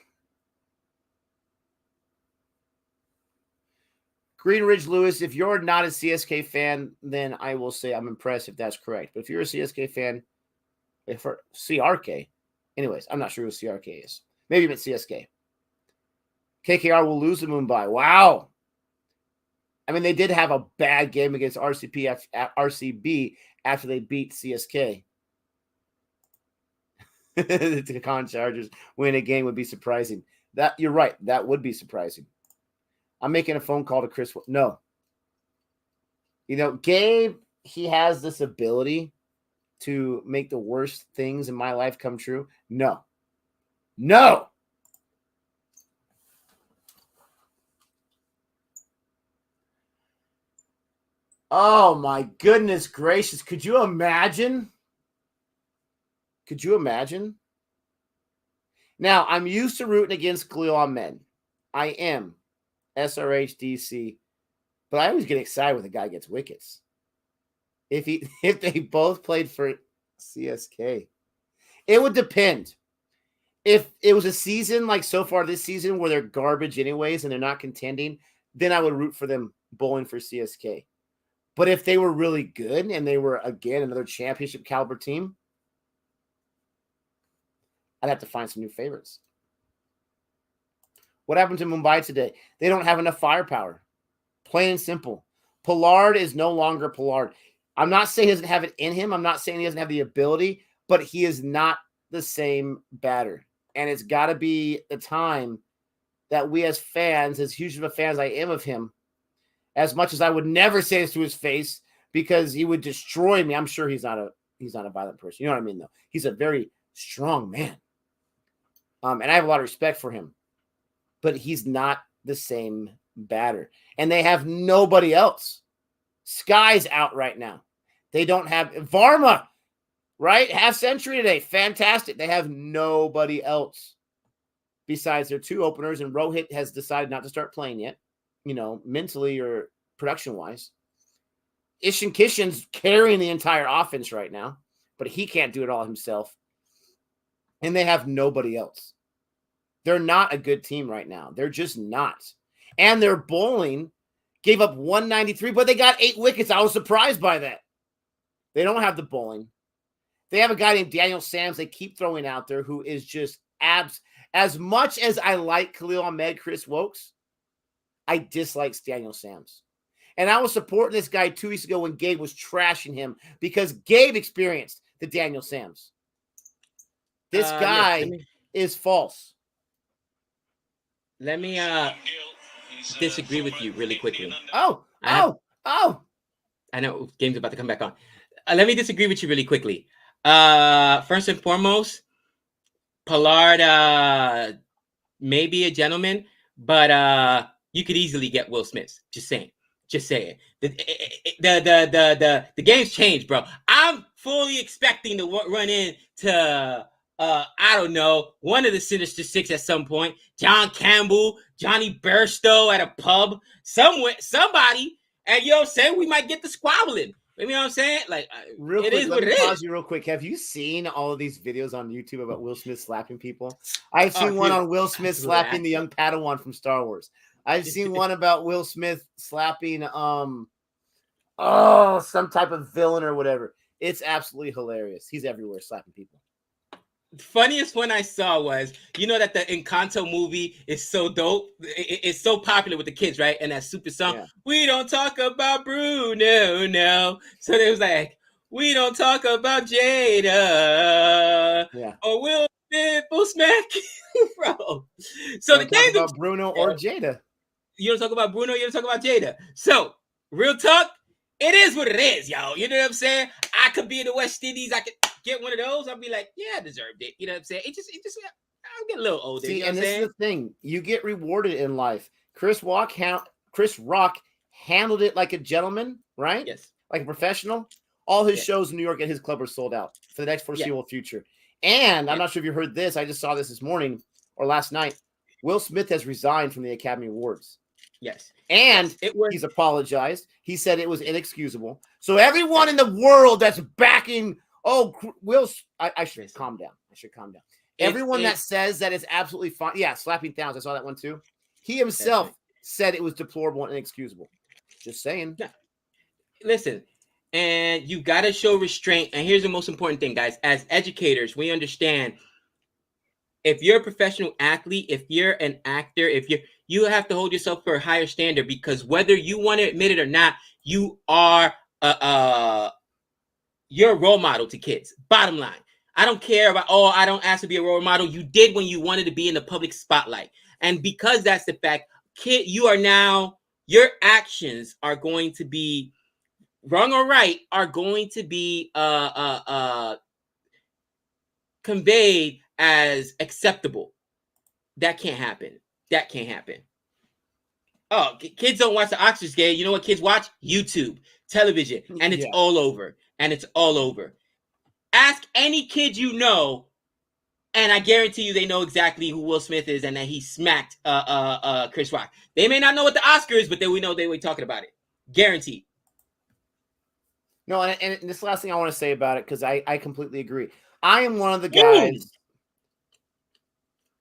Green Ridge Lewis, if you're not a CSK fan, then I will say I'm impressed if that's correct. But if you're a CSK fan, for CRK, anyways, I'm not sure who CRK is. Maybe it's CSK. KKR will lose to Mumbai. Wow. I mean, they did have a bad game against RCB after they beat CSK. The Con Chargers win a game would be surprising. That you're right. That would be surprising. I'm making a phone call to Chris. No. You know, Gabe, he has this ability to make the worst things in my life come true. No. No. Oh, my goodness gracious. Could you imagine? Could you imagine? Now, I'm used to rooting against Khalil Ahmed. I am. SRH, DC. But I always get excited when the guy gets wickets. If they both played for CSK. It would depend. If it was a season like so far this season where they're garbage anyways and they're not contending, then I would root for them bowling for CSK. But if they were really good and they were, again, another championship caliber team, I'd have to find some new favorites. What happened to Mumbai today? They don't have enough firepower. Plain and simple. Pollard is no longer Pollard. I'm not saying he doesn't have it in him. I'm not saying he doesn't have the ability, but he is not the same batter. and it's got to be the time that we as fans, as huge of a fan as I am of him, as much as I would never say this to his face because he would destroy me. I'm sure he's not a violent person. You know what I mean, though? He's a very strong man. And I have a lot of respect for him. But he's not the same batter. And they have nobody else. Sky's out right now. They don't have Varma, right? Half century today. Fantastic. They have nobody else besides their two openers. And Rohit has decided not to start playing yet, mentally or production-wise. Ishan Kishan's carrying the entire offense right now, but he can't do it all himself. And they have nobody else. They're not a good team right now. They're just not. And their bowling gave up 193, but they got 8 wickets. I was surprised by that. They don't have the bowling. They have a guy named Daniel Sams they keep throwing out there who is just as much as I like Khalil Ahmed, Chris Wokes, I dislike Daniel Sams. And I was supporting this guy 2 weeks ago when Gabe was trashing him because Gabe experienced the Daniel Sams. This guy is false. Let me disagree with you really quickly. I know Game's about to come back on. Let me disagree with you really quickly. First and foremost, Pollard may be a gentleman, but you could easily get Will Smith. Just saying. The game's changed, bro. I'm fully expecting to run into I don't know, one of the Sinister Six at some point. John Campbell, Johnny Burstow at a pub, somebody, and you know what I'm saying? We might get the squabbling. You know what I'm saying? Like, real it quick, is let what me it pause is. you real quick. Have you seen all of these videos on YouTube about Will Smith slapping people? I've seen one on Will Smith slapping the young Padawan from Star Wars. I've seen one about Will Smith slapping some type of villain or whatever. It's absolutely hilarious. He's everywhere slapping people. The funniest one I saw was, that the Encanto movie is so dope. It's so popular with the kids, right? And that super song, We don't talk about Bruno, no. So they was like, we don't talk about Jada. Yeah. Or Will smack you, bro. So the game about Bruno or Jada. You don't talk about Bruno, you don't talk about Jada. So, real talk, it is what it is, y'all. You know what I'm saying? I could be in the West Indies, I could get one of those, I'll be like, yeah, I deserved it. You know what I'm saying? It just I'll get a little older. See, you know and what this saying? is the thing. You get rewarded in life. Chris Rock handled it like a gentleman, right? Yes. Like a professional. All his shows in New York at his club are sold out for the next foreseeable future. And I'm not sure if you heard this. I just saw this morning or last night. Will Smith has resigned from the Academy Awards. Yes. And he's apologized. He said it was inexcusable. So everyone in the world that's backing, I should calm down. Everyone that says that it's absolutely fine. Yeah, slapping Towns. I saw that one too. He himself said it was deplorable and inexcusable. Just saying. Yeah. Listen, and you got to show restraint. And here's the most important thing, guys. As educators, we understand if you're a professional athlete, if you're an actor, you have to hold yourself for a higher standard, because whether you want to admit it or not, you are you're a role model to kids. Bottom line. I don't care about, I don't ask to be a role model. You did when you wanted to be in the public spotlight. And because that's the fact, kid, your actions are going to be, wrong or right, are going to be conveyed as acceptable. That can't happen. Oh, kids don't watch the Oscars, Gabe. You know what kids watch? YouTube, television, and it's all over. Ask any kid you know, and I guarantee you they know exactly who Will Smith is and that he smacked Chris Rock. They may not know what the Oscar is, but we know they were talking about it. Guaranteed. No, and this last thing I want to say about it, because I completely agree. I am one of the guys.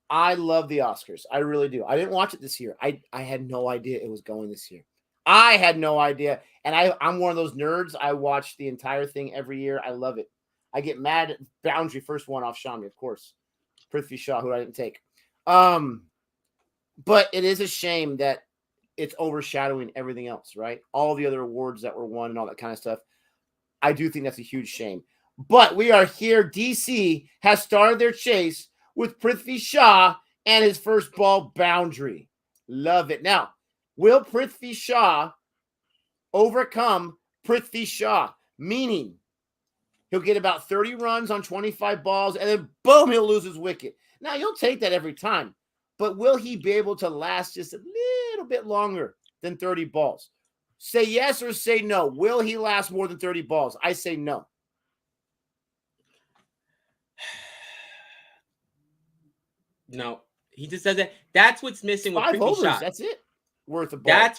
I love the Oscars. I really do. I didn't watch it this year. I had no idea it was going this year. I had no idea. And I'm one of those nerds. I watch the entire thing every year. I love it. I get mad at Boundary, first one off Shami, of course. Prithvi Shaw, who I didn't take. But it is a shame that it's overshadowing everything else, right? All the other awards that were won and all that kind of stuff. I do think that's a huge shame. But we are here. DC has started their chase with Prithvi Shaw and his first ball boundary. Love it. Now, will Prithvi Shaw overcome Prithvi Shaw? Meaning, he'll get about 30 runs on 25 balls, and then boom, he'll lose his wicket. Now, you'll take that every time, but will he be able to last just a little bit longer than 30 balls? Say yes or say no. Will he last more than 30 balls? I say no. No, he just doesn't. That's what's missing with 5 Prithvi overs. Shaw. That's it. Worth a ball.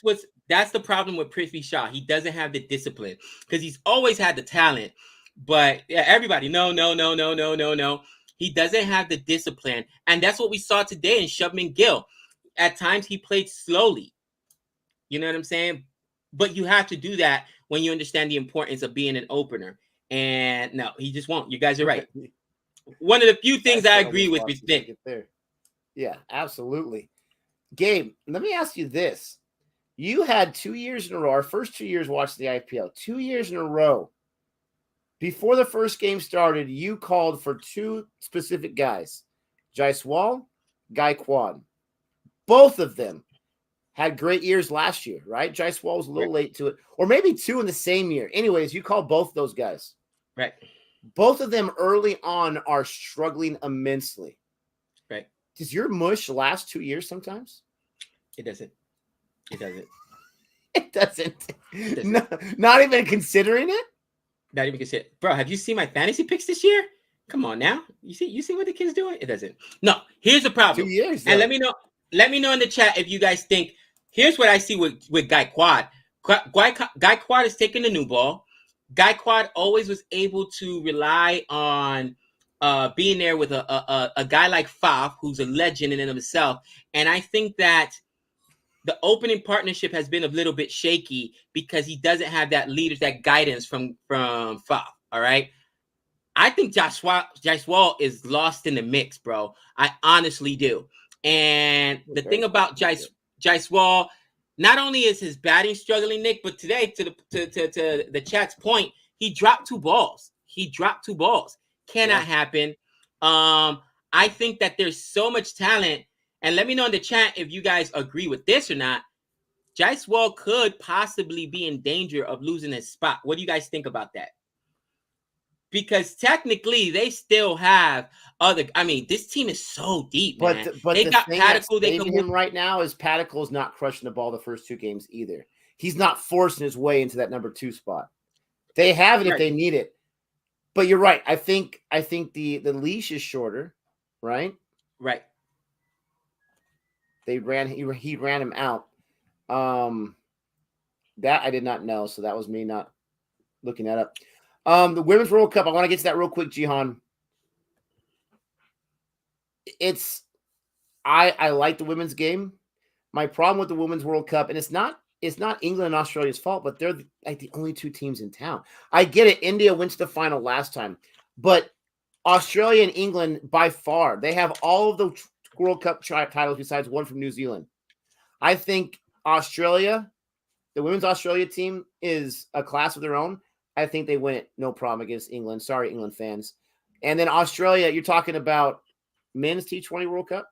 That's the problem with Prithvi Shaw. He doesn't have the discipline because he's always had the talent, but everybody, no. He doesn't have the discipline, and that's what we saw today in Shubman Gill. At times, he played slowly. You know what I'm saying? But you have to do that when you understand the importance of being an opener. And no, he just won't. You guys are right. One of the few things I agree with Nick. Yeah, absolutely. Gabe, let me ask you this. You had 2 years in a row, our first 2 years watching the IPL, 2 years in a row. Before the first game started, you called for 2 specific guys, Jaiswal, Gaikwad. Both of them had great years last year, right? Jaiswal was a little late to it, or maybe 2 in the same year. Anyways, you called both those guys. Right. Both of them early on are struggling immensely. Right. Does your mush last 2 years sometimes? It doesn't. It doesn't. It doesn't. No, not even considering it? Not even consider. Bro, have you seen my fantasy picks this year? Come on now. You see what the kid's doing? It doesn't. No, here's the problem. 2 years. And let me know in the chat if you guys think. Here's what I see with Gaikwad. Gaikwad is taking the new ball. Gaikwad always was able to rely on being there with a guy like Faf, who's a legend in and of himself. And I think that the opening partnership has been a little bit shaky because he doesn't have that leadership, that guidance from Faf. All right. I think Jaiswal is lost in the mix, bro. I honestly do. And the thing about Jaiswal, not only is his batting struggling, Nick, but today, to the chat's point, he dropped 2 balls. Cannot happen. I think that there's so much talent. And let me know in the chat if you guys agree with this or not. Jaiswal could possibly be in danger of losing his spot. What do you guys think about that? Because technically, they still have other. I mean, this team is so deep, man. But they got Padicle. They can him right now is Padicle's not crushing the ball the first 2 games either. He's not forcing his way into that number 2 spot. They have it if they need it. But you're right. I think the leash is shorter, right? Right. He ran him out. That I did not know, so that was me not looking that up. The Women's World Cup, I want to get to that real quick, Jihan. I like the women's game. My problem with the Women's World Cup, and it's not England and Australia's fault, but they're like the only 2 teams in town. I get it. India went to the final last time, but Australia and England, by far, they have all of the World Cup titles besides one from New Zealand. I think Australia, the women's Australia team, is a class of their own. I think they win it no problem against England. Sorry, England fans. And then Australia, you're talking about men's T20 World Cup,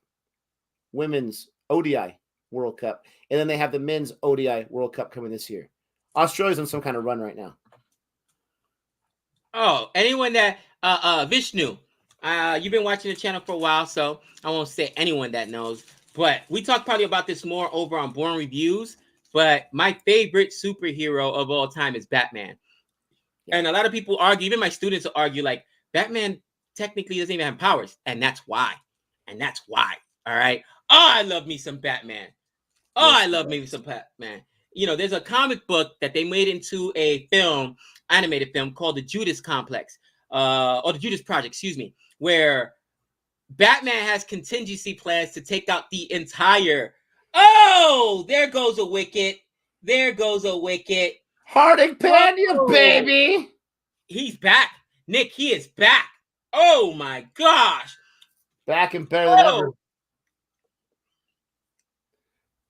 women's ODI World Cup, and then they have the men's ODI World Cup coming this year. Australia's on some kind of run right now. Oh, anyone that Vishnu, you've been watching the channel for a while, so I won't say anyone that knows. But we talked probably about this more over on Boring Reviews. But my favorite superhero of all time is Batman. Yeah. And a lot of people argue, even my students argue, like, Batman technically doesn't even have powers. And that's why. All right. Oh, I love me some Batman. I love me some Batman. You know, there's a comic book that they made into a film, animated film, called The Judas Complex, or The Judas Project, excuse me, where Batman has contingency plans to take out the entire. Oh, there goes a wicket. Hardik Pandya, baby. He's back. Nick, he is back. Oh, my gosh. Back and better than ever.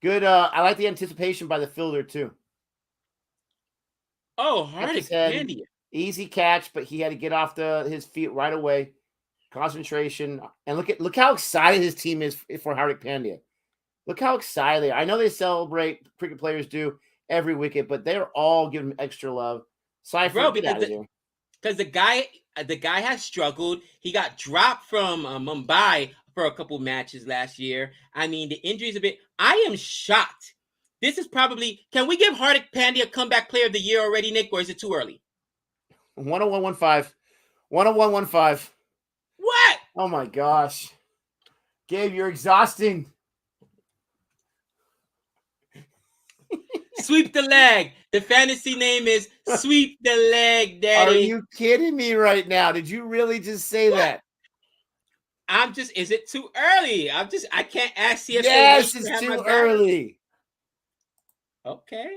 Good. I like the anticipation by the fielder, too. Oh, Hardik Pandya. Easy catch, but he had to get off his feet right away. concentration, and look how excited his team is for Hardik Pandya. Look how excited they are. I know they celebrate, cricket players do, every wicket, but they're all giving him extra love. Cypher, get out of here. Because the guy has struggled. He got dropped from Mumbai for a couple matches last year. I mean, the injuries a bit. I am shocked. This is probably. Can we give Hardik Pandya comeback player of the year already, Nick, or is it too early? 101.15. 101.15. What? Oh my gosh. Gabe, you're exhausting. Sweep the leg. The fantasy name is Sweep the Leg, Daddy. Are you kidding me right now? Did you really just say that? Is it too early? I can't ask CSK. Yes, it's too early. Okay.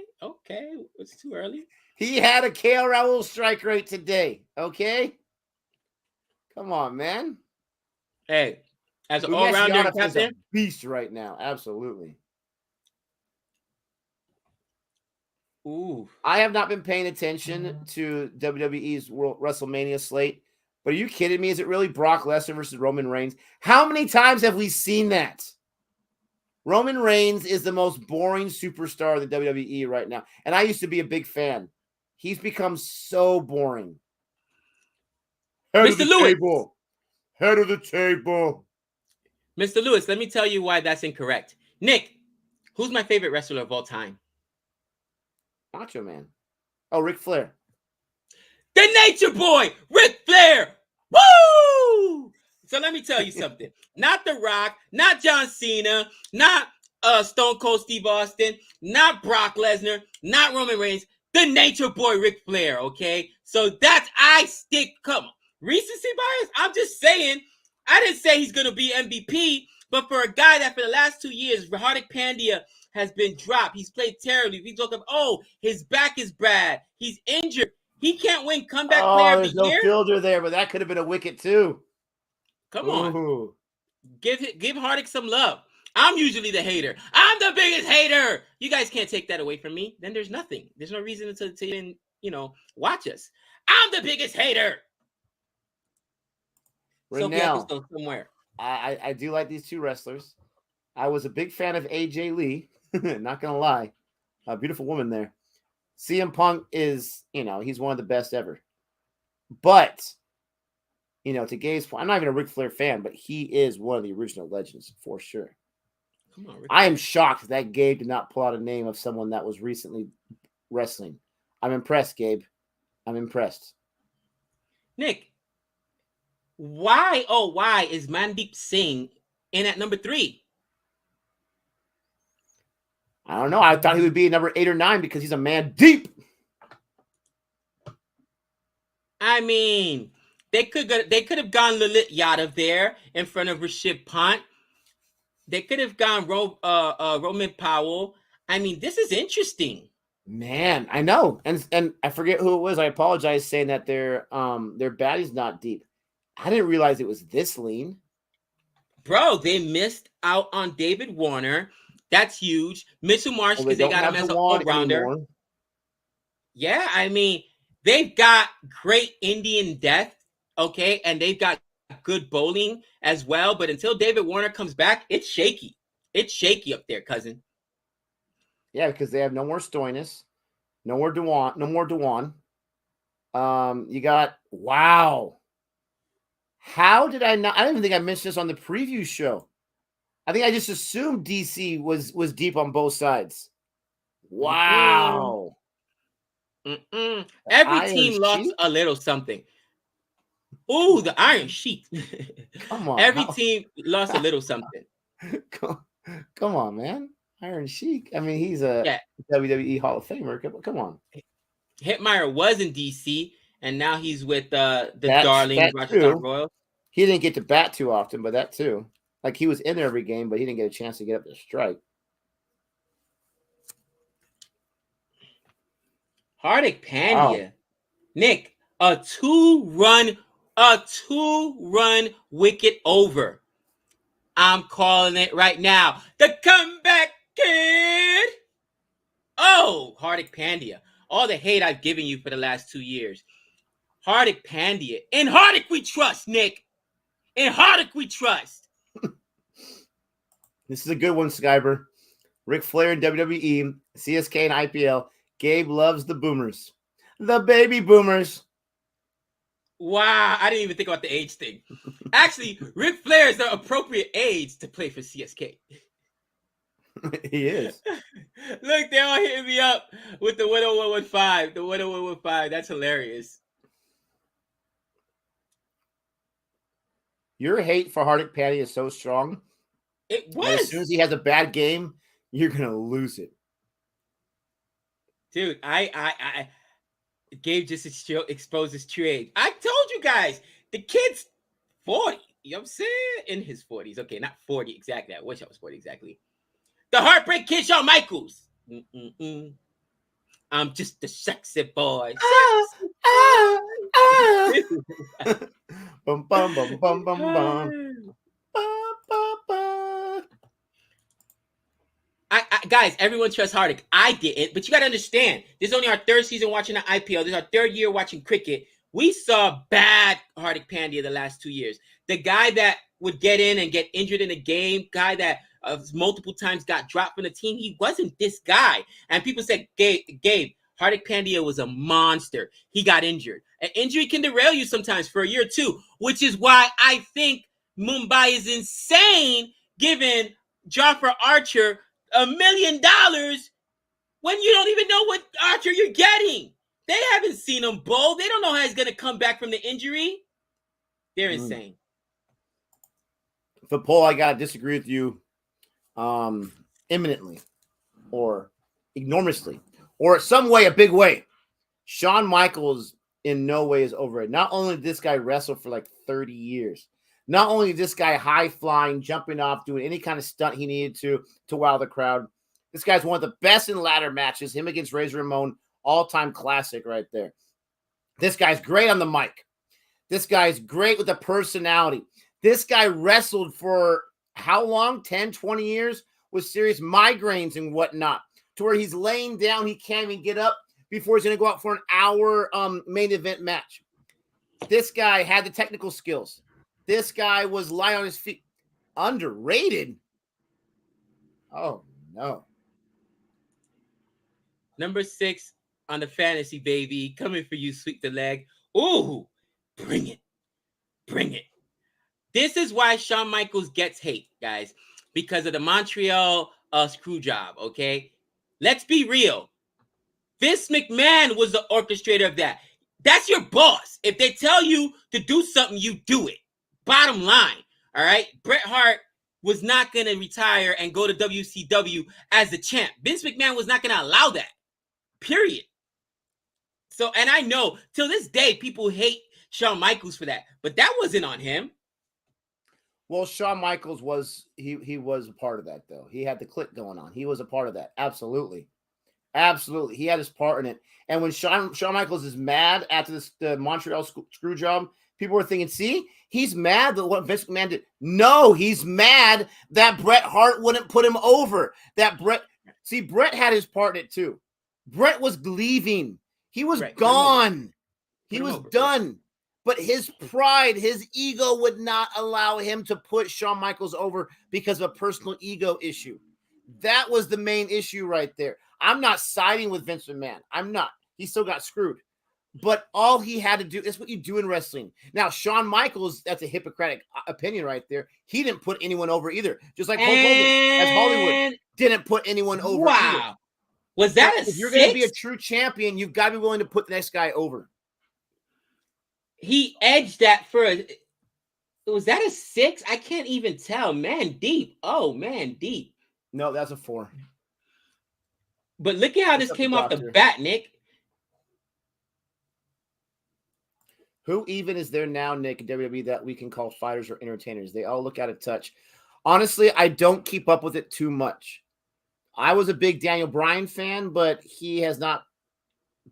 It's too early. He had a KL Rahul strike rate today. Okay? Come on, man. Hey, as an all-rounder captain, beast right now. Absolutely. Ooh. I have not been paying attention to WWE's World WrestleMania slate, but are you kidding me? Is it really Brock Lesnar versus Roman Reigns? How many times have we seen that? Roman Reigns is the most boring superstar of the WWE right now, and I used to be a big fan. He's become so boring. Mr. Lewis. Head of the table. Mr. Lewis, let me tell you why that's incorrect. Nick, who's my favorite wrestler of all time? Macho Man. Oh, Ric Flair. The Nature Boy, Ric Flair. Woo! So let me tell you something. Not The Rock, not John Cena, not Stone Cold Steve Austin, not Brock Lesnar, not Roman Reigns. The Nature Boy, Ric Flair, okay? So that's, come on. Recency bias? I'm just saying, I didn't say he's going to be MVP, but for a guy that for the last 2 years, Hardik Pandya has been dropped. He's played terribly. We talk about, his back is bad. He's injured. He can't win comeback player of the year. There's no fielder there, but that could have been a wicket too. Come on. Give Hardik some love. I'm usually the hater. I'm the biggest hater. You guys can't take that away from me. Then there's nothing. There's no reason to even, watch us. I'm the biggest hater. Now, somewhere. I do like these two wrestlers. I was a big fan of AJ Lee. Not going to lie. A beautiful woman there. CM Punk is, he's one of the best ever. But, to Gabe's point, I'm not even a Ric Flair fan, but he is one of the original legends for sure. Come on, I am shocked that Gabe did not pull out a name of someone that was recently wrestling. I'm impressed, Gabe. I'm impressed. Nick, why is Mandeep Singh in at number 3? I don't know. I thought he would be number 8 or 9 because he's a man deep. I mean, they could have gone Lalit Yadav there in front of Rishabh Pant. They could have gone Roman Powell. I mean, this is interesting. Man, I know. And I forget who it was. I apologize saying that their battie's not deep. I didn't realize it was this lean. Bro, they missed out on David Warner. That's huge. Mitchell Marsh, because they got him as an all-rounder. Yeah, I mean, they've got great Indian depth, okay? And they've got good bowling as well. But until David Warner comes back, it's shaky. It's shaky up there, cousin. Yeah, because they have no more Stoinis, no more Dewan. You got, wow. How did I not? I don't even think I mentioned this on the preview show. I think I just assumed DC was deep on both sides. Wow. Every team lost a little something. Ooh, the Iron Sheik. Come on. Every team lost a little something. Come on, man. Iron Sheik. I mean, he's a WWE Hall of Famer. Come on. Hitmeyer was in DC, and now he's with the darling Rajasthan Royals. He didn't get to bat too often, but that too. Like, he was in every game, but he didn't get a chance to get up to strike. Hardik Pandya. Wow. Nick, a two-run wicket over. I'm calling it right now. The comeback kid. Oh, Hardik Pandya. All the hate I've given you for the last 2 years. Hardik Pandya. In Hardik we trust, Nick. In Hardick we trust. This is a good one, Skyber. Ric Flair in WWE, CSK and IPL. Gabe loves the boomers. The baby boomers. Wow, I didn't even think about the age thing. Actually, Ric Flair is the appropriate age to play for CSK. He is. Look, they're all hitting me up with the 10115. The 10115. That's hilarious. Your hate for Hardick Patty is so strong. It was. And as soon as he has a bad game, you're gonna lose it. Dude, Gabe just exposed his true age. I told you guys, the kid's 40. You know what I'm saying? In his 40s. Okay, not 40 exactly. I wish I was 40 exactly. The Heartbreak Kid, Shawn Michaels. I'm just a sexy boy. Bum, bum, bum, bum, bum, bum. Guys, everyone trusts Hardick. I didn't, but you got to understand, this is only our third season watching the IPL. This is our third year watching cricket. We saw bad Hardik Pandya the last 2 years. The guy that would get in and get injured in a game, guy that multiple times got dropped from the team, he wasn't this guy. And people said, Gabe, Hardik Pandya was a monster. He got injured. An injury can derail you sometimes for a year or two, which is why I think Mumbai is insane giving Jofra Archer $1 million when you don't even know what Archer you're getting. They haven't seen him bowl. They don't know how he's going to come back from the injury. They're insane. For Paul, I got to disagree with you imminently or enormously or some way, a big way. Shawn Michaels in no way is over it. Not only did this guy wrestle for like 30 years, not only this guy high flying, jumping off, doing any kind of stunt he needed to wow the crowd. This guy's one of the best in ladder matches. Him against Razor Ramon, all-time classic right there. This guy's great on the mic. This guy's great with the personality. This guy wrestled for how long? 10, 20 years with serious migraines and whatnot, to where he's laying down. He can't even get up before he's going to go out for an hour main event match. This guy had the technical skills. This guy was light on his feet. Underrated? Oh, no. Number 6 on the fantasy, baby. Coming for you, sweep the leg. Ooh, bring it. Bring it. This is why Shawn Michaels gets hate, guys, because of the Montreal screw job, okay? Let's be real. Vince McMahon was the orchestrator of that. That's your boss. If they tell you to do something, you do it. Bottom line, all right? Bret Hart was not going to retire and go to WCW as the champ. Vince McMahon was not going to allow that, period. So, and I know, till this day, people hate Shawn Michaels for that, but that wasn't on him. Well, Shawn Michaels was, he was a part of that, though. He had the click going on. He was a part of that. Absolutely. Absolutely. He had his part in it. And when Shawn Michaels is mad after the Montreal screw job, people were thinking, see, he's mad that what Vince McMahon did. No, he's mad that Bret Hart wouldn't put him over. Bret had his part in it too. Bret was leaving. He was gone. He was done. But his pride, his ego would not allow him to put Shawn Michaels over because of a personal ego issue. That was the main issue right there. I'm not siding with Vince McMahon. I'm not. He still got screwed. But all he had to do is what you do in wrestling. Now, Shawn Michaels, that's a Hippocratic opinion right there. He didn't put anyone over either. Just like Hulk Hogan, as Hollywood didn't put anyone over either. Was that now, if you're going to be a true champion, you've got to be willing to put the next guy over. He edged that for was that a 6? I can't even tell. Man deep. Oh, man deep. No, that's a 4. But look at how this came off the bat, Nick. Who even is there now, Nick, in WWE that we can call fighters or entertainers? They all look out of touch. Honestly, I don't keep up with it too much. I was a big Daniel Bryan fan, but he has not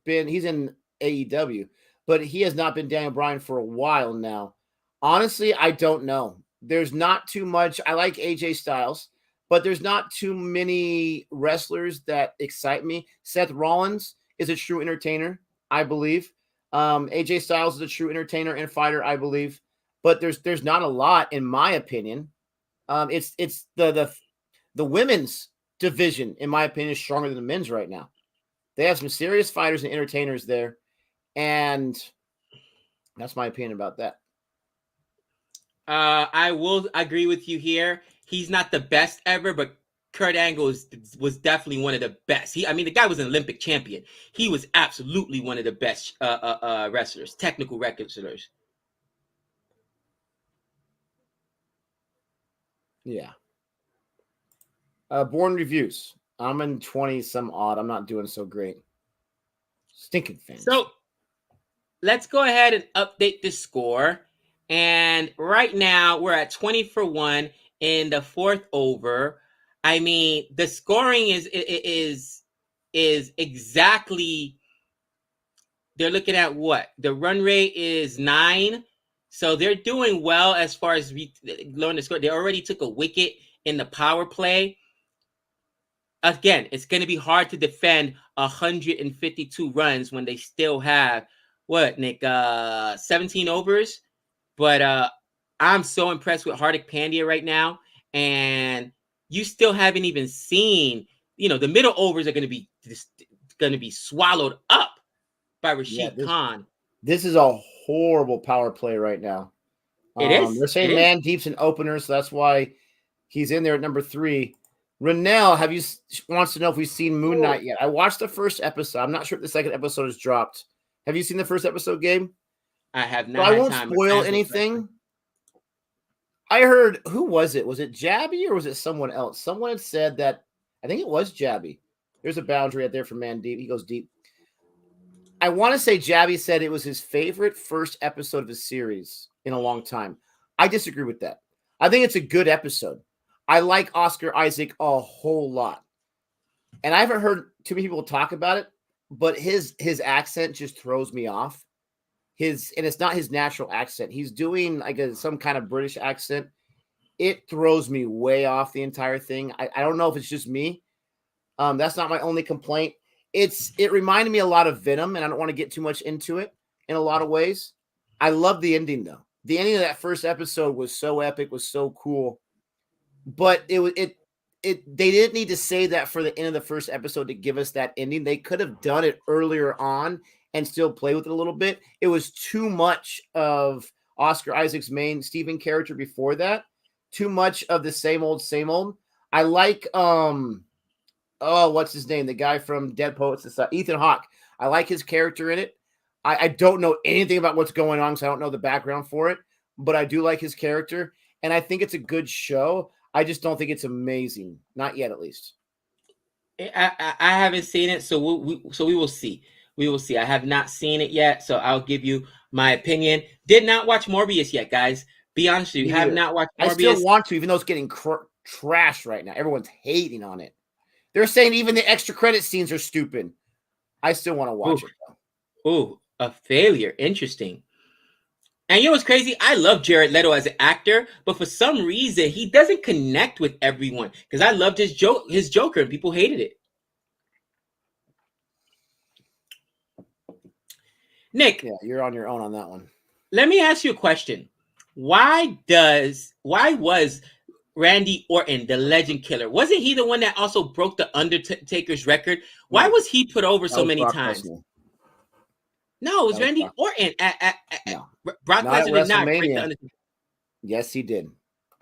been – he's in AEW, but he has not been Daniel Bryan for a while now. Honestly, I don't know. There's not too much – I like AJ Styles, but there's not too many wrestlers that excite me. Seth Rollins is a true entertainer, I believe. AJ Styles is a true entertainer and fighter, I believe. but there's not a lot, in my opinion. It's the women's division, in my opinion, is stronger than the men's right now. They have some serious fighters and entertainers there, and that's my opinion about that. I will agree with you here. He's not the best ever, but Kurt Angle was definitely one of the best. The guy was an Olympic champion. He was absolutely one of the best wrestlers, technical wrestlers. Yeah. Born reviews. I'm in 20 some odd. I'm not doing so great. Stinking fans. So let's go ahead and update the score. And right now we're at 20-1 in the fourth over. I mean, the scoring is exactly. They're looking at what? The run rate is 9. So they're doing well as far as lowering the score. They already took a wicket in the power play. Again, it's going to be hard to defend 152 runs when they still have, what, Nick, 17 overs? But I'm so impressed with Hardik Pandya right now. And you still haven't even seen, the middle overs are going to be swallowed up by Rashid Khan. This is a horrible power play right now. It is. They're saying Mandeep's an opener, so that's why he's in there at number 3. Renell wants to know if we've seen Moon Knight yet. I watched the first episode. I'm not sure if the second episode has dropped. Have you seen the first episode, Gabe? I have not. So I won't spoil anything. I heard, who was it? Was it Jabby or was it someone else? Someone had said that, I think it was Jabby. There's a boundary out there for Mandeep. He goes deep. I want to say Jabby said it was his favorite first episode of the series in a long time. I disagree with that. I think it's a good episode. I like Oscar Isaac a whole lot. And I haven't heard too many people talk about it, but his accent just throws me off. And it's not his natural accent. He's doing like some kind of British accent. It throws me way off the entire thing. I don't know if it's just me. That's not my only complaint. It reminded me a lot of Venom, and I don't want to get too much into it in a lot of ways. I love the ending, though. The ending of that first episode was so epic, was so cool. But they didn't need to say that for the end of the first episode to give us that ending. They could have done it earlier on and still play with it a little bit. It was too much of Oscar Isaac's main Steven character before that. Too much of the same old, same old. I like what's his name? The guy from Dead Poets Society, Ethan Hawke. I like his character in it. I don't know anything about what's going on, so I don't know the background for it, but I do like his character, and I think it's a good show. I just don't think it's amazing. Not yet, at least. I haven't seen it, so we will see. We will see. I have not seen it yet, so I'll give you my opinion. Did not watch Morbius yet, guys. Be honest with you, have not watched Morbius. I still want to, even though it's getting trash right now. Everyone's hating on it. They're saying even the extra credit scenes are stupid. I still want to watch it, though. Ooh, a failure. Interesting. And you know what's crazy? I love Jared Leto as an actor, but for some reason, he doesn't connect with everyone. Because I loved his Joker, and people hated it. Nick. Yeah, you're on your own on that one. Let me ask you a question. Why was Randy Orton the legend killer? Wasn't he the one that also broke the Undertaker's record? Why was he put over so many times? No, it was Randy Orton. No. Brock Lesnar did not break the Undertaker. Yes, he did.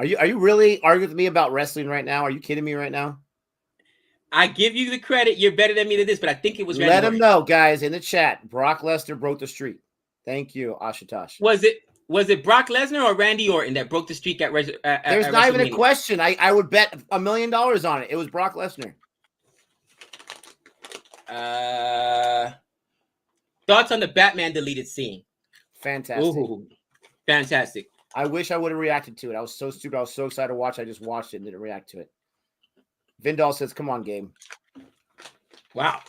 Are you really arguing with me about wrestling right now? Are you kidding me right now? I give you the credit. You're better than me to this, but I think it was Randy Let Orton. him know, guys, in the chat. Brock Lesnar broke the streak. Thank you, Ashutosh. Was it Brock Lesnar or Randy Orton that broke the streak at There's not even a question. I would bet $1 million on it. It was Brock Lesnar. Thoughts on the Batman deleted scene? Fantastic. Ooh, fantastic. I wish I would have reacted to it. I was so stupid. I was so excited to watch. I just watched it and didn't react to it. Vindal says, come on, Gabe. Wow.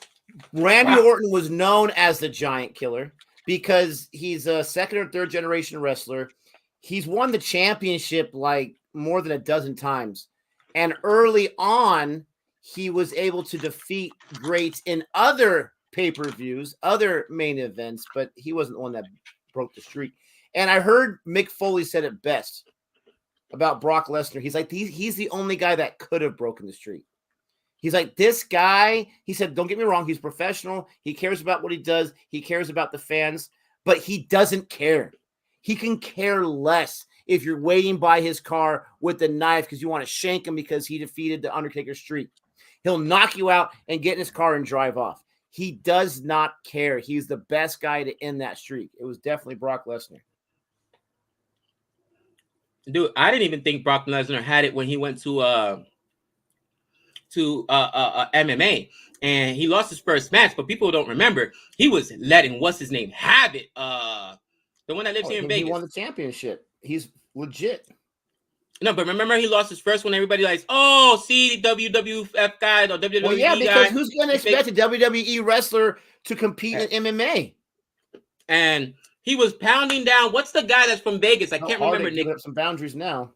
Randy Orton was known as the Giant Killer because he's a second or third generation wrestler. He's won the championship like more than a dozen times. And early on, he was able to defeat greats in other pay-per-views, other main events, but he wasn't the one that broke the streak. And I heard Mick Foley said it best about Brock Lesnar. He's like, he's the only guy that could have broken the streak. He's like, this guy, he said, don't get me wrong, he's professional. He cares about what he does. He cares about the fans, but he doesn't care. He can care less if you're waiting by his car with a knife because you want to shank him because he defeated the Undertaker streak. He'll knock you out and get in his car and drive off. He does not care. He's the best guy to end that streak. It was definitely Brock Lesnar. Dude, I didn't even think Brock Lesnar had it when he went to MMA, and he lost his first match. But people don't remember he was letting what's his name have it. The one that lives here in Vegas. He won the championship. He's legit. No, but remember he lost his first one. Everybody likes, oh, see, WWF guy or WWE well, yeah, because guy. Who's going to expect a WWE wrestler to compete in MMA? And he was pounding down. What's the guy that's from Vegas? I can't remember. Nick, up some boundaries now.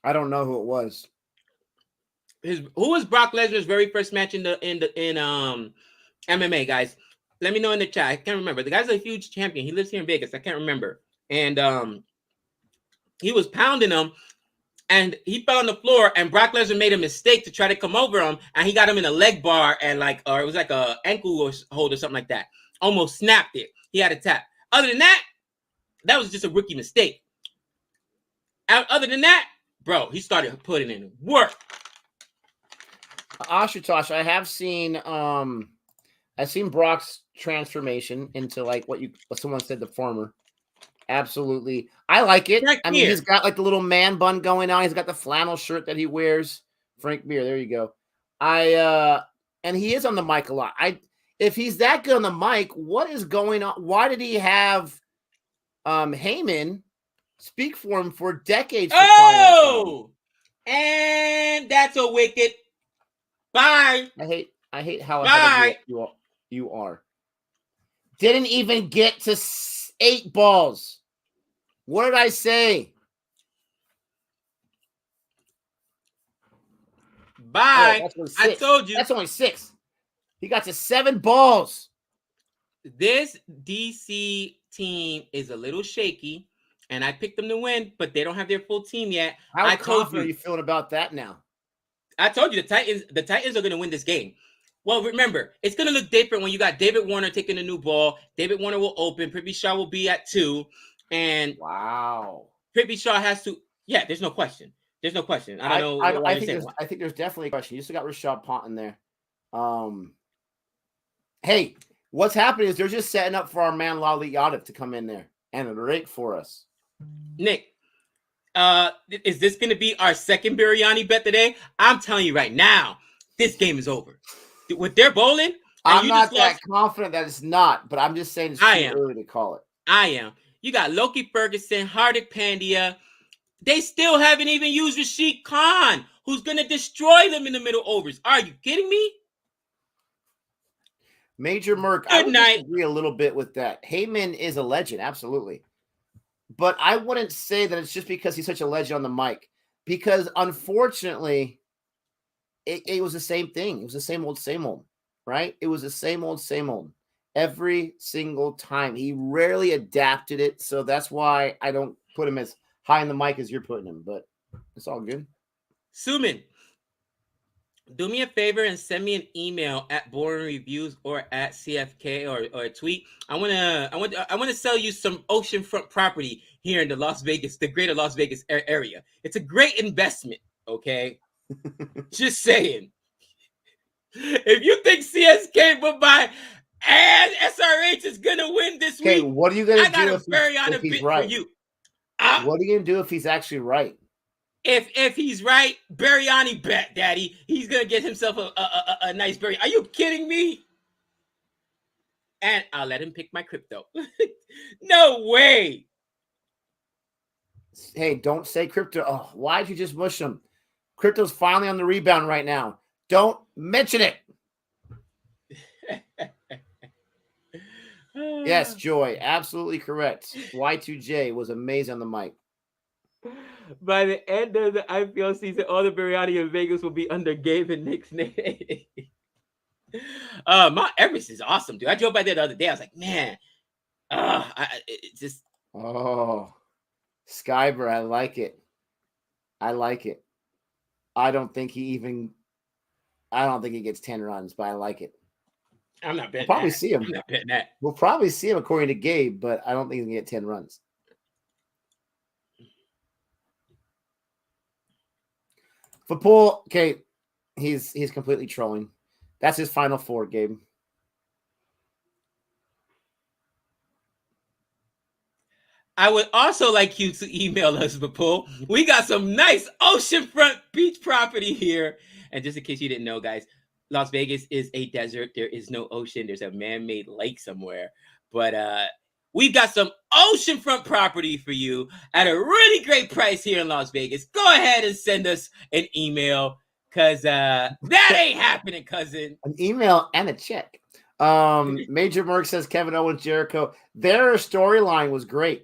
I don't know who it was. Who was Brock Lesnar's very first match in MMA, guys? Let me know in the chat. I can't remember. The guy's a huge champion. He lives here in Vegas. I can't remember. And he was pounding him, and he fell on the floor, and Brock Lesnar made a mistake to try to come over him, and he got him in a leg bar, and or it was like a ankle hold or something like that. Almost snapped it. He had a tap. Other than that, that was just a rookie mistake. Other than that, bro, he started putting in work. Ashutosh, I have seen I've seen Brock's transformation into like what someone said, the farmer. Absolutely. I like it. I mean, he's got like the little man bun going on. He's got the flannel shirt that he wears. Frank Mir, there you go. And he is on the mic a lot. If he's that good on the mic, what is going on? Why did he have Heyman speak for him for decades? Oh, and that's a wicked. Bye. I hate how ahead of you are. Didn't even get to 8 balls. What did I say? Bye. Oh, I told you. That's only 6. He got to 7 balls. This DC team is a little shaky, and I picked them to win, but they don't have their full team yet. How confident are you feeling about that now? I told you the Titans are going to win this game. Well, remember, it's going to look different when you got David Warner taking a new ball. David Warner will open. Prithvi Shaw will be at 2. And wow. Prithvi Shaw has to. Yeah, there's no question. There's no question. I don't know. I think there's definitely a question. You still got Rashad Pont in there. Hey, what's happening is they're just setting up for our man Lali Yadav to come in there and rake for us. Nick, is this going to be our second biryani bet today? I'm telling you right now, this game is over. With their bowling, I'm not that confident that it's not, but I'm just saying it's too early to call it. I am. You got Loki Ferguson, Hardik Pandya. They still haven't even used Rashid Khan, who's going to destroy them in the middle overs. Are you kidding me? Major Merc, I would disagree a little bit with that. Heyman is a legend, absolutely. But I wouldn't say that it's just because he's such a legend on the mic. Because, unfortunately, it was the same thing. It was the same old, right? It was the same old. Every single time. He rarely adapted it, so that's why I don't put him as high in the mic as you're putting him, but it's all good. Suman, do me a favor and send me an email at Boring Reviews or at CFK or a tweet. I want to sell you some oceanfront property here in the greater Las Vegas area. It's a great investment, okay? Just saying. If you think CSK Mumbai and SRH is gonna win this week, what are you gonna do? I got a very honest bit for you. What are you gonna do if he's actually right? If he's right, biryani bet, Daddy. He's gonna get himself a nice biryani. Are you kidding me? And I'll let him pick my crypto. No way. Hey, don't say crypto. Oh, why'd you just mush him? Crypto's finally on the rebound right now. Don't mention it. Yes, Joy, absolutely correct. Y2J was amazing on the mic. By the end of the IPL season, all the biryani in Vegas will be under Gabe and Nick's name. Mount Everest is awesome, dude. I drove by there the other day. I was like, man, it's just. Oh, Skyber, I like it. I like it. I don't think he gets 10 runs, but I like it. I'm not betting We'll probably that. see him. I'm not betting that. We'll probably see him according to Gabe, but I don't think he's gonna get 10 runs. Football, okay, he's completely trolling. That's his final four, Gabe. I would also like you to email us, Paul. We got some nice oceanfront beach property here. And just in case you didn't know, guys, Las Vegas is a desert. There is no ocean. There's a man-made lake somewhere. But we've got some oceanfront property for you at a really great price here in Las Vegas. Go ahead and send us an email because that ain't happening, cousin. An email and a check. Major Merck says Kevin Owens, Jericho. Their storyline was great.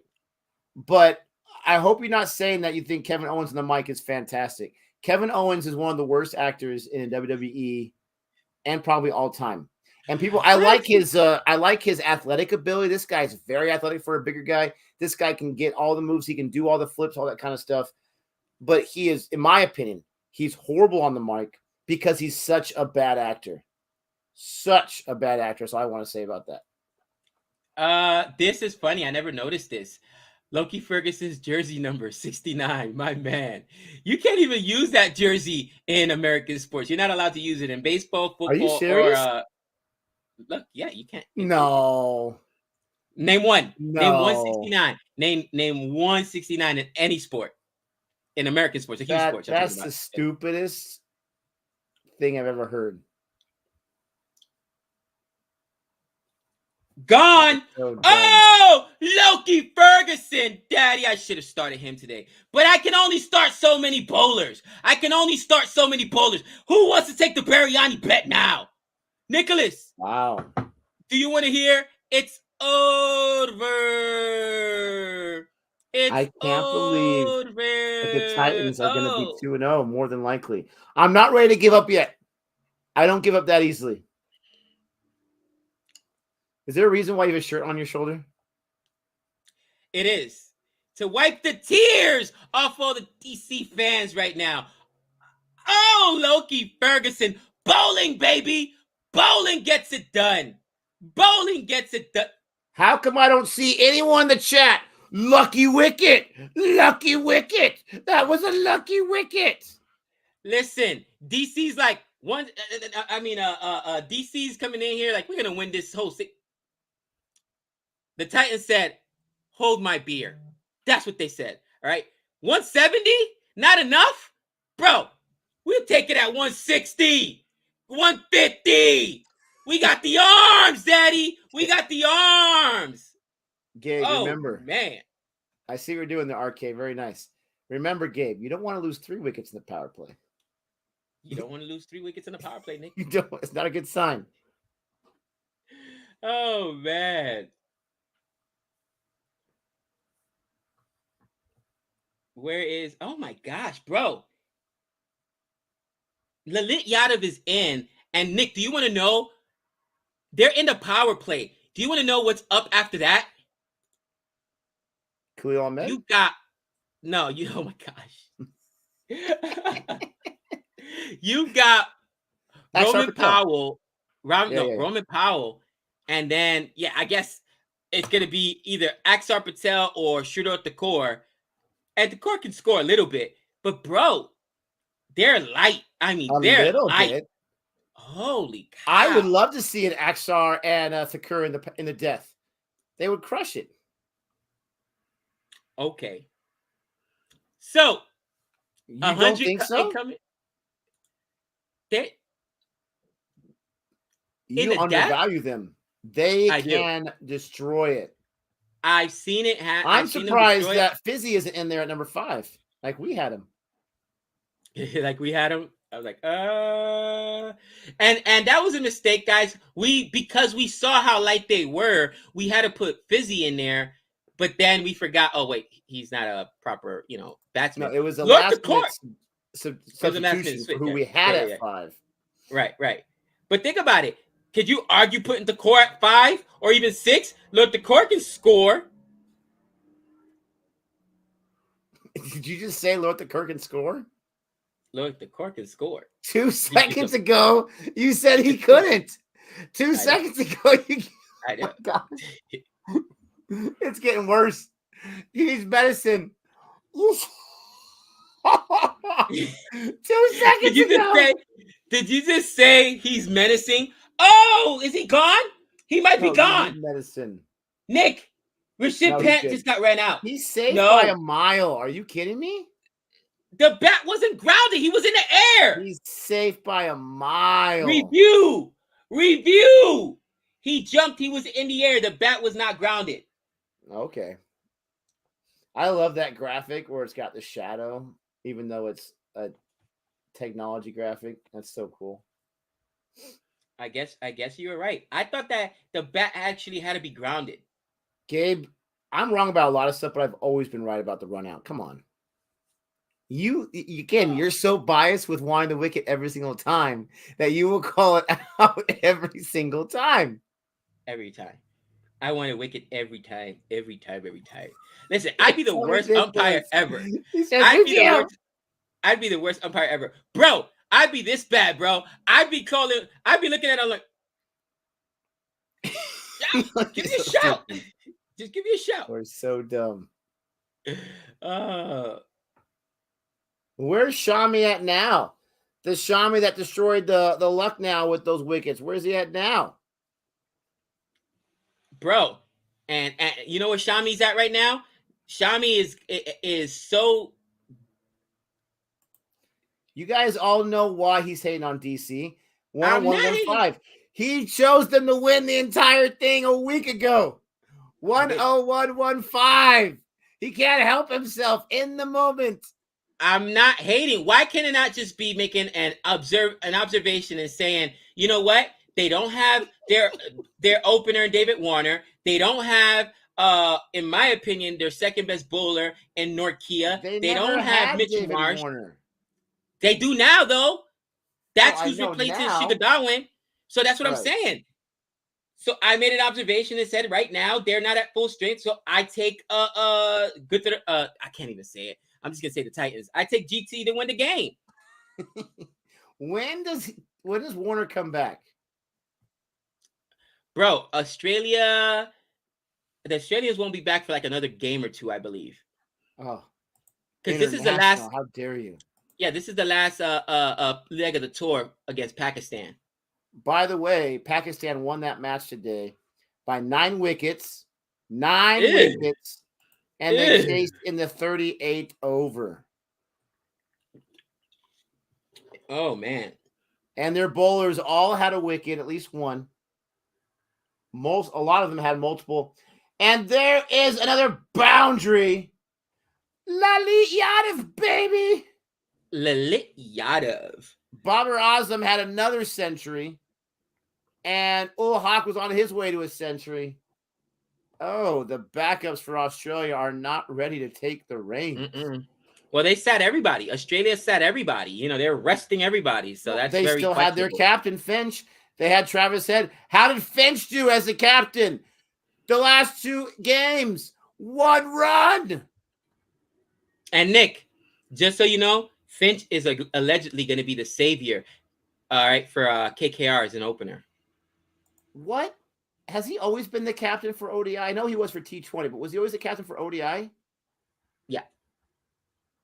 But I hope you're not saying that you think Kevin Owens on the mic is fantastic. Kevin Owens is one of the worst actors in WWE and probably all time. And people, I like his athletic ability. This guy's very athletic for a bigger guy. This guy can get all the moves. He can do all the flips, all that kind of stuff. But he is, in my opinion, he's horrible on the mic because he's such a bad actor. Such a bad actor. That's all I want to say about that. This is funny. I never noticed this. Loki Ferguson's jersey number 69, my man. You can't even use that jersey in American sports. You're not allowed to use it in baseball, football, Are you serious? or look, yeah, you can't. No. Name one. No. Name 169. Name 169 in any sport. In American sports, a huge sport. That's the stupidest thing I've ever heard. Gone. Oh, Loki Ferguson. Daddy, I should have started him today. But I can only start so many bowlers. Who wants to take the Biryani bet now? Nicholas. Wow. Do you want to hear? It's over. I can't believe that the Titans are going to be 2-0, more than likely. I'm not ready to give up yet. I don't give up that easily. Is there a reason why you have a shirt on your shoulder? It is. To wipe the tears off all the DC fans right now. Oh, Loki Ferguson. Bowling, baby. Bowling gets it done. How come I don't see anyone in the chat? Lucky wicket. Lucky wicket. That was a lucky wicket. Listen, DC's like one. DC's coming in here like we're gonna win this whole thing. The Titans said, "Hold my beer." That's what they said. All right, 170, not enough, bro. We'll take it at 160, 150. We got the arms, Daddy. We got the arms. Gabe, remember, man. I see what you're doing there, RK. Very nice. Remember, Gabe, you don't want to lose 3 wickets in the power play. You don't want to lose 3 wickets in the power play, Nick. You don't. It's not a good sign. Oh, man. Where is... Oh, my gosh, bro. Lalit Yadav is in. And, Nick, do you want to know? They're in the power play. Do you want to know what's up after that? Khalil Ahmed? You got... No, you... Oh, my gosh. You got Roman Powell. Roman Powell. And then, I guess it's going to be either Axar Patel or Sridhar Thakur. And Thakur can score a little bit. But, bro, they're light. I mean, they're light. Bit. Holy cow. I would love to see an Axar and Thakur in the death. They would crush it. Okay. So, you don't think so? You undervalue them. They can destroy it. I've seen it happen. I'm surprised that Fizzy isn't in there at number 5. Like we had him. I was like, and that was a mistake, guys. Because we saw how light they were, we had to put Fizzy in there, but then we forgot. Oh wait, he's not a proper, batsman. No, it was a last substitution for who we had at 5. Right. But think about it. Could you argue putting the core at 5 or even 6? Look, the core can score. Did you just say Loic the Kirk can score? Look, the Cork can score. 2 seconds ago, you said he couldn't. 2 seconds ago, you. I know. Oh my God. It's getting worse. He needs medicine. 2 seconds ago. Did you just say he's menacing? Oh, is he gone? He might be gone. Medicine. Nick, Rashid Pant just got ran out. He's safe by a mile. Are you kidding me? The bat wasn't grounded. He was in the air. He's safe by a mile. Review. He jumped. He was in the air. The bat was not grounded. Okay. I love that graphic where it's got the shadow, even though it's a technology graphic. That's so cool. I guess you were right. I thought that the bat actually had to be grounded. Gabe, I'm wrong about a lot of stuff, but I've always been right about the run out. Come on. You're so biased with wanting the wicket every single time that you will call it out every single time. Every time. I want a wicket every time. Listen, I'd be the worst umpire ever. I'd be the worst umpire ever. Bro, I'd be this bad, bro. I'd be looking at it like, give me a shout. Just give me a shout. We're so dumb. Where's Shami at now? The Shami that destroyed the Lucknow with those wickets. Where's he at now? Bro, and you know where Shami's at right now? Shami is so... You guys all know why he's hating on DC. 10115. He chose them to win the entire thing a week ago. 10115. He can't help himself in the moment. I'm not hating. Why can it not just be making an observation and saying, you know what? They don't have their opener, David Warner. They don't have, in my opinion, their second best bowler in Norkia. They don't have Mitchell Marsh. Warner. They do now, though. That's who's replacing Shiga Darwin. So that's what I'm saying. So I made an observation and said right now they're not at full strength. So I take I can't even say it. I'm just gonna say the Titans. I take GT to win the game. When does Warner come back? Bro, the Australians won't be back for like another game or two, I believe. Oh. Because this is the last. How dare you? Yeah, this is the last leg of the tour against Pakistan. By the way, Pakistan won that match today by 9 wickets. 9 wickets. And they chased in the 38th over. Oh, man. And their bowlers all had a wicket, at least one. A lot of them had multiple. And there is another boundary. Lalit Yadav, baby. Lalit Yadav. Babar Azam had another century. And Ul Haq was on his way to a century. Oh, the backups for Australia are not ready to take the reins. Well, they sat everybody. Australia sat everybody. You know, they're resting everybody. So that's they very still had their captain, Finch. They had Travis Head. How did Finch do as a captain? The last 2 games, 1 run. And Nick, just so you know, Finch is allegedly going to be the savior, all right, for KKR as an opener. What? Has he always been the captain for ODI? I know he was for T20, but was he always the captain for ODI? Yeah.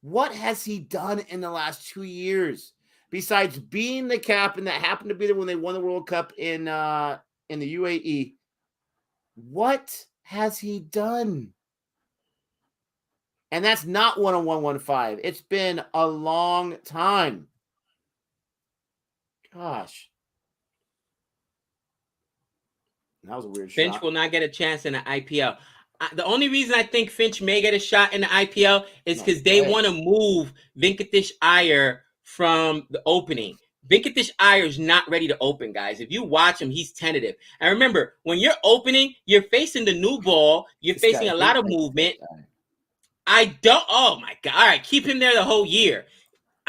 What has he done in the last 2 years besides being the captain that happened to be there when they won the World Cup in the UAE? What has he done? And that's not 10115. It's been a long time. Gosh. That was a weird Finch shot. will not get a chance in the IPL. The only reason I think Finch may get a shot in the IPL is because they want to move Venkatesh Iyer from the opening. Venkatesh Iyer is not ready to open, guys. If you watch him, he's tentative. And remember, when you're opening, you're facing the new ball. You're facing a lot of movement. Oh, my God. All right, keep him there the whole year.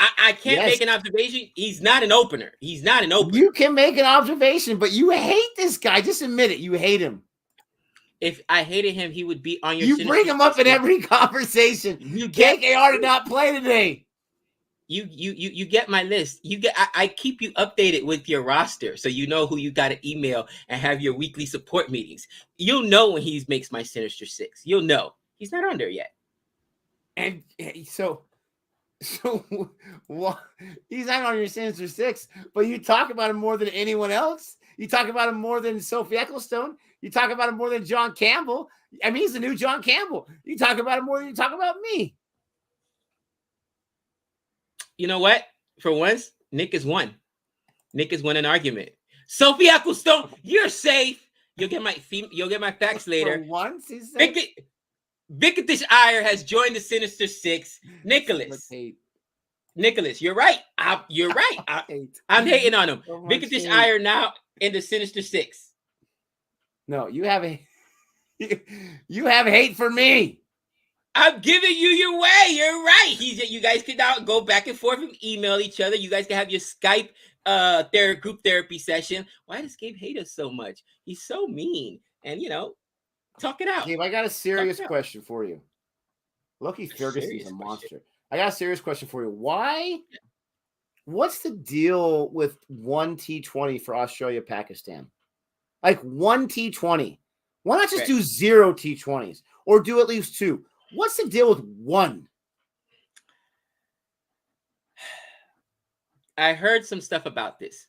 I can't make an observation. He's not an opener. You can make an observation, but you hate this guy. Just admit it. You hate him. If I hated him, he would be on your. You bring him up in every conversation. KKR did not play today. You get my list. I keep you updated with your roster, so you know who you got to email and have your weekly support meetings. You'll know when he makes my Sinister Six. You'll know he's not on there yet. And so well, he's not on your Sinister Six, but you talk about him more than anyone else. You talk about him more than Sophie Ecclestone. You talk about him more than John Campbell. I mean, he's the new John Campbell. You talk about him more than you talk about me. You know what? For once, Nick has won. Nick has won an argument. Sophie Ecclestone, you're safe. You'll get my facts later. For once, he's safe. Vicatish Iyer has joined the Sinister Six. Nicholas, you're right. You're right. I'm hating on him. Vicatish Iyer now in the Sinister Six. No, you have hate for me. I'm giving you your way. You're right. You guys can now go back and forth and email each other. You guys can have your Skype group therapy session. Why does Gabe hate us so much? He's so mean. And talk it out. Gabe, I got a serious question for you. Lucky Ferguson's a monster. I got a serious question for you. What's the deal with one T20 for Australia, Pakistan? Like one T20. Why not just do 0 T20s or do at least 2? What's the deal with 1? I heard some stuff about this,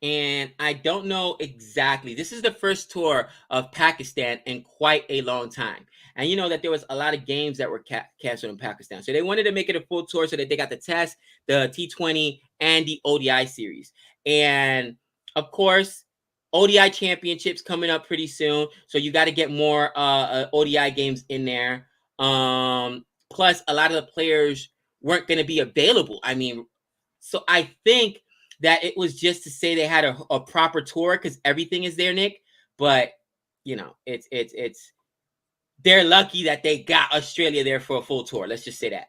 and I don't know exactly. This is the first tour of Pakistan in quite a long time. And you know that there was a lot of games that were canceled in Pakistan. So they wanted to make it a full tour so that they got the Test, the T20, and the ODI series. And, of course, ODI championships coming up pretty soon. So you got to get more ODI games in there. Plus, a lot of the players weren't going to be available. I mean, so I think that it was just to say they had a proper tour because everything is there, Nick. But, it's they're lucky that they got Australia there for a full tour. Let's just say that.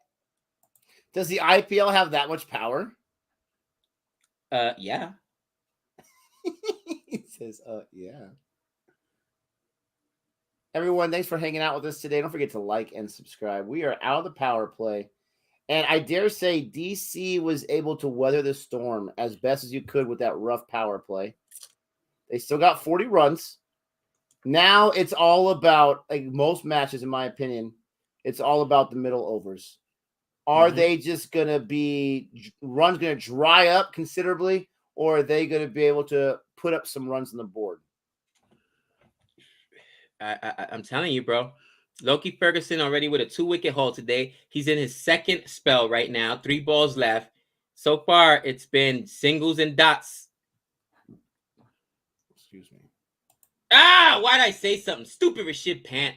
Does the IPL have that much power? Yeah. He says, yeah. Everyone, thanks for hanging out with us today. Don't forget to like and subscribe. We are out of the power play. And I dare say DC was able to weather the storm as best as you could with that rough power play. They still got 40 runs. Now it's all about, like most matches, in my opinion, it's all about the middle overs. Are they just going to be, runs going to dry up considerably, or are they going to be able to put up some runs on the board? I'm telling you, bro. Loki Ferguson already with a 2-wicket haul today. He's in his second spell right now. 3 balls left. So far, it's been singles and dots. Excuse me. Why'd I say something? Stupid Rashid Pant.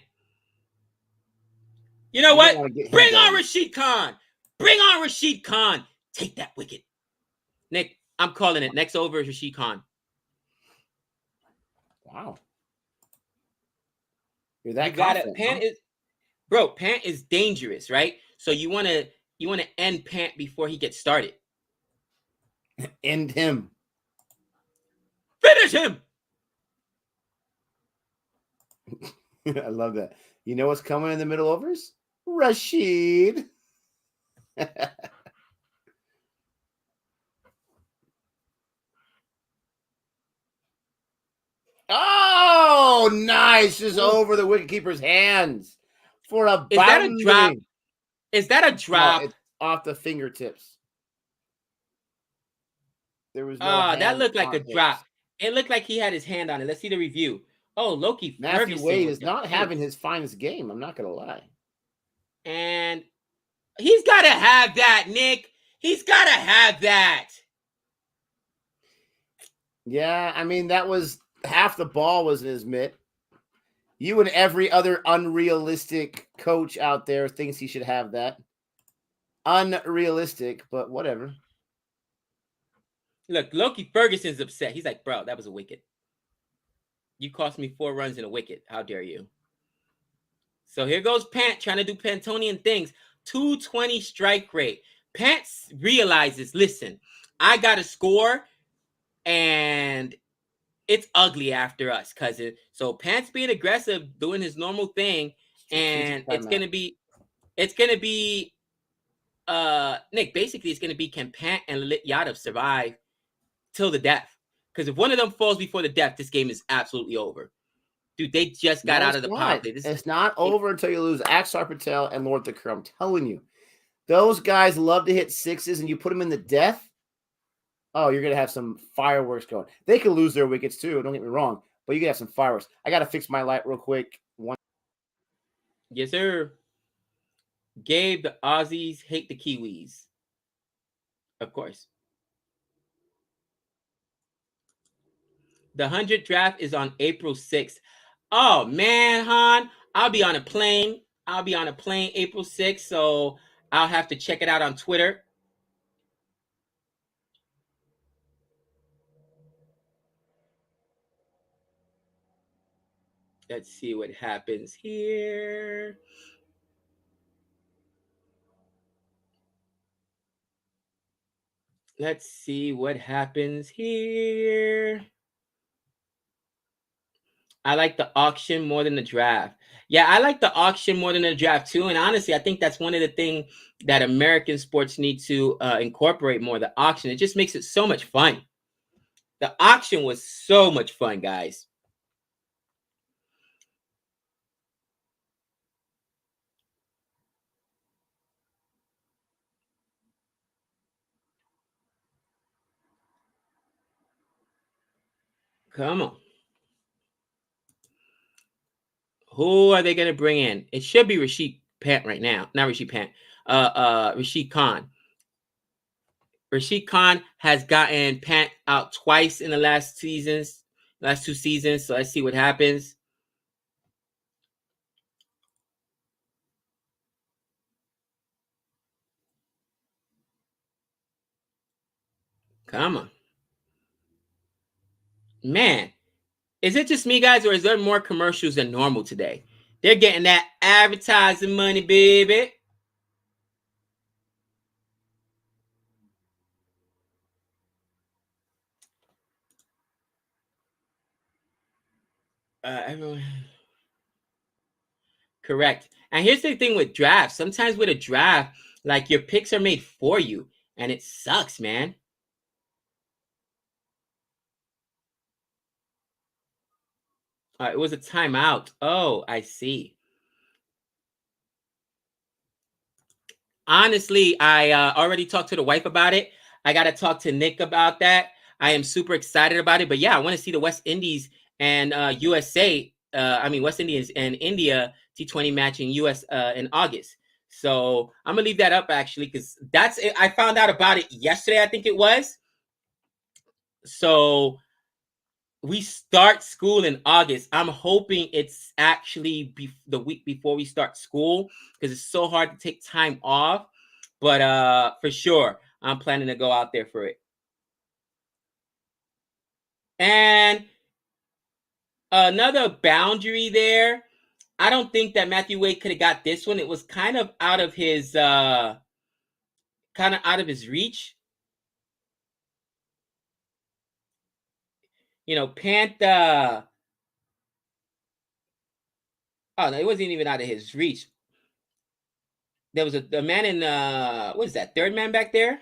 You know what? Bring on Rashid Khan. Bring on Rashid Khan. Take that wicket. Nick, I'm calling it. Next over is Rashid Khan. Wow. You're that confident, Pant is dangerous, right? So you want to end Pant before he gets started. End him. Finish him. I love that. You know what's coming in the middle overs? Rashid. Oh, nice. Just over the wicketkeeper's hands for a boundary. Is that a drop? Is that a drop? No, it's off the fingertips. There was no that looked like a drop. It looked like he had his hand on it. Let's see the review. Oh, Loki Matthew Ferguson Wade is not having his finest game. I'm not going to lie. And he's got to have that, Nick. He's got to have that. Yeah, I mean, that was half the ball was in his mitt. You and every other unrealistic coach out there thinks he should have that. Unrealistic, but whatever. Look, Loki Ferguson's upset. He's like, bro, that was a wicket. You cost me 4 runs in a wicket. How dare you? So here goes Pant trying to do Pantonian things. 220 strike rate. Pant realizes, listen, I got to score, and it's ugly after us, cousin. So Pant's being aggressive, doing his normal thing, and it's gonna be Nick, basically it's gonna be can Pant and Lit Yadav survive till the death? Because if one of them falls before the death, this game is absolutely over. Dude, they just got out of the power play. It's not over until you lose Axar Patel and Lord Thakur. I'm telling you. Those guys love to hit sixes, and you put them in the death, oh, you're going to have some fireworks going. They could lose their wickets too, don't get me wrong, but you can have some fireworks. I got to fix my light real quick. Yes, sir. Gabe, the Aussies hate the Kiwis. Of course. The 100 draft is on April 6th. Oh, man, Han. I'll be on a plane. April 6th, so I'll have to check it out on Twitter. Let's see what happens here. Let's see what happens here. I like the auction more than the draft. Yeah, I like the auction more than the draft too. And honestly, I think that's one of the things that American sports need to incorporate more, the auction. It just makes it so much fun. The auction was so much fun, guys. Come on. Who are they going to bring in? It should be Rashid Pant right now. Not Rashid Pant. Rashid Khan. Rashid Khan has gotten Pant out twice in the last two seasons. So let's see what happens. Come on. Man, is it just me, guys, or is there more commercials than normal today? They're getting that advertising money, baby. Everyone. Correct. And here's the thing with drafts. Sometimes with a draft, like your picks are made for you, and it sucks, man. It was a timeout. Oh, I see. Honestly, I already talked to the wife about it. I got to talk to Nick about that. I am super excited about it. But yeah, I want to see the West Indies and USA. West Indies and India T20 match in US in August. So I'm gonna leave that up actually because that's it. I found out about it yesterday. I think it was. So we start school in August. I'm hoping it's actually the week before we start school because it's so hard to take time off. But for sure, I'm planning to go out there for it. And another boundary there. I don't think that Matthew Wade could have got this one. It was kind of out of his reach. You know, Panther. Oh no, it wasn't even out of his reach. There was a man in what is that? Third man back there?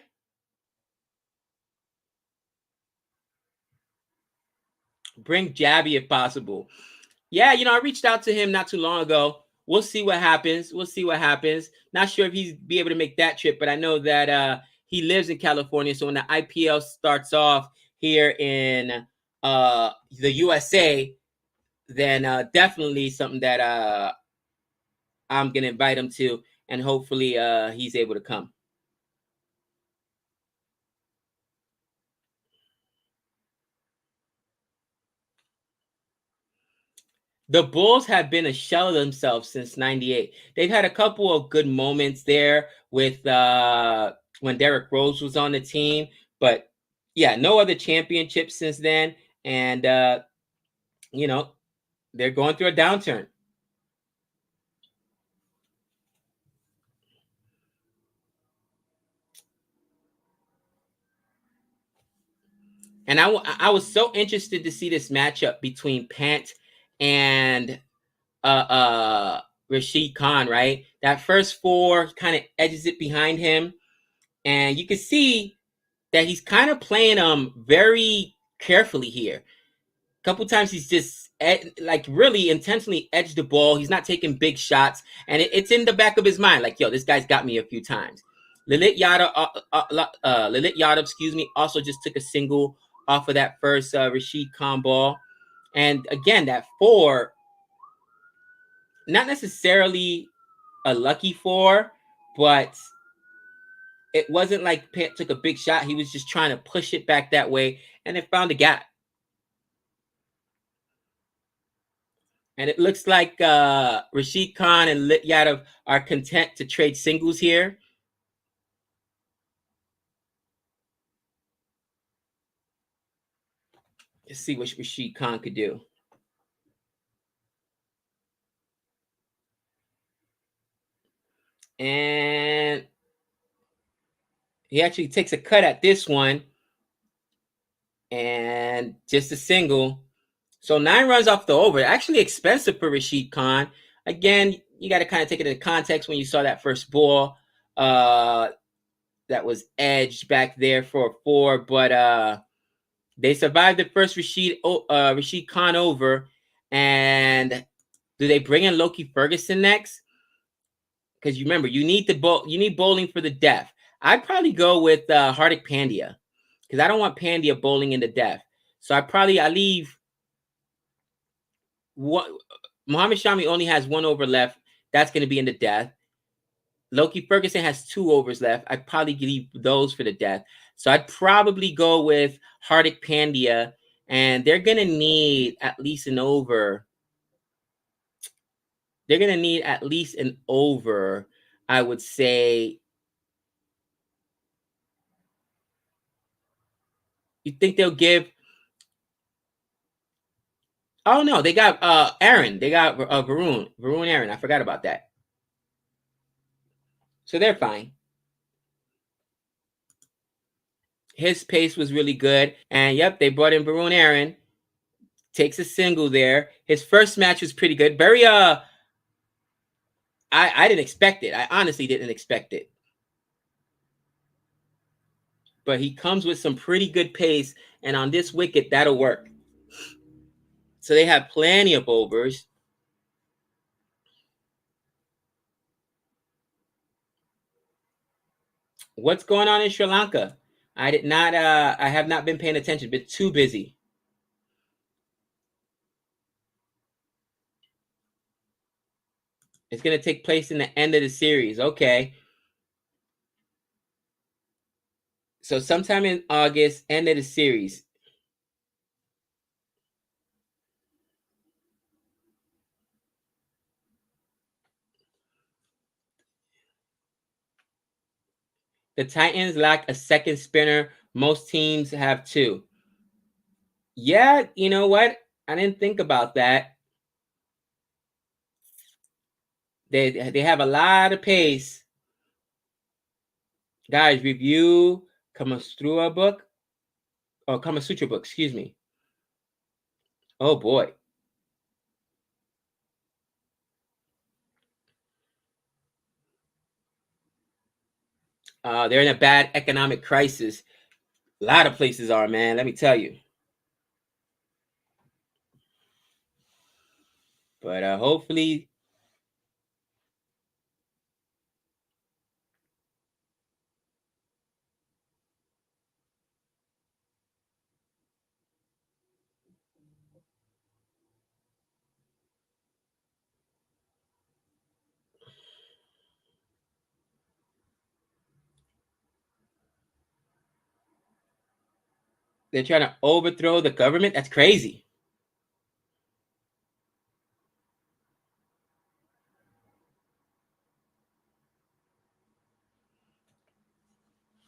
Bring Jabby if possible. Yeah, I reached out to him not too long ago. We'll see what happens. Not sure if he's be able to make that trip, but I know that he lives in California. So when the IPL starts off here in the USA, then definitely something that I'm gonna invite him to, and hopefully he's able to come. The Bulls have been a shell of themselves since '98. They've had a couple of good moments there with when Derrick Rose was on the team, but yeah, no other championships since then. And they're going through a downturn. And I was so interested to see this matchup between Pant and Rashid Khan, right? That first four kind of edges it behind him, and you can see that he's kind of playing very carefully here. A couple times he's just like really intentionally edged the ball. He's not taking big shots, and it's in the back of his mind, like, yo, this guy's got me a few times. Lalit Yadav, excuse me, also just took a single off of that first Rashid Khan ball, and again that four, not necessarily a lucky four, but it wasn't like Pant took a big shot. He was just trying to push it back that way, and it found a gap. And it looks like Rashid Khan and Lit Yadav are content to trade singles here. Let's see what Rashid Khan could do. And he actually takes a cut at this one. And just a single. So 9 runs off the over. Actually expensive for Rashid Khan. Again, you got to kind of take it into context when you saw that first ball. That was edged back there for a 4. But they survived the first Rashid Khan over. And do they bring in Loki Ferguson next? Because you remember, you need bowling for the deaf. I'd probably go with Hardik Pandya, because I don't want Pandya bowling in the death. So I leave what Muhammad Shami only has 1 over left. That's going to be in the death. Loki Ferguson has 2 overs left. I'd probably leave those for the death. So I'd probably go with Hardik Pandya, and they're going to need at least an over. They're going to need at least an over, I would say. You think they'll give? Oh no, they got Aaron. They got Varun Aaron. I forgot about that. So they're fine. His pace was really good, and yep, they brought in Varun Aaron. Takes a single there. His first match was pretty good. Very I didn't expect it. I honestly didn't expect it. But he comes with some pretty good pace, and on this wicket, that'll work. So they have plenty of overs. What's going on in Sri Lanka? I have not been paying attention, been too busy. It's going to take place in the end of the series. Okay. So sometime in August, end of the series. The Titans lack a second spinner. Most teams have 2. Yeah, you know what? I didn't think about that. They have a lot of pace. Guys, review Kama Sutra book. Oh, Kama Sutra book, excuse me. Oh boy. They're in a bad economic crisis. A lot of places are, man. Let me tell you. But hopefully, they're trying to overthrow the government. That's crazy.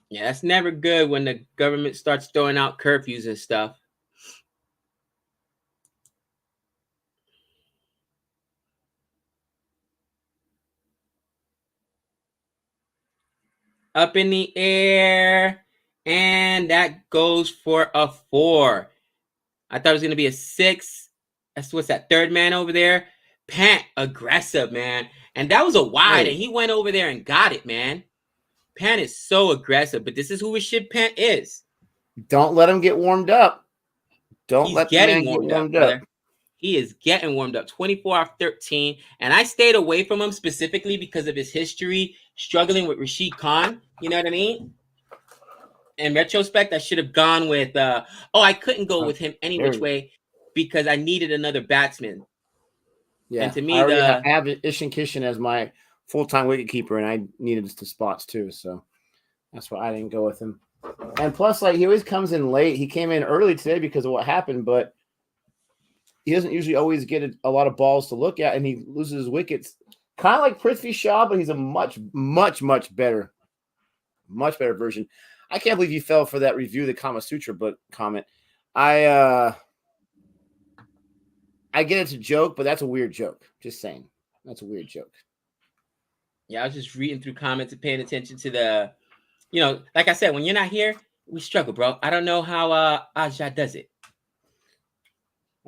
Yeah, that's never good when the government starts throwing out curfews and stuff. Up in the air. And that goes for a 4. I thought it was going to be a 6. That's what's that third man over there. Pant, aggressive, man. And that was a wide, and he went over there and got it, man. Pant is so aggressive, but this is who his shit Pant is. Don't let him get warmed up. He's Let the man getting get warmed up. brother. He is getting warmed up. 24 off 13. And I stayed away from him specifically because of his history struggling with Rashid Khan. You know what I mean? In retrospect, I should have gone with I couldn't go with him any which way because I needed another batsman. Yeah. And to me, I have Ishan Kishan as my full-time wicketkeeper, and I needed the spots too. So that's why I didn't go with him. And plus, like, he always comes in late. He came in early today because of what happened, but he doesn't usually always get a lot of balls to look at, and he loses his wickets. Kind of like Prithvi Shaw, but he's a much, much, much better version. I can't believe you fell for that review the Kama Sutra book comment. I get it's a joke, but that's a weird joke. Just saying. That's a weird joke. Yeah, I was just reading through comments and paying attention to the, like I said, when you're not here, we struggle, bro. I don't know how Aja does it.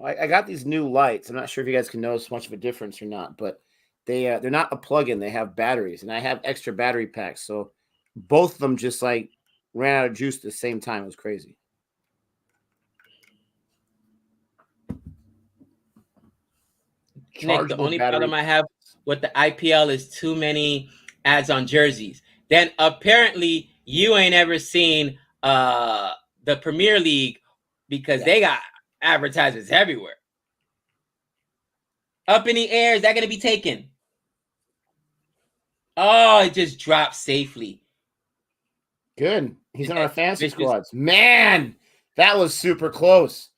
I got these new lights. I'm not sure if you guys can notice much of a difference or not, but they're not a plug-in. They have batteries, and I have extra battery packs. So both of them just like ran out of juice at the same time. It was crazy. Nick, the only problem I have with the IPL is too many ads on jerseys. Then apparently you ain't ever seen the Premier League because they got advertisements everywhere. Up in the air, is that going to be taken? Oh, it just dropped safely. Good. He's on our fantasy squads. Man, that was super close.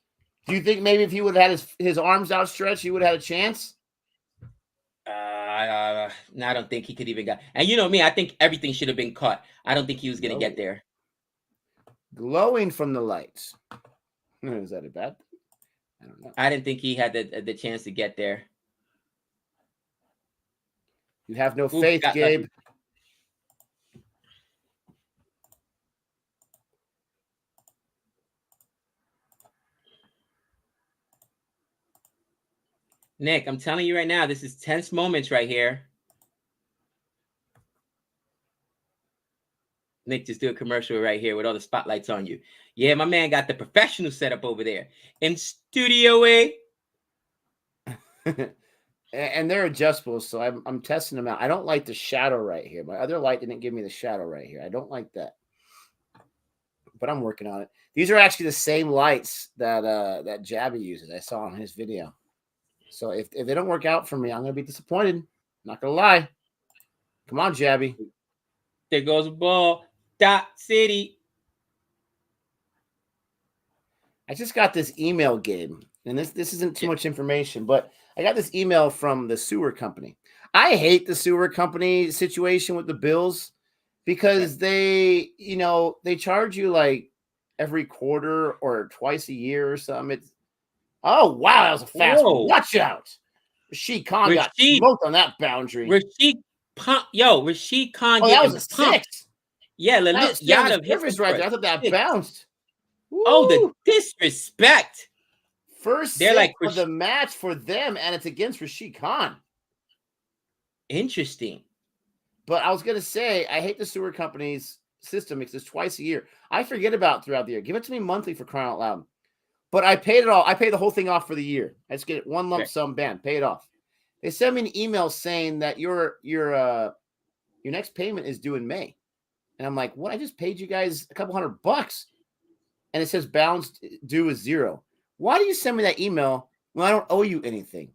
Do you think maybe if he would have had his arms outstretched, he would have had a chance? No, I don't think he could even get. And you know me, I think everything should have been caught. I don't think he was going to get there. Glowing from the lights. Is that a bad thing? I don't know. I didn't think he had the chance to get there. You have no faith, Gabe. Lucky. Nick, I'm telling you right now, this is tense moments right here. Nick, just do a commercial right here with all the spotlights on you. Yeah, my man got the professional setup over there in Studio A. And they're adjustable, so I'm testing them out. I don't like the shadow right here. My other light didn't give me the shadow right here. I don't like that. But I'm working on it. These are actually the same lights that Jabby uses. I saw on his video. So if they don't work out for me, I'm going to be disappointed. Not going to lie. Come on, Jabby. There goes the ball. Dot City. I just got this email, Gabe. And this isn't too much information, but I got this email from the sewer company. I hate the sewer company situation with the bills because they charge you like every quarter or twice a year or something. Oh, wow, that was a fast one. Watch out. Rashid Khan got smoked on that boundary. Rashid Khan that was a 6. Yeah, that was right there. I thought that bounced. Woo. Oh, the disrespect. First six of the match for them, and it's against Rashid Khan. Interesting. But I was going to say, I hate the sewer company's system because it's twice a year. I forget about it throughout the year. Give it to me monthly for crying out loud. But I paid it all. I paid the whole thing off for the year. I just get it one lump sum, bam, pay it off. They sent me an email saying that your next payment is due in May. And I'm like, what? I just paid you guys a couple $100. And it says balance due is 0. Why do you send me that email when I don't owe you anything?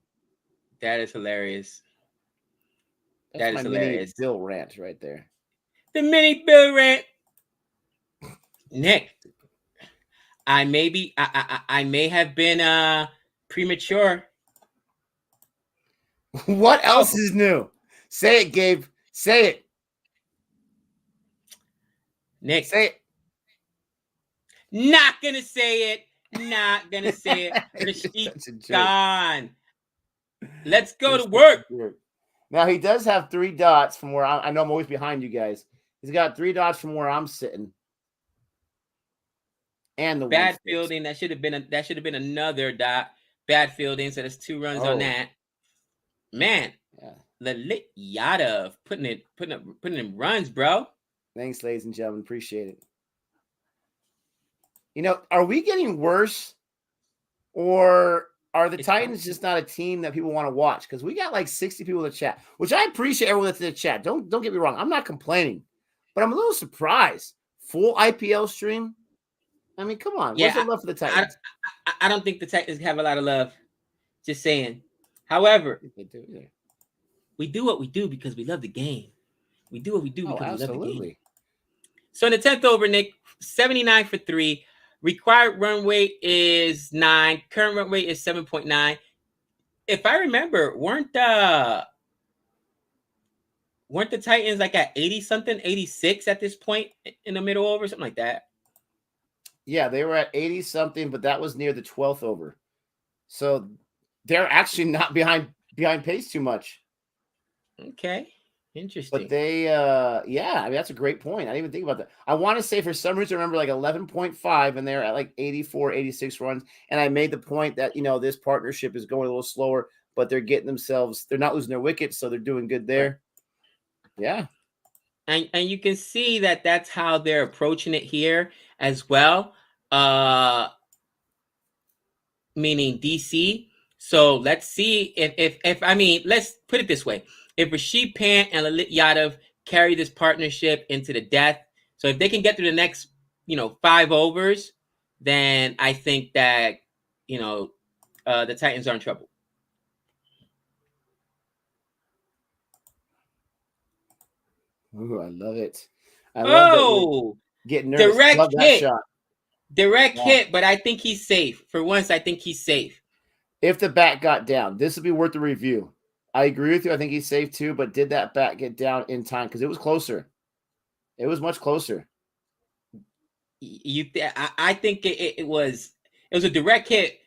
That is hilarious. That's my mini bill rant right there. The mini bill rant. Nick, I may have been premature. What else is new? Say it, Gabe. Say it. Nick. Say it. Not gonna say it. Not gonna say it. Rashid Khan. Let's go to work. Now he does have 3 dots from where I know I'm always behind you guys. He's got 3 dots from where I'm sitting. And the bad weak fielding. That should have been another dot. Bad fielding. So that's 2 runs on that. Man, the Yadav putting in runs, bro. Thanks, ladies and gentlemen. Appreciate it. You know, are we getting worse, or are the Titans just not a team that people want to watch? Because we got like 60 people in the chat, which I appreciate everyone that's in the chat. Don't get me wrong. I'm not complaining, but I'm a little surprised. Full IPL stream. I mean, come on. Where's the love for the Titans? I don't think the Titans have a lot of love. Just saying. However, we do what we do because we love the game. We do what we do because we love the game. So in the 10th over, Nick, 79 for 3. Required run rate is 9. Current run rate is 7.9. If I remember, weren't the Titans like at 80 something, 86 at this point in the middle over, something like that? Yeah, they were at 80 something, but that was near the 12th over. So they're actually not behind pace too much. Okay. Interesting. But they, I mean, that's a great point. I didn't even think about that. I want to say for some reason, I remember like 11.5 and they're at like 84, 86 runs. And I made the point that, you know, this partnership is going a little slower, but they're getting themselves, they're not losing their wickets. So they're doing good there. Right. Yeah. And you can see that that's how they're approaching it here as well. Meaning DC. So let's see if I mean, let's put it this way. If Rashid Pant and Lalit Yadav carry this partnership into the death, so if they can get through the next, 5 overs, then I think that, the Titans are in trouble. Ooh, I love it. I love that getting nervous. Direct love that hit. Shot. Direct hit, but I think he's safe. For once, I think he's safe. If the bat got down, this would be worth the review. I agree with you. I think he's safe too, but did that bat get down in time? Because it was closer. It was much closer. I think it was a direct hit.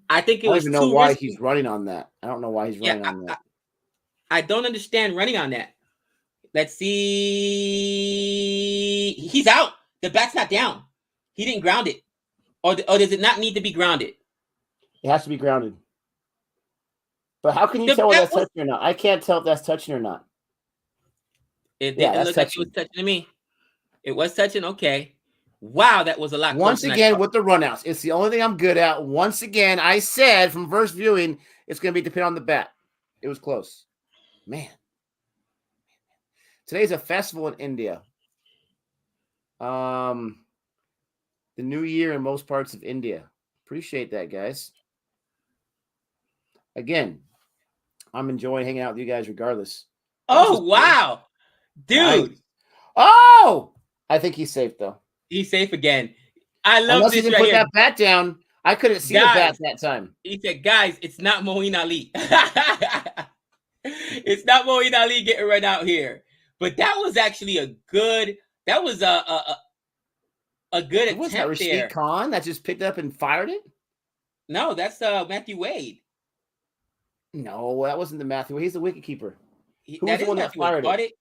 I think it was too risky. I don't even know why he's running on that. I don't know why he's running on that. I don't understand running on that. Let's see. He's out. The bat's not down. He didn't ground it. Or does it not need to be grounded? It has to be grounded. But how can you tell if that's touching or not? I can't tell if that's touching or not. It didn't look like it was touching to me. It was touching? Okay. Wow, that was a lot. Once again, with the runouts, it's the only thing I'm good at. Once again, I said from first viewing, it's going to be dependent on the bat. It was close. Man. Today's a festival in India. The new year in most parts of India. Appreciate that, guys. Again, I'm enjoying hanging out with you guys regardless. Oh, wow. Dude. Nice. Oh! I think he's safe, though. He's safe again. I love Unless this he didn't put that bat down. I couldn't see the bat that time. He said, guys, it's not Moeen Ali. It's not Moeen Ali getting run out here. But that was actually a good good attempt. Was that Rashid Khan that just picked up and fired it? No, that's Matthew Wade. No, that wasn't the Matthew Wade. He's the wicketkeeper. Who was the one that fired it?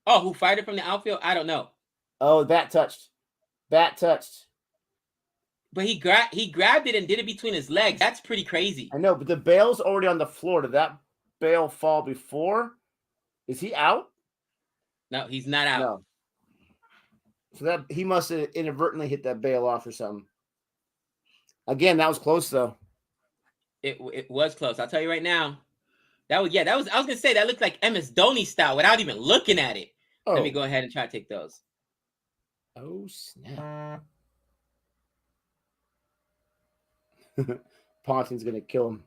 Oh, who fired it from the outfield? I don't know. Oh, bat touched. Bat touched. But he grabbed it and did it between his legs. That's pretty crazy. I know, but the bail's already on the floor. Did that bail fall before? Is he out? No, he's not out. No. So that he must have inadvertently hit that bail off or something. Again, that was close though. It was close. I'll tell you right now. I was gonna say that looked like MS Dhoni style without even looking at it. Oh. Let me go ahead and try to take those. Oh snap. Ponting's gonna kill him.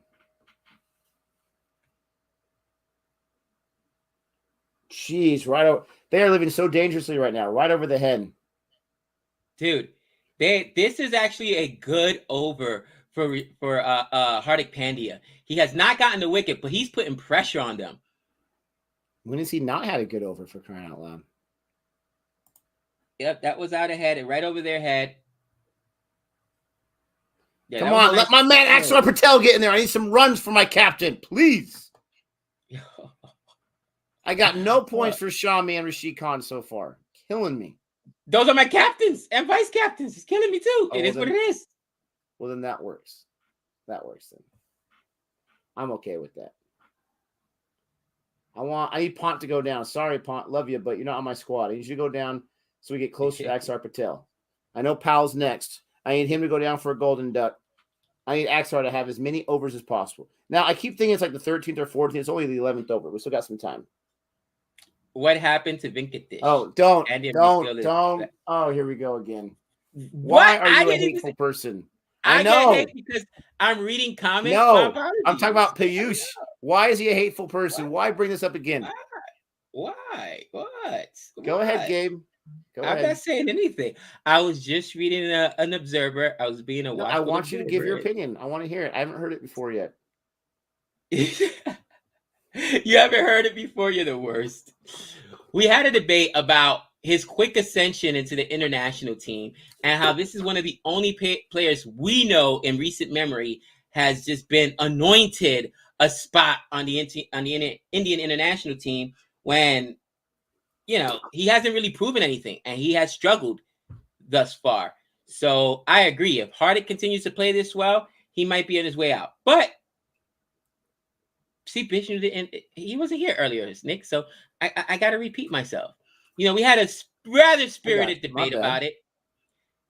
Jeez, right over. They are living so dangerously right now, right over the head. Dude, this is actually a good over for Hardik Pandya. He has not gotten the wicket, but he's putting pressure on them. When has he not had a good over, for crying out loud? Yep, that was out ahead and right over their head. Yeah, come on, let my man Axel Patel get in there. I need some runs for my captain, please. I got no points for Shami and Rashid Khan so far. Killing me. Those are my captains and vice captains. It's killing me too. It is what it is. Well, then that works. That works then. I'm okay with that. I need Pont to go down. Sorry, Pont, love you, but you're not on my squad. I need you to go down so we get closer to Axar Patel. I know Powell's next. I need him to go down for a golden duck. I need Axar to have as many overs as possible. Now, I keep thinking it's like the 13th or 14th. It's only the 11th over. We still got some time. What happened to Venkatesh? Oh, don't. Oh, here we go again. Why are you a hateful person? I know. Get hate because I'm reading comments. No, I'm talking about Piyush. Why is he a hateful person? Why bring this up again? Why? What? Go ahead, Gabe. I'm not saying anything. I was just reading an Observer. I was being a watchful I want you to give your observer. opinion. I want to hear it. I haven't heard it before yet. You haven't heard it before? You're the worst. We had a debate about his quick ascension into the international team and how this is one of the only players we know in recent memory has just been anointed a spot on the Indian international team when, you know, he hasn't really proven anything and he has struggled thus far. So I agree. If Hardik continues to play this well, he might be on his way out. But see, Bishop, he wasn't here earlier, Nick. So I got to repeat myself. You know, we had a rather spirited debate about it.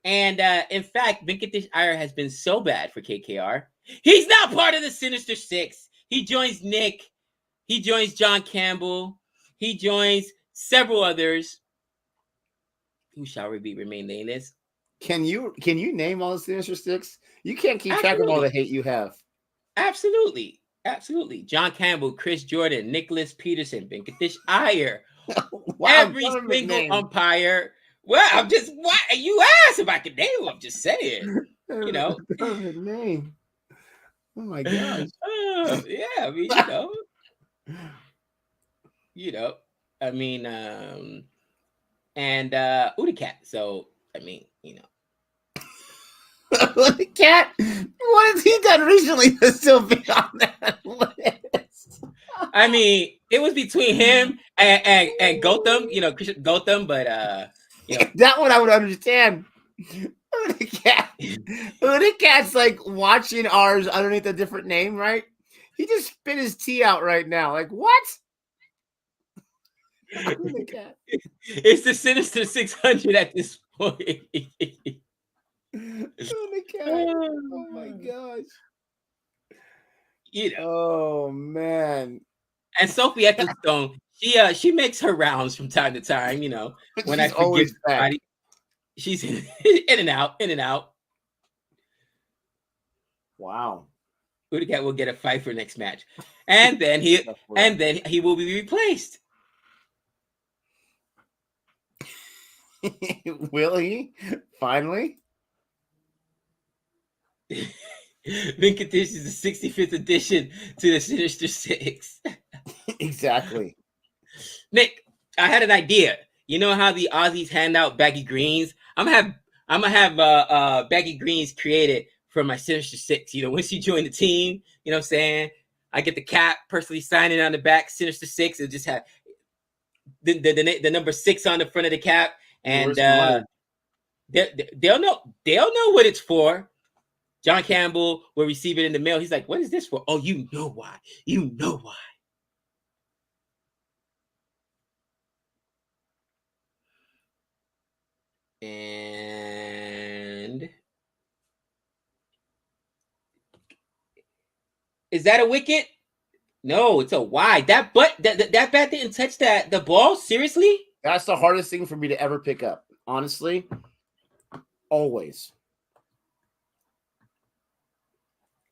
And in fact, Venkatesh Iyer has been so bad for KKR. He's not part of the Sinister Six. He joins Nick. He joins John Campbell. He joins several others who shall remain nameless. Can you name all the Sinister Six? You can't keep track of all the hate you have. Absolutely. John Campbell, Chris Jordan, Nicholas Peterson, Venkatesh Iyer. Wow, every single umpire. Well, I'm just you asked if I could name them. I'm just saying. You know. Name. Oh my gosh. Yeah, I mean, you know. I mean, and Udicat. So I mean, you know. Udicat? What has he done recently to still be on that list? I mean, it was between him and Gotham, you know, Christian Gotham, but you know. That one I would understand. Udicat's like watching ours underneath a different name, right? He just spit his tea out right now. Like, what? It's the Sinister 600 at this point. Oh my gosh. You know. Oh man. And Sophie Ecclestone, she makes her rounds from time to time, you know. When I forget somebody, she's in and out. Wow. Udicat will get a fight for next match. And then he will be replaced. Will he? Finally? Venkatesh is the 65th edition to the Sinister Six. Exactly. Nick, I had an idea. You know how the Aussies hand out baggy greens? I'm gonna have baggy greens created for my Sinister Six. You know, once you join the team, you know what I'm saying? I get the cap personally signing on the back, Sinister Six. It'll just have the number 6 on the front of the cap, and they'll know what it's for. John Campbell will receive it in the mail. He's like, "What is this for?" Oh, you know why. You know why. And is that a wicket? No, it's a wide. That bat didn't touch the ball. Seriously? That's the hardest thing for me to ever pick up. Honestly, always.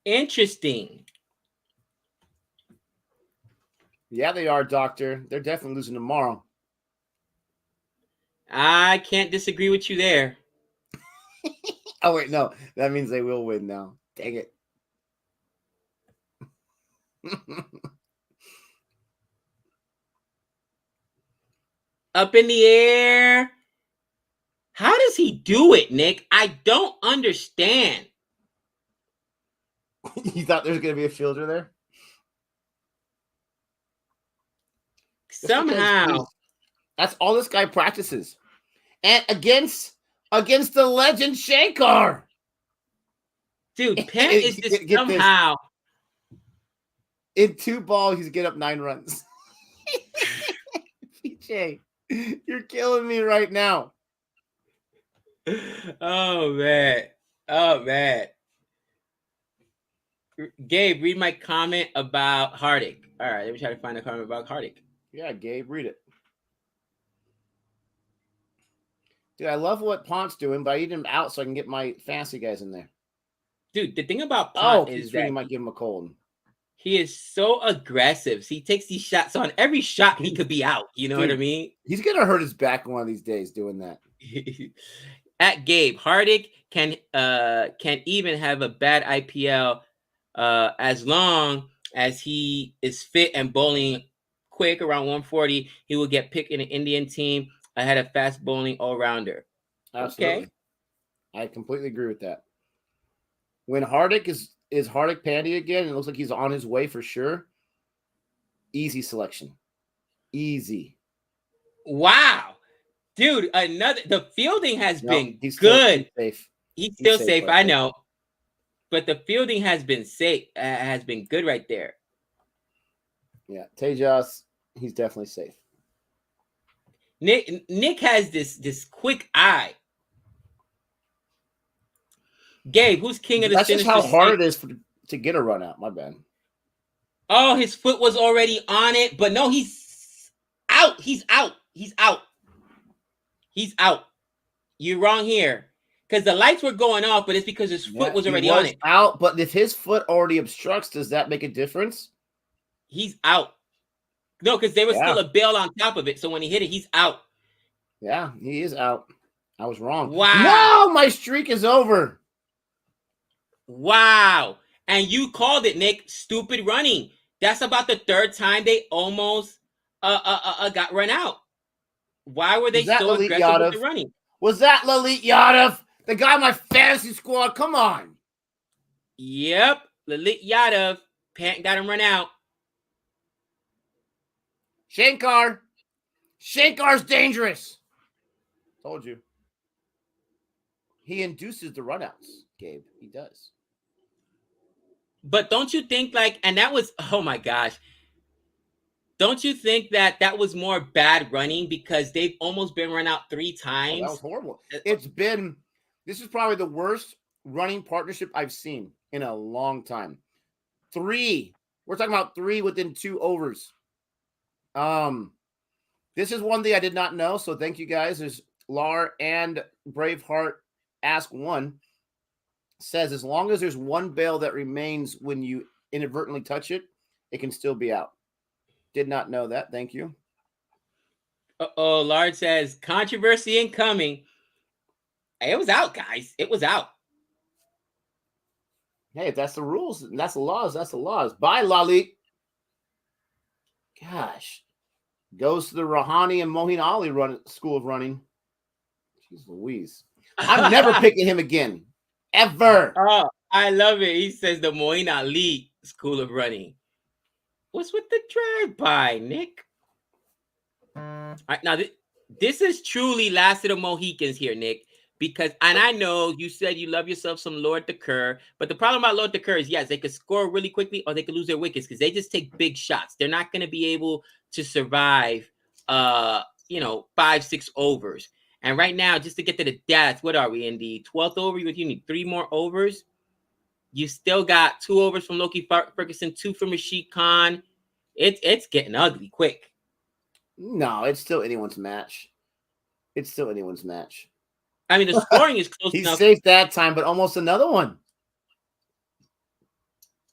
Interesting. Yeah, they are, Doctor. They're definitely losing tomorrow. I can't disagree with you there. Oh, wait, no. That means they will win now. Dang it. Up in the air. How does he do it, Nick? I don't understand. You thought there was going to be a fielder there? Somehow. That's all this guy practices. And against the legend Shankar. Dude, Pant is just somehow. In 2 balls, he's getting up 9 runs. PJ, you're killing me right now. Oh, man. Gabe, read my comment about Hardik. All right, let me try to find a comment about Hardik. Yeah, Gabe, read it. Dude, I love what Pont's doing, but I need him out so I can get my fancy guys in there. Dude, the thing about Pont is is that that might give him a cold. He is so aggressive. He takes these shots on every shot. He could be out. You know what I mean? He's gonna hurt his back one of these days doing that. At Gabe, Hardik can even have a bad IPL as long as he is fit and bowling quick around 140. He will get picked in an Indian team ahead of fast bowling all rounder. Absolutely, okay. I completely agree with that. When Hardik is Hardik Pandya again, it looks like he's on his way for sure. Easy selection. Easy. Wow. Dude, the fielding has been he's good. Safe. He's still safe, I know. But the fielding has been safe, has been good right there. Yeah, Tejas, he's definitely safe. Nick has this quick eye. Gabe, who's king of the Sinister Six? That's just how hard it is to get a run out. My bad. Oh, his foot was already on it, but no, he's out. He's out. He's out. He's out. You're wrong here. Because the lights were going off, but it's because his foot was already on it. Out, but if his foot already obstructs, does that make a difference? He's out. No, because there was still a bail on top of it. So when he hit it, he's out. Yeah, he is out. I was wrong. Wow. No, my streak is over. Wow. And you called it, Nick. Stupid running. That's about the 3rd time they almost got run out. Why were they so aggressive with the running? Was that Lalit Yadav? The guy in my fantasy squad? Come on. Yep. Lalit Yadav. Pant got him run out. Shankar. Shankar's dangerous. Told you. He induces the runouts, Gabe. He does. But don't you think and that was, oh my gosh. Don't you think that was more bad running because they've almost been run out 3 times? Oh, that was horrible. This is probably the worst running partnership I've seen in a long time. 3. We're talking about 3 within 2 overs. This is one thing I did not know, so thank you guys. There's Lar and Braveheart Ask One says as long as there's one bail that remains when you inadvertently touch it, it can still be out. Did not know that. Thank you. Uh-oh, Lard says controversy incoming. It was out, guys. It was out. Hey, if that's the rules, and that's the laws, that's the laws. Bye, Lalit. Gosh. Goes to the Rahani and Mohin Ali school of running. Jeez Louise. I'm never picking him again. Ever. Oh, I love it. He says the Mohin Ali school of running. What's with the drive-by, Nick? All right, now, this is truly last of the Mohicans here, Nick. Because, and I know you said you love yourself some Lord the Kerr, but the problem about Lord the Kerr is, yes, they could score really quickly or they could lose their wickets because they just take big shots. They're not going to be able to survive, 5-6 overs. And right now, just to get to the death, what are we in the 12th over? You need 3 more overs. You still got 2 overs from Loki Ferguson, 2 from Rashid Khan. It's getting ugly quick. No, it's still anyone's match. It's still anyone's match. I mean, the scoring is close enough. He's safe that time, but almost another one.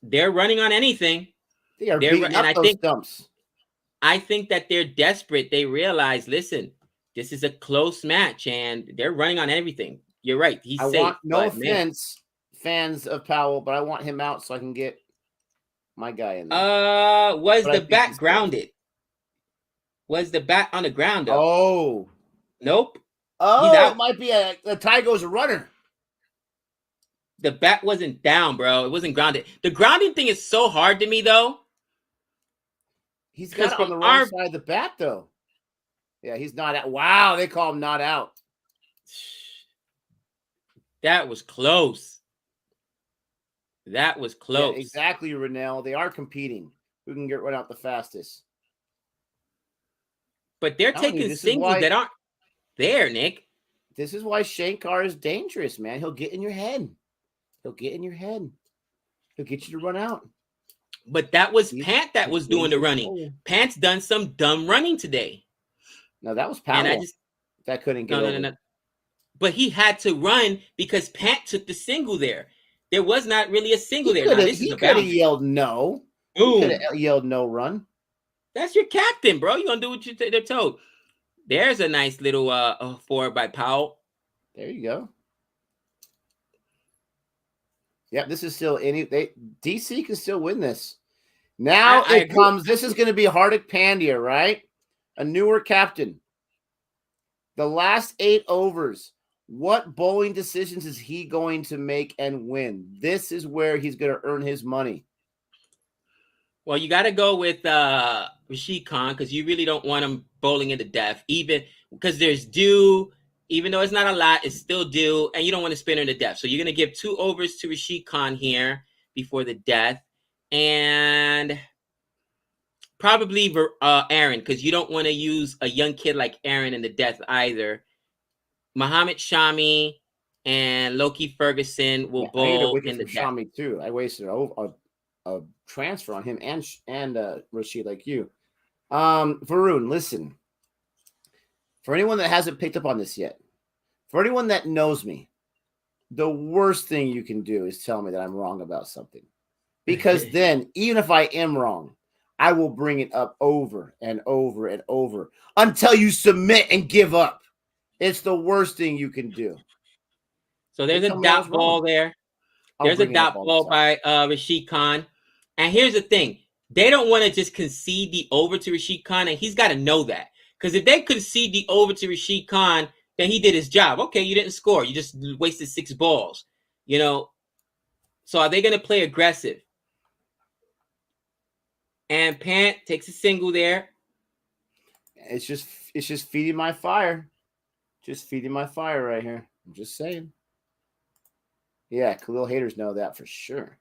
They're running on anything. They're beating up those stumps. I think that they're desperate. They realize, listen, this is a close match, and they're running on everything. You're right. He's safe. No offense, fans of Powell, but I want him out so I can get my guy in there. Was the bat grounded? Was the bat on the ground, though? Oh. Nope. Oh, it might be a Tygo's runner. The bat wasn't down, bro. It wasn't grounded. The grounding thing is so hard to me, though. He's got it on the wrong side of the bat, though. Yeah, he's not out. Wow, they call him not out. That was close. That was close. Yeah, exactly, Renell. They are competing. Who can get run out the fastest? But they're taking singles that aren't there, Nick. This is why Shankar is dangerous, man. He'll get in your head. He'll get in your head. He'll get you to run out. But that was Pant that was doing the running. Pant's done some dumb running today. No, that was Powell. That couldn't get over. No. But he had to run because Pant took the single there. There was not really a single there. He could have yelled no. Boom. He could have yelled no run. That's your captain, bro. You're going to do what they're told. There's a nice little forward by Powell. There you go. Yeah, this is still DC can still win this. Now it comes. This is going to be Hardik Pandya, right? A newer captain. The last 8 overs. What bowling decisions is he going to make and win? This is where he's going to earn his money. Well, you got to go with Rashid Khan because you really don't want him bowling into death, even because there's due. Even though it's not a lot, it's still due, and you don't want to spin her to death. So you're going to give 2 overs to Rashid Khan here before the death, and probably Aaron, because you don't want to use a young kid like Aaron in the death either. Muhammad Shami and Loki Ferguson will bowl in the death. Shami too. I wasted a transfer on him and Rashid like you. Varun, listen. For anyone that hasn't picked up on this yet, for anyone that knows me, the worst thing you can do is tell me that I'm wrong about something. Because then, even if I am wrong, I will bring it up over and over and over until you submit and give up. It's the worst thing you can do. So there's a dot ball there. There's a dot ball by Rashid Khan. And here's the thing. They don't want to just concede the over to Rashid Khan, and he's got to know that. Because if they concede the over to Rashid Khan, then he did his job. Okay, you didn't score. You just wasted 6 balls. You know? So are they going to play aggressive? And Pant takes a single there. It's just feeding my fire. Just feeding my fire right here. I'm just saying. Yeah, Khalil haters know that for sure.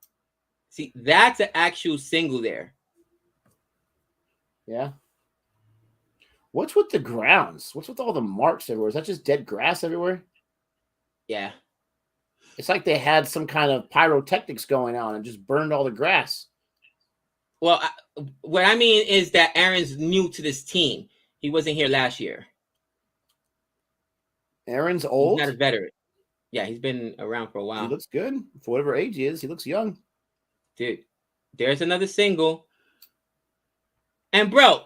See, that's an actual single there. Yeah. What's with the grounds? What's with all the marks everywhere? Is that just dead grass everywhere? Yeah. It's like they had some kind of pyrotechnics going on and just burned all the grass. Well, what I mean is that Aaron's new to this team. He wasn't here last year. Aaron's old? He's not a veteran. Yeah, he's been around for a while. He looks good. For whatever age he is, he looks young. Dude, there's another single. And, bro,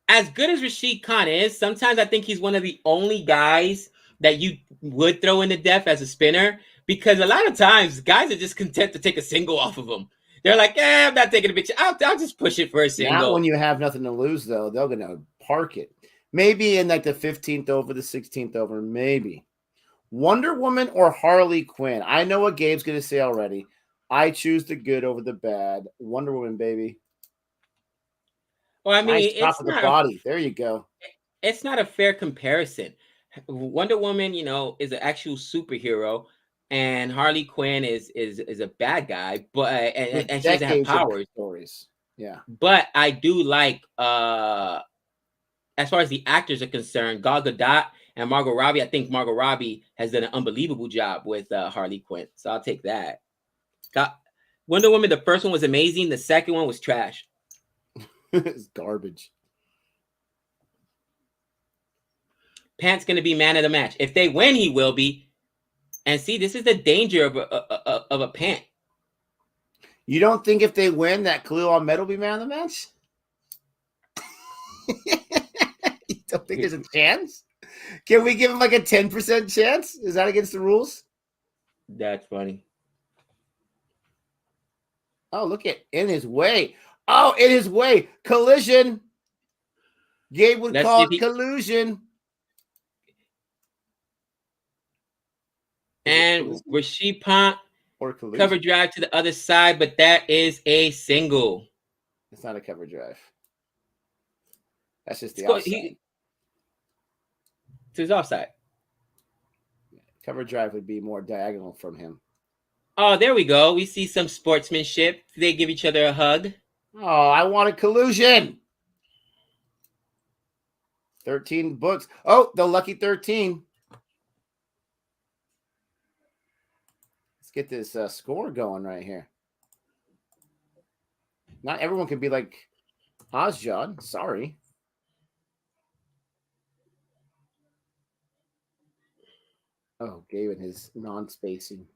as good as Rashid Khan is, sometimes I think he's one of the only guys that you would throw in the death as a spinner, because a lot of times guys are just content to take a single off of him. They're like, I'm not taking a bitch. I'll just push it for a single. Not when you have nothing to lose, though. They're going to park it. Maybe in like the 15th over, the 16th over, maybe. Wonder Woman or Harley Quinn? I know what Gabe's going to say already. I choose the good over the bad. Wonder Woman, baby. Well, I mean, nice top of the body. There you go. It's not a fair comparison. Wonder Woman, is an actual superhero, and Harley Quinn is a bad guy, but and she doesn't have powers. Stories. Yeah. But I do like, as far as the actors are concerned, Gal Gadot and Margot Robbie. I think Margot Robbie has done an unbelievable job with Harley Quinn, so I'll take that. Wonder Woman, the first one was amazing. The second one was trash. It's garbage. Pant's going to be man of the match. If they win, he will be. And see, this is the danger of a Pant. You don't think if they win that Khalil Ahmed will be man of the match? You don't think there's a chance? Can we give him like a 10% chance? Is that against the rules? That's funny. Oh, look at in his way. Oh, in his way. Collision. Gabe would call it collusion. And Rashid Pant cover drive to the other side, but that is a single. It's not a cover drive. That's just the offside. To his offside. Cover drive would be more diagonal from him. Oh, there we go. We see some sportsmanship. They give each other a hug. Oh, I wanted collusion. 13 books. Oh, the lucky 13. Let's get this score going right here. Not everyone can be like Ozjod. Sorry. Oh, Gabe and his non-spacing.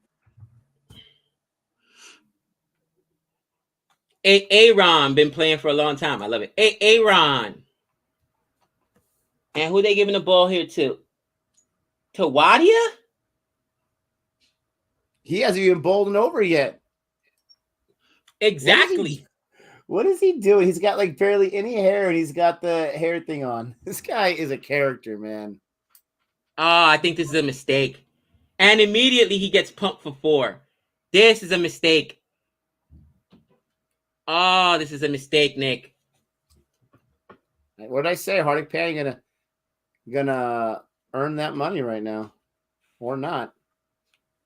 Aaron been playing for a long time. I love it. Aaron. And who they giving the ball here to? To Wadia? He hasn't even bowled over yet. Exactly. What is he doing? He's got like barely any hair and he's got the hair thing on. This guy is a character, man. Oh, I think this is a mistake. And immediately he gets pumped for 4. This is a mistake. Oh, this is a mistake, Nick. What did I say? Hardik Pandya gonna earn that money right now. Or not.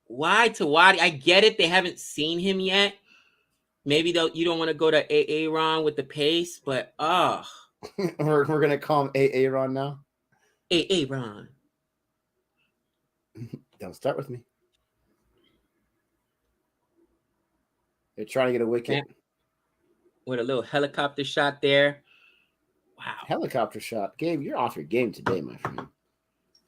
Why to Wadia? I get it. They haven't seen him yet. Maybe you don't want to go to Aaron with the pace, but we're gonna call him Aaron now. Aaron. Don't start with me. They're trying to get a wicket. With a little helicopter shot there. Wow. Helicopter shot. Gabe, you're off your game today, my friend.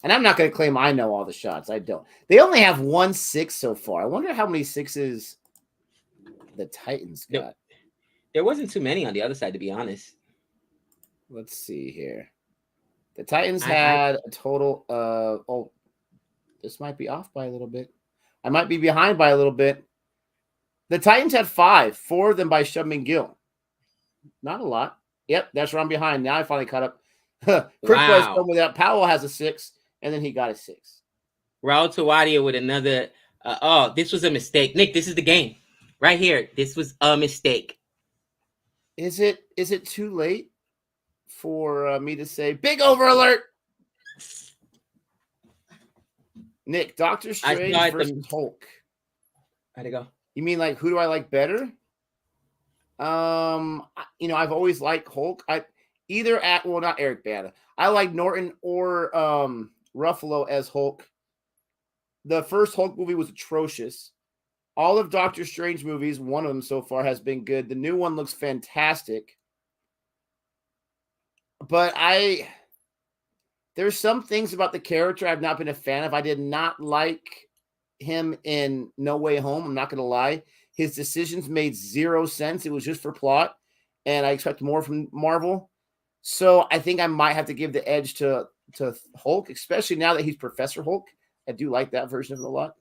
And I'm not going to claim I know all the shots. I don't. They only have 1 6 so far. I wonder how many 6s the Titans got. There wasn't too many on the other side, to be honest. Let's see here. The Titans had a total of... Oh, this might be off by a little bit. I might be behind by a little bit. The Titans had 5. 4 of them by Shubman Gill. Not a lot. Yep, that's where I'm behind. Now I finally caught up. Crick was with that. Powell has a 6, and then he got a 6. Raul Tawadia with another. This was a mistake. Nick, this is the game. Right here. This was a mistake. Is it too late for me to say big over alert? Nick, Doctor Strange versus Hulk. How'd it go? You mean like who do I like better? I've always liked Hulk. Not Eric Bana. I like Norton or Ruffalo as Hulk. The first Hulk movie was atrocious. All of Doctor Strange movies, one of them so far, has been good. The new one looks fantastic. But there's some things about the character I've not been a fan of. I did not like him in No Way Home. I'm not going to lie. His decisions made zero sense. It was just for plot, and I expect more from Marvel. So I think I might have to give the edge to Hulk, especially now that he's Professor Hulk. I do like that version of it a lot.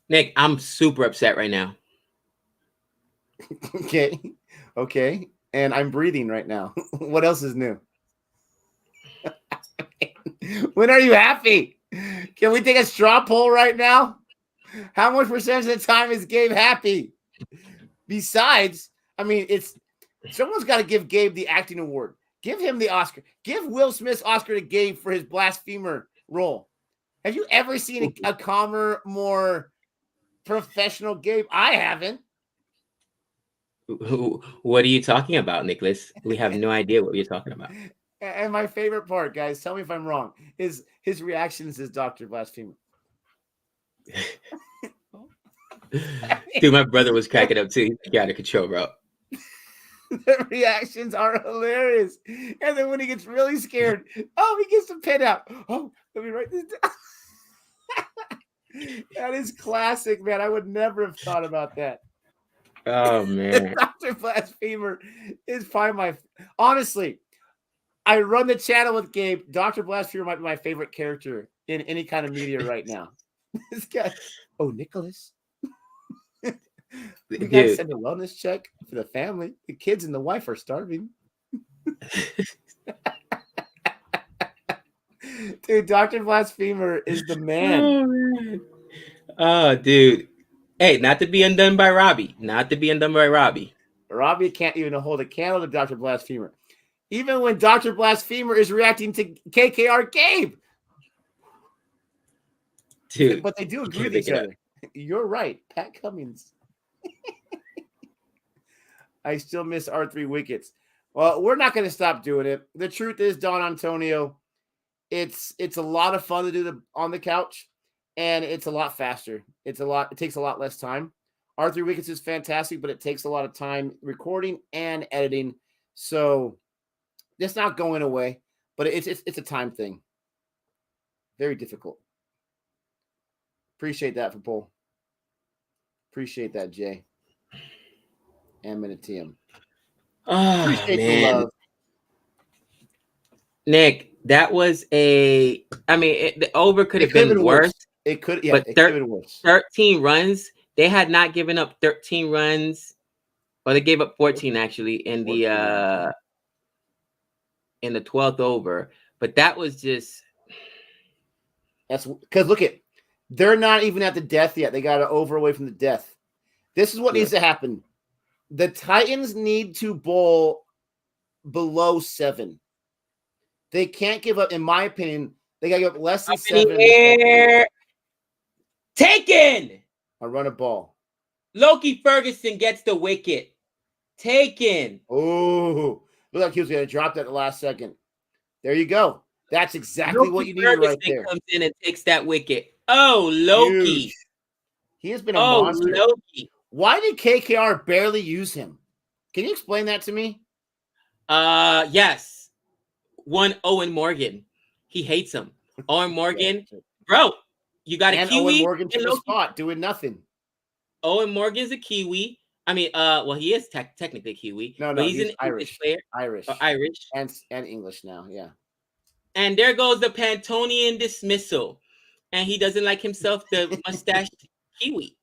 Nick, I'm super upset right now. Okay. And I'm breathing right now. What else is new? When are you happy? Can we take a straw poll right now? How much percentage of the time is Gabe happy? Besides, someone's got to give Gabe the acting award. Give him the Oscar. Give Will Smith's Oscar to Gabe for his blasphemer role. Have you ever seen a calmer, more professional Gabe? I haven't. What are you talking about, Nicholas? We have no idea what you're talking about. And my favorite part, guys, tell me if I'm wrong, is his reactions as Dr. Blasphemer. Dude, my brother was cracking up too. He got out of control, bro. The reactions are hilarious. And then when he gets really scared, he gets the pen out. Oh, let me write this down. That is classic, man. I would never have thought about that. Oh, man. Dr. Blasphemer is probably honestly, I run the channel with Gabe. Dr. Blasphemer might be my favorite character in any kind of media right now. This guy, Nicholas. We got to send a wellness check for the family. The kids and the wife are starving. Dude, Dr. Blasphemer is the man. Oh, dude. Hey, not to be undone by Robbie. Robbie can't even hold a candle to Dr. Blasphemer. Even when Dr. Blasphemer is reacting to KKR Gabe. Dude, But they do you agree can't with make each it up. other. You're right. Pat Cummins. I still miss our 3 wickets. Well, we're not going to stop doing it. The truth is, Don Antonio, it's a lot of fun to do on the couch, and it's a lot faster. It takes a lot less time. Our 3 wickets is fantastic, but it takes a lot of time recording and editing. So it's not going away, but it's a time thing. Very difficult. Appreciate that for Paul. Appreciate that, Jay. And Minutium. Oh, Appreciate the man. love. Nick, that was the over could have It could been worse. It could, yeah, But it could have been worse. 13 runs. They had not given up 13 runs. Or they gave up 14 actually in 14. the 12th over. But that was just That's because look at, they're not even at the death yet. They got an over away from the death. This is what needs to happen. The Titans need to bowl below 7. They can't give up, in my opinion. They got to give up less than 7. Taken. A run a ball. Loki Ferguson gets the wicket. Taken. Oh, look like he was going to drop that at the last second. There you go. That's exactly what you needed right there. Comes in and takes that wicket. Oh, Loki. Huge. He has been a monster. Loki. Why did KKR barely use him? Can you explain that to me? Yes. One Owen Morgan. He hates him. Owen Morgan. Bro, you got a Kiwi. Owen Morgan took a spot doing nothing. Owen Morgan's a Kiwi. I mean, well, he is technically Kiwi. No, but he's an Irish player. Irish. Irish. And English now, yeah. And there goes the Pantonian dismissal. And he doesn't like himself, the mustached Kiwi.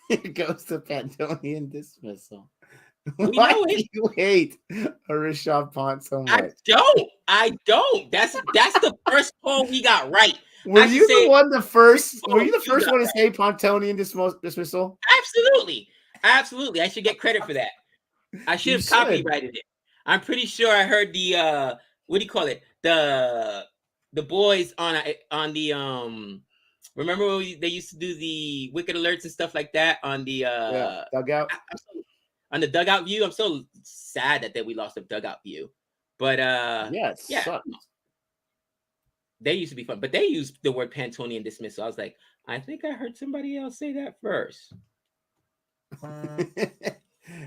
Here goes the Pantonian dismissal. We Why know do you hate Rishabh Pant so much? I don't. That's the first poll we got right. Were you the first one to say Pantonian dismissal? Absolutely. Absolutely. I should get credit for that. I should have copyrighted it. I'm pretty sure I heard the what do you call it? The boys on the remember when they used to do the wicket alerts and stuff like that on the dugout? On the dugout view. I'm so sad that we lost the dugout view. But yeah. They used to be fun, but they used the word Pantonian dismissal. I was like, I think I heard somebody else say that first.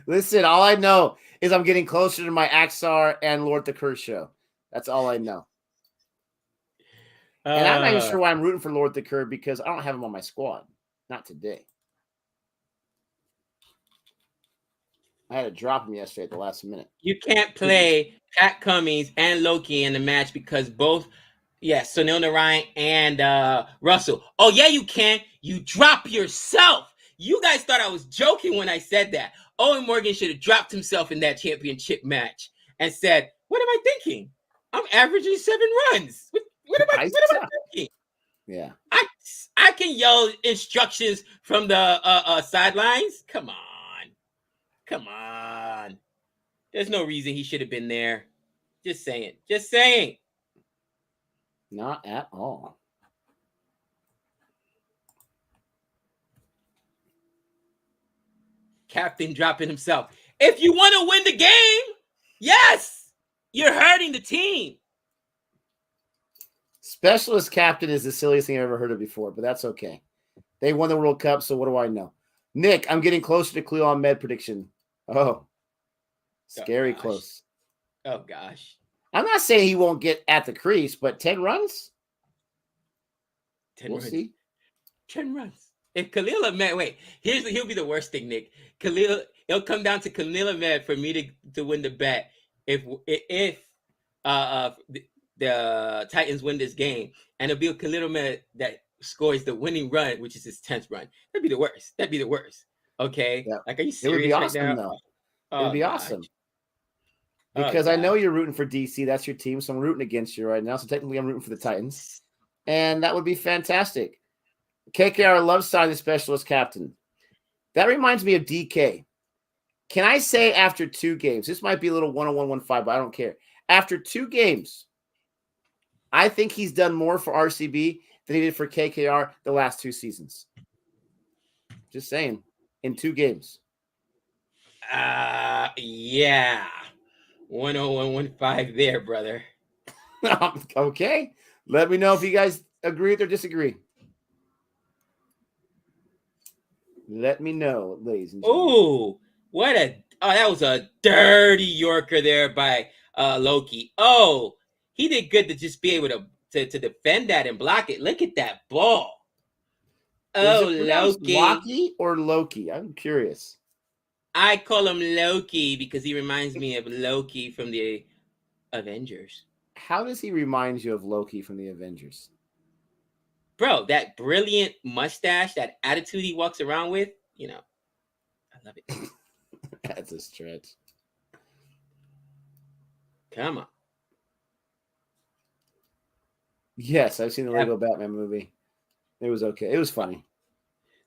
Listen, all I know is I'm getting closer to my Axar and Lord the Curse show. That's all I know. And I'm not even sure why I'm rooting for Lord the Curse because I don't have him on my squad. Not today. I had to drop him yesterday at the last minute. You can't play Pat Cummins and Loki in the match because both, Sunil Narayan and Russell. Oh, yeah, you can. You drop yourself. You guys thought I was joking when I said that. Owen Morgan should have dropped himself in that championship match and said, what am I thinking? I'm averaging 7 runs. What am I thinking? Yeah. I can yell instructions from the sidelines. Come on. There's no reason he should have been there. Just saying. Not at all. Captain dropping himself. If you want to win the game, yes, you're hurting the team. Specialist captain is the silliest thing I've ever heard of before, but that's okay. They won the World Cup, so what do I know? Nick, I'm getting closer to Khalil Ahmed prediction. Oh, scary close. Oh, gosh. I'm not saying he won't get at the crease, but 10 runs? 10 we'll runs. See. 10 runs. If Khalil Ahmed, he'll be the worst thing, Nick. It'll come down to Khalil Ahmed for me to win the bet. If the Titans win this game, and it'll be Khalil Ahmed that scores the winning run, which is his 10th run. That'd be the worst. Okay? Yeah. Like, are you serious? It would be right awesome, now? though. Oh, it would be awesome. Because I know you're rooting for DC. That's your team, so I'm rooting against you right now. So technically, I'm rooting for the Titans. And that would be fantastic. KKR loves signing the specialist captain. That reminds me of DK. Can I say after 2 games, this might be a little 101-15, but I don't care. After 2 games, I think he's done more for RCB than he did for KKR the last 2 seasons. Just saying, in 2 games. Yeah. 101.15 there, brother. Okay. Let me know if you guys agree or disagree. Let me know, ladies and gentlemen. Ooh, that was a dirty Yorker there by Loki. Oh, he did good to just be able to defend that and block it. Look at that ball. Is Oh, it pronounced Loki. Loki or Loki? I'm curious. I call him Loki because he reminds me of Loki from the Avengers. How does he remind you of Loki from the Avengers? Bro, that brilliant mustache, that attitude he walks around with, I love it. That's a stretch. Come on. Yes, I've seen the Lego Batman movie. It was okay. It was funny.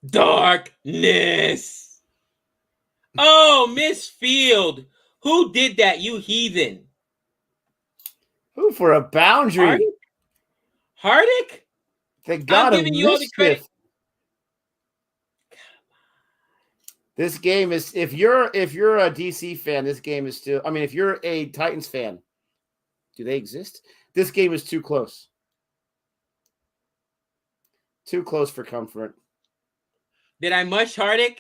Darkness. Oh, Miss Field. Who did that, you heathen? Who for a boundary? Hardick? The god I'm of giving you all the credit. mischief. This game is, if you're a DC fan, this game is still, I mean, if you're a Titans fan, do they exist? This game is too close. Too close for comfort. Did I mush Hardick?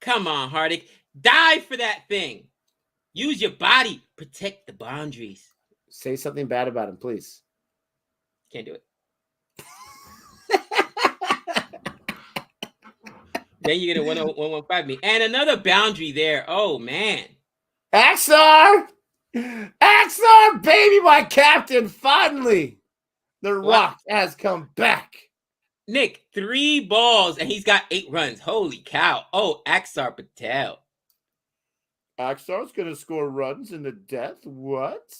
Come on, Hardick. Die for that thing. Use your body. Protect the boundaries. Say something bad about him, please. Can't do it. Then you're going to 115 me. And another boundary there. Oh, man. Axar! Axar, baby, my captain, finally. The Rock has come back. Nick, 3 balls, and he's got 8 runs. Holy cow. Oh, Axar Patel. Axar's going to score runs in the death? What?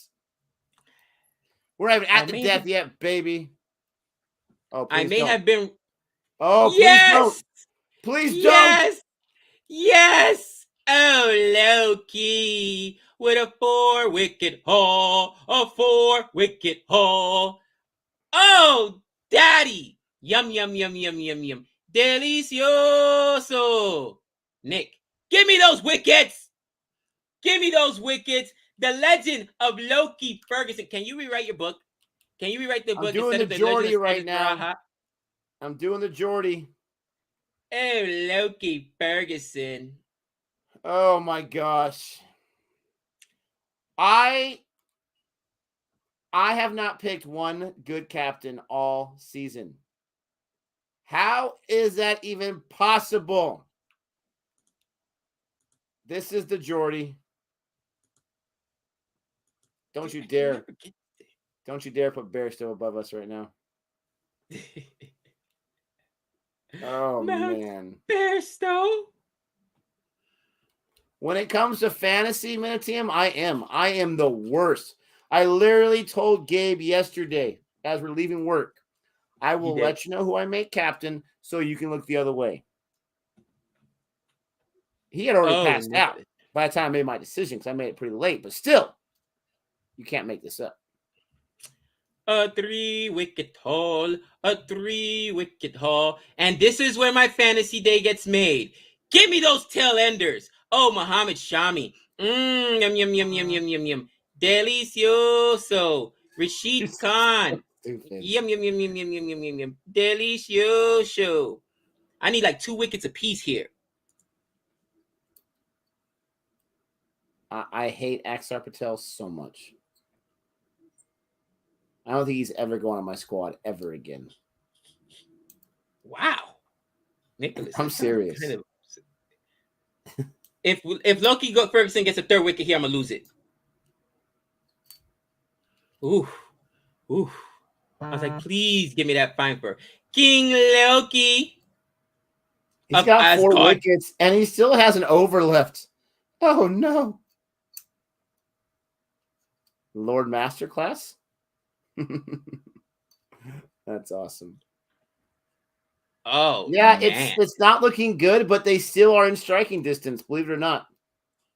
We're not even at the death yet, baby. Oh, please I may don't. have been... Oh, yes! please don't. Please don't. Yes! Oh, Loki with a 4-wicket haul. A 4-wicket haul. Oh, daddy. Yum, yum, yum, yum, yum, yum. Delicioso. Nick, give me those wickets. Give me those wickets. The Legend of Loki Ferguson. Can you rewrite your book? Can you rewrite the book? I'm doing the Geordie right now. I'm doing the Geordie. Oh, Loki Ferguson. Oh, my gosh. I have not picked one good captain all season. How is that even possible? This is the Geordie. Don't you dare. Don't you dare put Bairstow above us right now. Oh, man. Bairstow. When it comes to fantasy, Miniteam, I am the worst. I literally told Gabe yesterday as we're leaving work, I will let you know who I make captain so you can look the other way. He had already passed out by the time I made my decision because I made it pretty late. But still, you can't make this up. A 3-wicket haul. A 3-wicket haul. And this is where my fantasy day gets made. Give me those tail enders. Oh, Muhammad Shami. Yum, yum, yum, yum, yum, yum, yum. Delicioso. Rashid Khan. Yum, yum, yum, yum, yum, yum, yum, yum, yum. Delicioso. I need like 2 wickets apiece here. I hate Axar Patel so much. I don't think he's ever going on my squad ever again. Wow. Nicholas. I'm serious. If Loki Ferguson gets a 3rd wicket here, I'm going to lose it. Ooh. I was like, please give me that fine for King Loki. He's got 4 wickets, and he still has an over left. Oh, no. Lord Masterclass? That's awesome. Oh, yeah, man. it's not looking good, but they still are in striking distance, believe it or not.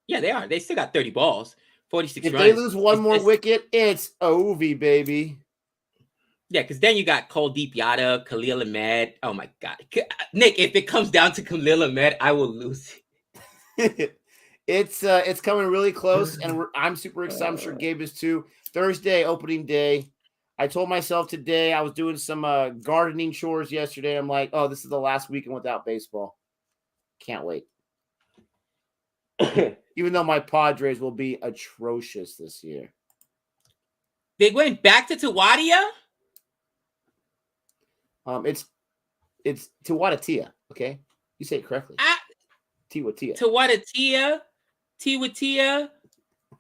Yeah, they are. They still got 30 balls, 46 runs. If they lose one more wicket, it's Ovi, baby. Yeah, because then you got Kuldeep Yadav, Khalil Ahmed. Oh my God, Nick! If it comes down to Khalil Ahmed, I will lose. It's coming really close, and I'm super excited. I'm sure Gabe is too. Thursday, opening day. I told myself today I was doing some gardening chores yesterday. I'm like, oh, this is the last weekend without baseball. Can't wait. Even though my Padres will be atrocious this year. They went back to Tawadia? It's Tawatia, okay? You say it correctly. Tawatia. Tiwatia.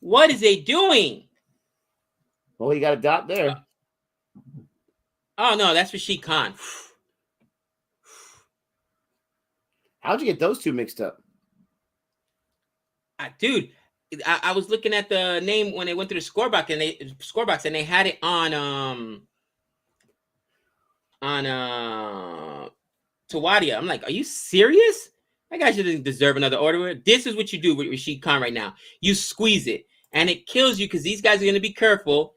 What is they doing? Well, you got a dot there. Oh no, that's Rashid Khan. How'd you get those two mixed up? Dude, I was looking at the name when they went through the scorebox and they had it on Tawadia. I'm like, are you serious? That guy shouldn't deserve another order. This is what you do with Rashid Khan right now. You squeeze it, and it kills you because these guys are going to be careful.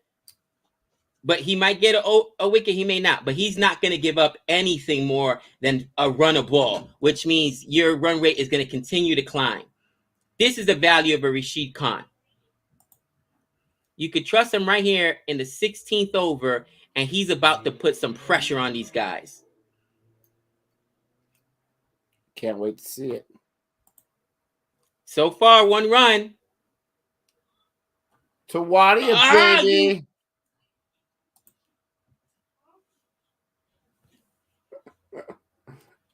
But he might get a wicket, he may not. But he's not going to give up anything more than a run a ball, which means your run rate is going to continue to climb. This is the value of a Rashid Khan. You could trust him right here in the 16th over, and he's about to put some pressure on these guys. Can't wait to see it. So far, 1 run. Tawadia, baby.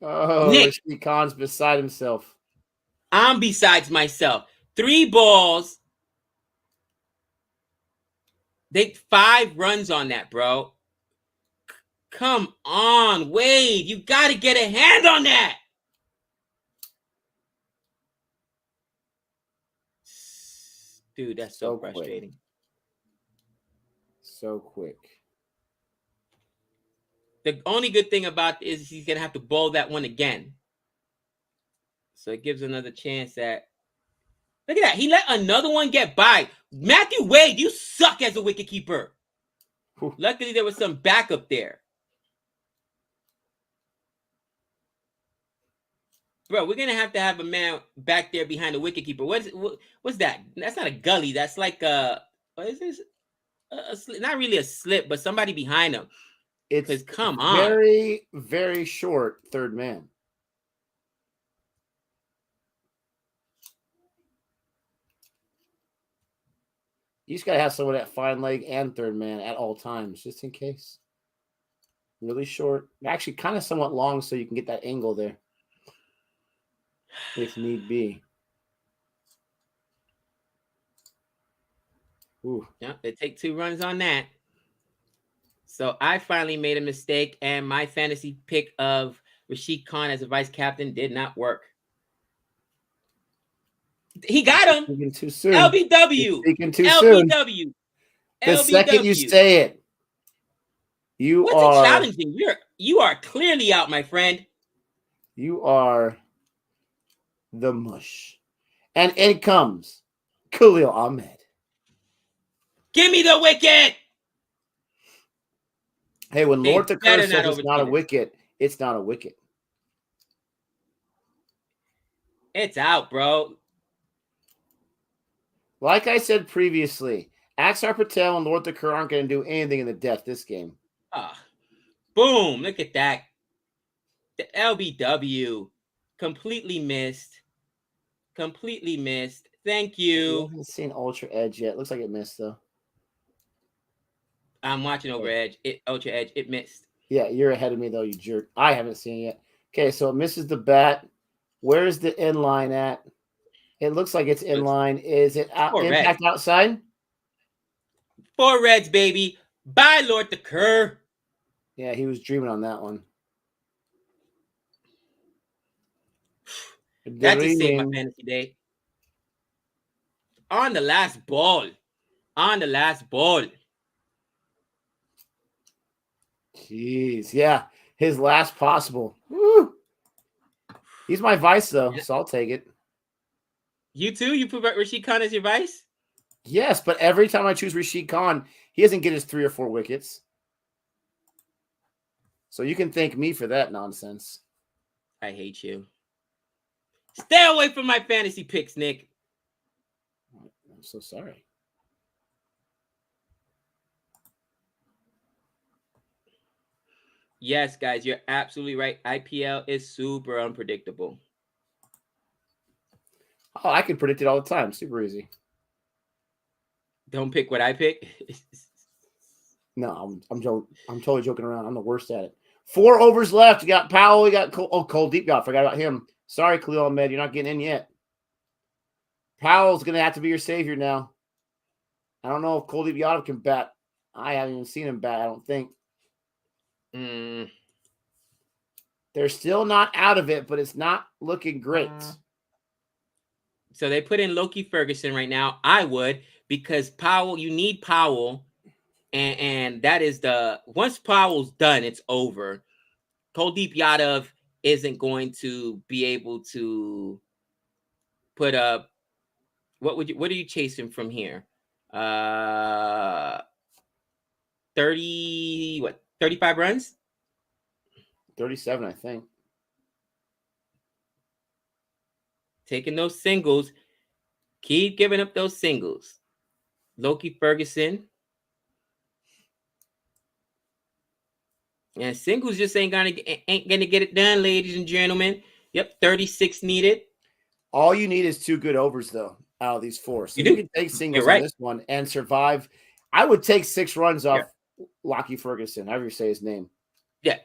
Oh, Nick, Rashid Khan's beside himself. I'm besides myself. 3 balls. They 5 runs on that, bro. Come on, Wade. You got to get a hand on that. Dude, that's so frustrating. So quick. The only good thing about it is he's going to have to bowl that one again. So it gives another chance at... Look at that. He let another one get by. Matthew Wade, you suck as a wicketkeeper. Luckily, there was some backup there. Bro, we're going to have a man back there behind the wicketkeeper. What's that? That's not a gully. That's like a... What is this? Not really a slip, but somebody behind him. It's come on. Very, very short third man. You just got to have someone at fine leg and third man at all times, just in case. Really short. Actually, kind of somewhat long so you can get that angle there. If need be. Ooh. Yeah, they take 2 runs on that. So I finally made a mistake, and my fantasy pick of Rashid Khan as a vice captain did not work. He got him. Speaking too soon. LBW. Speaking too LBW. soon. The second you say it, What's it challenging? You are clearly out, my friend. You are the mush. And in comes Khalil Ahmed. Give me the wicket. Hey, when Lord the Curse says it's not a wicket, it's not a wicket. It's out, bro. Like I said previously, Axar Patel and Lord the Curse aren't going to do anything in the death this game. Boom. Look at that. The LBW. Completely missed. Completely missed. Thank you. I haven't seen Ultra Edge yet. Looks like it missed, though. I'm watching over Edge. Ultra Edge. It missed. Yeah, you're ahead of me, though, you jerk. I haven't seen it yet. Okay, so it misses the bat. Where's the inline at? It looks like it's inline. Is it impact outside? 4 Reds, baby. Bye, Lord the Curse. Yeah, he was dreaming on that one. That just saved my fantasy day. On the last ball. On the last ball. Jeez, yeah. His last possible. Woo. He's my vice, though, so I'll take it. You too? You put Rashid Khan as your vice? Yes, but every time I choose Rashid Khan, he doesn't get his 3 or 4 wickets. So you can thank me for that nonsense. I hate you. Stay away from my fantasy picks, Nick. I'm so sorry. Yes, guys, you're absolutely right. IPL is super unpredictable. Oh, I can predict it all the time. Super easy. Don't pick what I pick. No, I'm totally joking around. I'm the worst at it. 4 overs left. You got Powell. You got Cole Deep. I forgot about him. Sorry, Khalil Ahmed. You're not getting in yet. Powell's going to have to be your savior now. I don't know if Kuldeep Yadav can bat. I haven't even seen him bat, I don't think. They're still not out of it, but it's not looking great. So they put in Loki Ferguson right now. I would, because Powell, you need Powell. And that is once Powell's done, it's over. Kuldeep Yadav isn't going to be able to put up. What are you chasing from here? 35 runs? 37, I think. Taking those singles. Keep giving up those singles. Loki Ferguson. And singles just ain't gonna get it done, ladies and gentlemen. Yep, 36 needed. All you need is 2 good overs, though, out of these 4. So you can take singles on this one and survive. I would take 6 runs off Loki Ferguson, however you say his name. Yeah.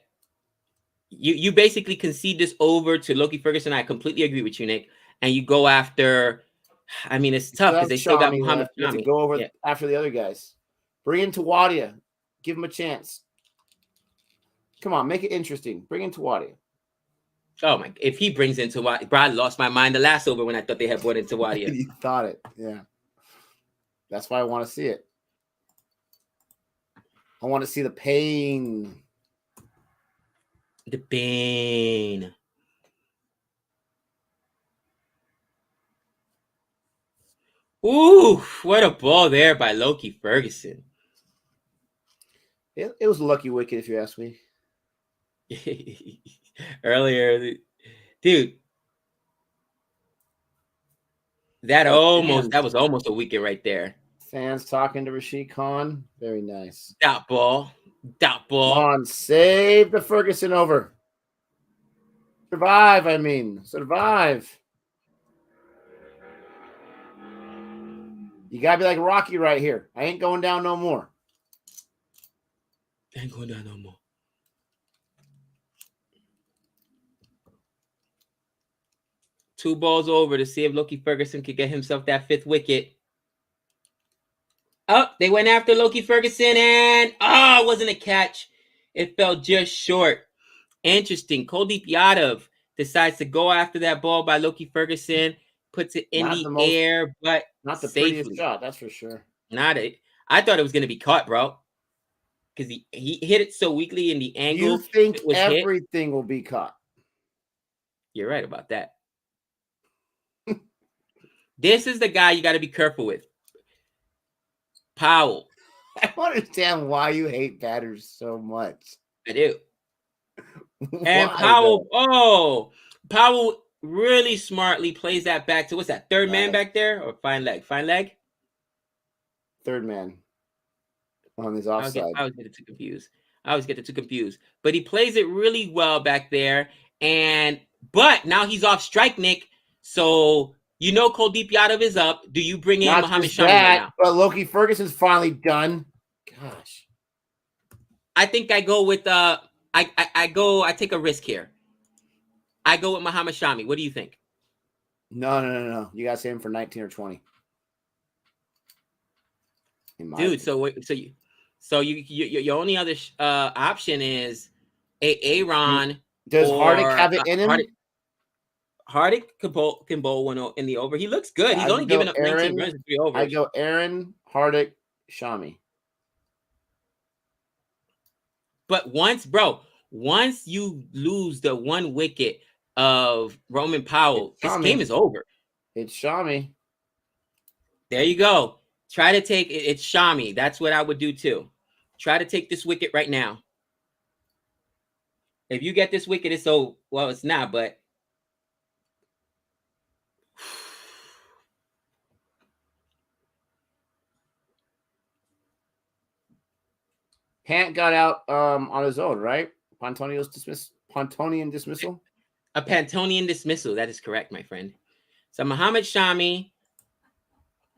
You basically concede this over to Loki Ferguson. I completely agree with you, Nick. And you go after. I mean, it's tough because they still got Muhammad Shami. You have to go over after the other guys. Bring in Tawadia. Give him a chance. Come on, make it interesting. Bring in Tawadia. Oh my! If he brings in Tawadia, bro, I lost my mind the last over when I thought they had brought in Tawadia. You thought it, yeah. That's why I want to see it. I want to see the pain. The pain. Ooh, what a ball there by Loki Ferguson. It was a lucky wicket, if you ask me. Earlier, dude, that was almost a wicket right there. Fans talking to Rashid Khan. Very nice. Dot ball. Come on, save the Ferguson over. Survive, survive. You gotta be like Rocky right here. I ain't going down no more. Ain't going down no more. Two balls over to see if Loki Ferguson could get himself that 5th wicket. Oh, they went after Loki Ferguson and it wasn't a catch. It fell just short. Interesting. Kuldeep Yadav decides to go after that ball by Loki Ferguson, puts it in the air, but not the safely. Prettiest shot, that's for sure. Not it. I thought it was going to be caught, bro, because he hit it so weakly in the angle. You think everything will be caught? You're right about that. This is the guy you got to be careful with. Powell. I don't understand why you hate batters so much. I do. And Powell, Powell really smartly plays that back to, what's that, third man back there? Or fine leg? Third man on his offside. I always get it too confused. But he plays it really well back there. But now he's off strike, Nick. So you know Kuldeep Yadav is up. Do you bring in Muhammad Shami right now? But Loki Ferguson's finally done. Gosh. I think I go with I take a risk here. I go with Muhammad Shami. What do you think? No. You got to save him for 19 or 20. Dude, so your only other option is Aaron. Does Hardik have it in him? Hardik can bowl one in the over. He looks good. He's only giving up 19 runs in 3 overs. I go Aaron, Hardik, Shami. But once you lose the 1 wicket of Roman Powell, this game is over. It's Shami. There you go. Try to take it. It's Shami. That's what I would do too. Try to take this wicket right now. If you get this wicket, it's so well. It's not, but Pant got out on his own, right? Pontonian dismissal. A Pantonian dismissal. That is correct, my friend. So Muhammad Shami,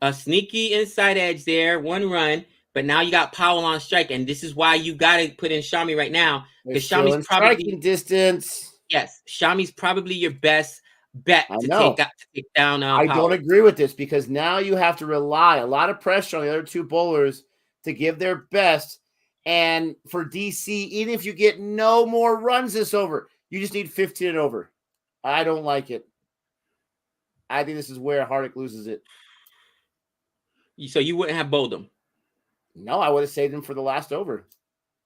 a sneaky inside edge there, 1 run. But now you got Powell on strike, and this is why you got to put in Shami right now, because Shami's Shami's probably striking distance. Yes, Shami's probably your best bet to take down I Powell. don't agree with this, because now you have to rely a lot of pressure on the other 2 bowlers to give their best. And for DC, even if you get no more runs this over, you just need 15 and over. I don't like it. I think this is where Hardick loses it. So you wouldn't have bowled him? No, I would have saved him for the last over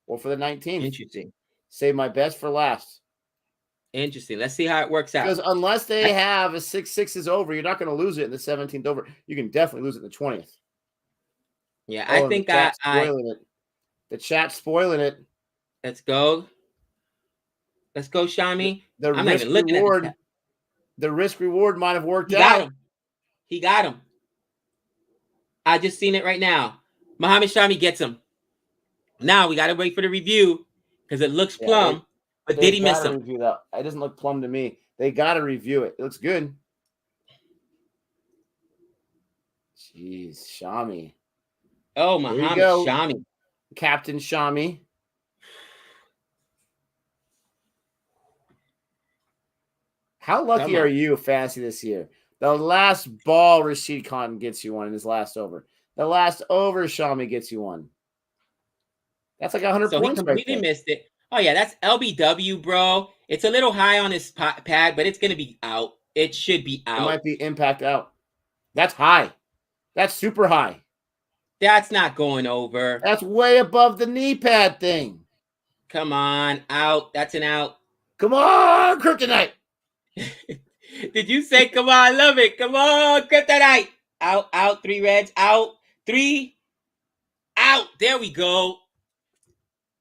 or for the 19th. Interesting. Save my best for last. Interesting. Let's see how it works out. Because unless they have a 6-6 is over, you're not going to lose it in the 17th over. You can definitely lose it in the 20th. Yeah, I think the chat's spoiling it. Let's go. Let's go, Shami. I'm not even looking at the risk reward might have worked out. He got him. I just seen it right now. Muhammad Shami gets him. Now we got to wait for the review because it looks plumb. But did he miss him? Review that. It doesn't look plumb to me. They got to review it. It looks good. Jeez, Shami. Oh, Muhammad Shami. Captain Shami. How lucky are you, Fantasy, this year? The last ball, Rashid Khan gets you one in his last over. The last over, Shami gets you one. That's like 100 points. He completely missed it. Oh, yeah, that's LBW, bro. It's a little high on his pad, but it's going to be out. It should be out. It might be impact out. That's high. That's super high. That's not going over. That's way above the knee pad thing. Come on, out. That's an out. Come on, Kryptonite. Did you say, come on, I love it. Come on, Kryptonite. Out, 3 reds, out, 3, out. There we go.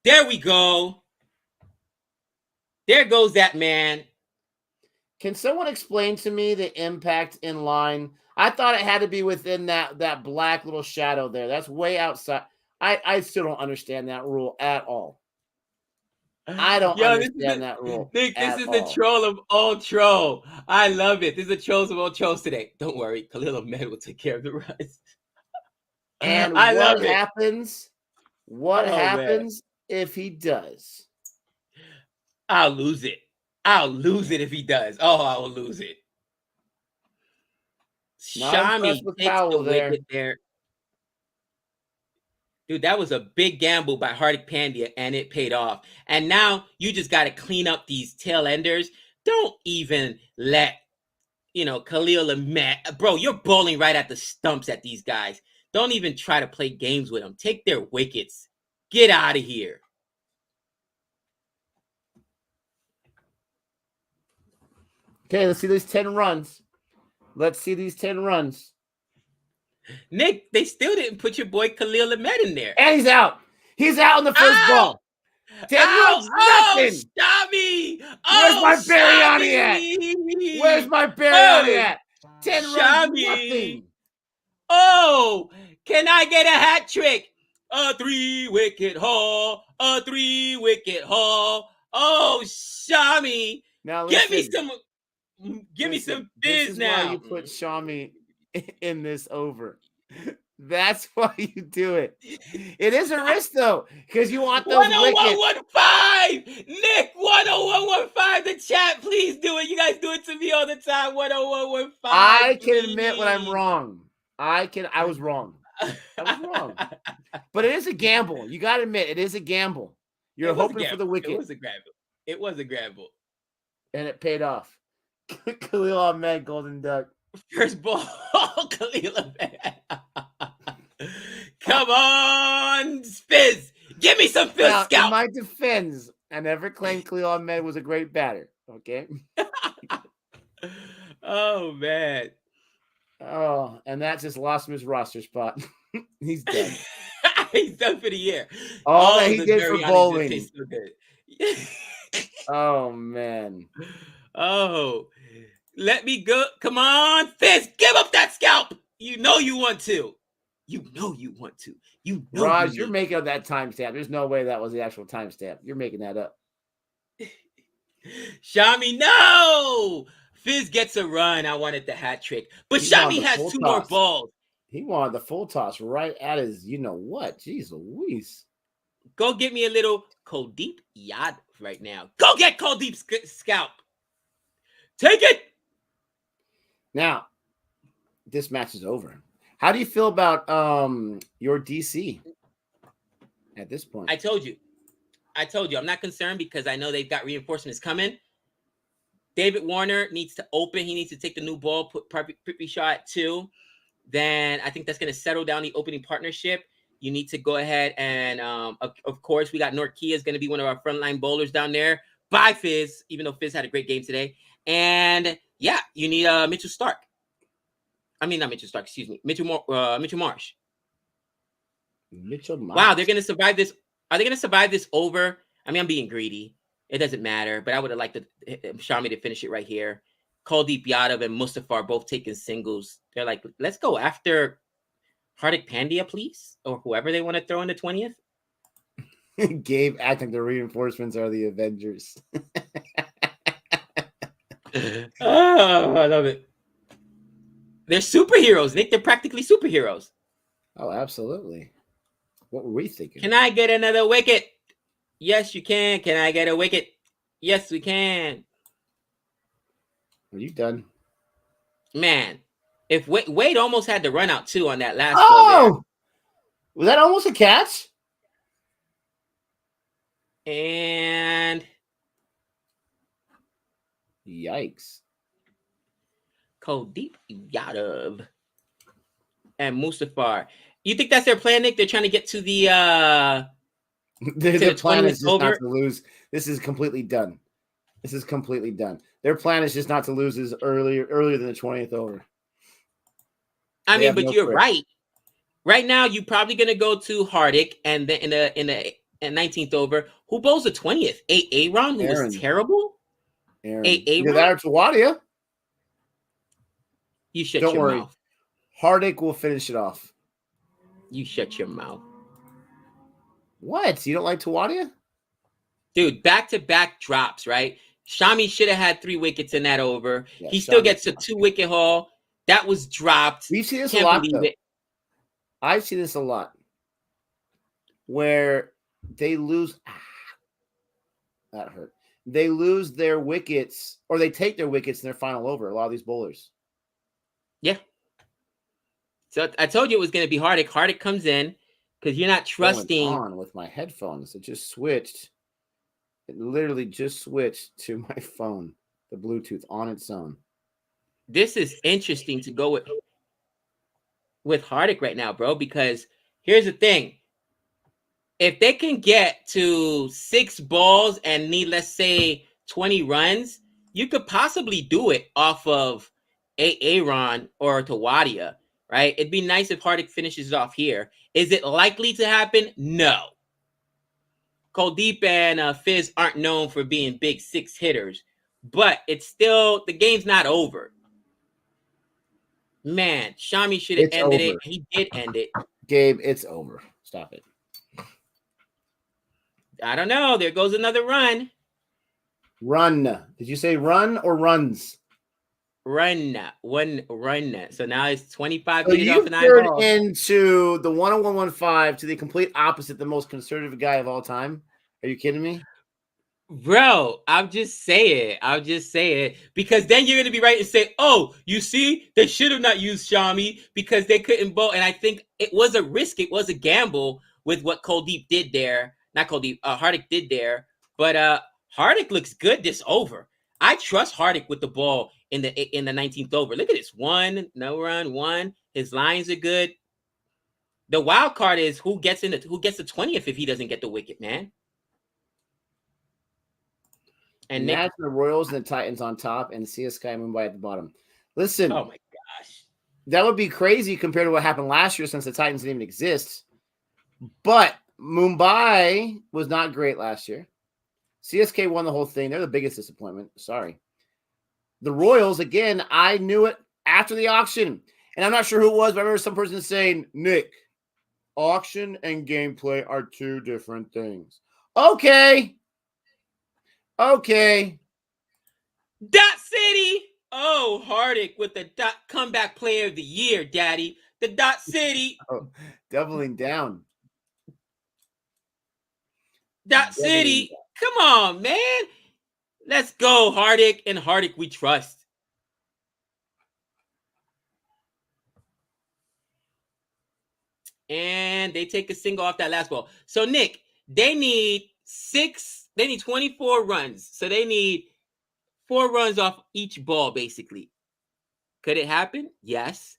There we go. There goes that man. Can someone explain to me the impact in line? I thought it had to be within that black little shadow there. That's way outside. I still don't understand that rule at all. I don't understand that rule. Nick, this is the troll of all troll. I love it. This is the trolls of all trolls today. Don't worry, Khalil Ahmed will take care of the rest. And what happens? What happens if he does? I'll lose it. I'll lose it if he does. Oh, I will lose it. Shami takes the wicket there. Dude, that was a big gamble by Hardik Pandya, and it paid off. And now you just got to clean up these tail enders. Don't even let, Khalil Ahmed. Bro, you're bowling right at the stumps at these guys. Don't even try to play games with them. Take their wickets. Get out of here. Okay, let's see these 10 runs. Let's see these 10 runs. Nick, they still didn't put your boy Khalil Ahmed in there. And he's out. He's out on the first ball. 10 runs, nothing. Shami. Where's my Biryani at? Where's my Biryani at? 10 runs, nothing. Oh, can I get a hat trick? A 3-wicket haul. A 3-wicket haul. Oh, Shami. Now listen, Give me some biz this is now. Why you put Shami in this over. That's why you do it. It is a risk though, because you want those 10115. Nick, 10115. The chat, please do it. You guys do it to me all the time. 10115. I can admit when I'm wrong. I was wrong. I was wrong. But it is a gamble. You got to admit, it is a gamble. You're hoping for the wicket. It was a gamble. And it paid off. Khalil Ahmed, Golden Duck. First ball, Khalil Ahmed. Come on, Fizz. Give me some Fizz Scout. In my defense, I never claimed Khalil Ahmed was a great batter. Okay. Oh, man. Oh, and that just lost him his roster spot. He's done. He's done for the year. All that he did for bowling. Oh, man. Oh, let me go. Come on, Fizz, give up that scalp. You know you want to. You know you want to. You know you Raj, you're need. making up that timestamp. There's no way that was the actual timestamp. You're making that up. Shami, no! Fizz gets a run. I wanted the hat trick. But He wanted Shami the has full 2 more toss. balls. He wanted the full toss right at his, you know what? Jeez Louise. Go get me a little Kuldeep Yadav right now. Go get Kuldeep's scalp. Take it. Now, this match is over. How do you feel about your DC at this point? I told you. I'm not concerned because I know they've got reinforcements coming. David Warner needs to open. He needs to take the new ball, put Prithvi Shaw at 2. Then I think that's going to settle down the opening partnership. You need to go ahead and, of course, we got Norkia is going to be one of our frontline bowlers down there. Bye, Fizz, even though Fizz had a great game today. And, yeah, you need Mitchell Stark. I mean, not Mitchell Stark, excuse me. Mitchell Marsh. Mitchell Marsh. Wow, they're going to survive this. Are they going to survive this over? I mean, I'm being greedy. It doesn't matter, but I would have liked Shami to finish it right here. Kuldeep Yadav and Mustafa are both taking singles. They're like, let's go after Hardik Pandya, please, or whoever they want to throw in the 20th. Gabe acting the reinforcements are the Avengers. Oh, I love it. They're superheroes, Nick. They're practically superheroes. Oh, absolutely. What were we thinking? Can I get another wicket? Yes, you can. Can I get a wicket? Yes, we can. Are you done? Man, if Wade almost had to run out too on that last ball there. Was that almost a catch? And yikes. Kuldeep Yadav and Mustafar. You think that's their plan, Nick? They're trying to get to the their plan is just not to lose. This is completely done. This is completely done. Their plan is just not to lose this earlier than the 20th over. I mean, but you're right. Right now, you're probably going to go to Hardik, and then in the 19th over, who bowls the 20th? Aaron, who was terrible. Aaron. Either that or Tawadia. You shut your mouth. Hardik will finish it off. You shut your mouth. What? You don't like Tawadia? Dude, back-to-back drops, right? Shami should have had 3 wickets in that over. Yeah, he still gets a 2-wicket haul. That was dropped. We see this a lot, though. I see this a lot. Where they lose. That hurt. They lose their wickets, or they take their wickets in their final over. A lot of these bowlers. Yeah. So I told you it was going to be Hardik. Hardik comes in because you're not trusting. On with my headphones. It just switched. It literally just switched to my phone. The Bluetooth on its own. This is interesting to go with Hardik right now, bro, because here's the thing. If they can get to 6 balls and need, let's say, 20 runs, you could possibly do it off of Aaron or Tawadia, right? It'd be nice if Hardik finishes off here. Is it likely to happen? No. Kuldeep and Fizz aren't known for being big 6 hitters, but it's still, the game's not over. Man, Shami should have ended it. He did end it. Gabe, it's over. Stop it. I don't know. There goes another run. Run. Did you say run or runs? Run. One run. So now it's 25 so minutes off an eyeball. Into the 10115 to the complete opposite, the most conservative guy of all time. Are you kidding me? Bro, I'll just say it. Because then you're going to be right and say, oh, you see, they should have not used Shami because they couldn't bowl. And I think it was a risk. It was a gamble with what Kuldeep did there. Not Kuldeep, Hardik did there. But Hardik looks good this over. I trust Hardik with the ball in the 19th over. Look at this. 1, no run, 1. His lines are good. The wild card is who gets the 20th if he doesn't get the wicket, man. And imagine the Royals and the Titans on top and CSK and Mumbai at the bottom. Listen. Oh, my gosh. That would be crazy compared to what happened last year since the Titans didn't even exist. But Mumbai was not great last year. CSK won the whole thing. They're the biggest disappointment. Sorry. The Royals, again, I knew it after the auction. And I'm not sure who it was, but I remember some person saying, Nick, auction and gameplay are two different things. Okay. Dot City. Oh, Hardick with the dot comeback player of the year, Daddy. The Dot City. Doubling down. Dot City. Come on, man. Let's go, Hardick. And Hardick we trust. And they take a single off that last ball. So, Nick, they need 24 runs. So they need 4 runs off each ball, basically. Could it happen? Yes.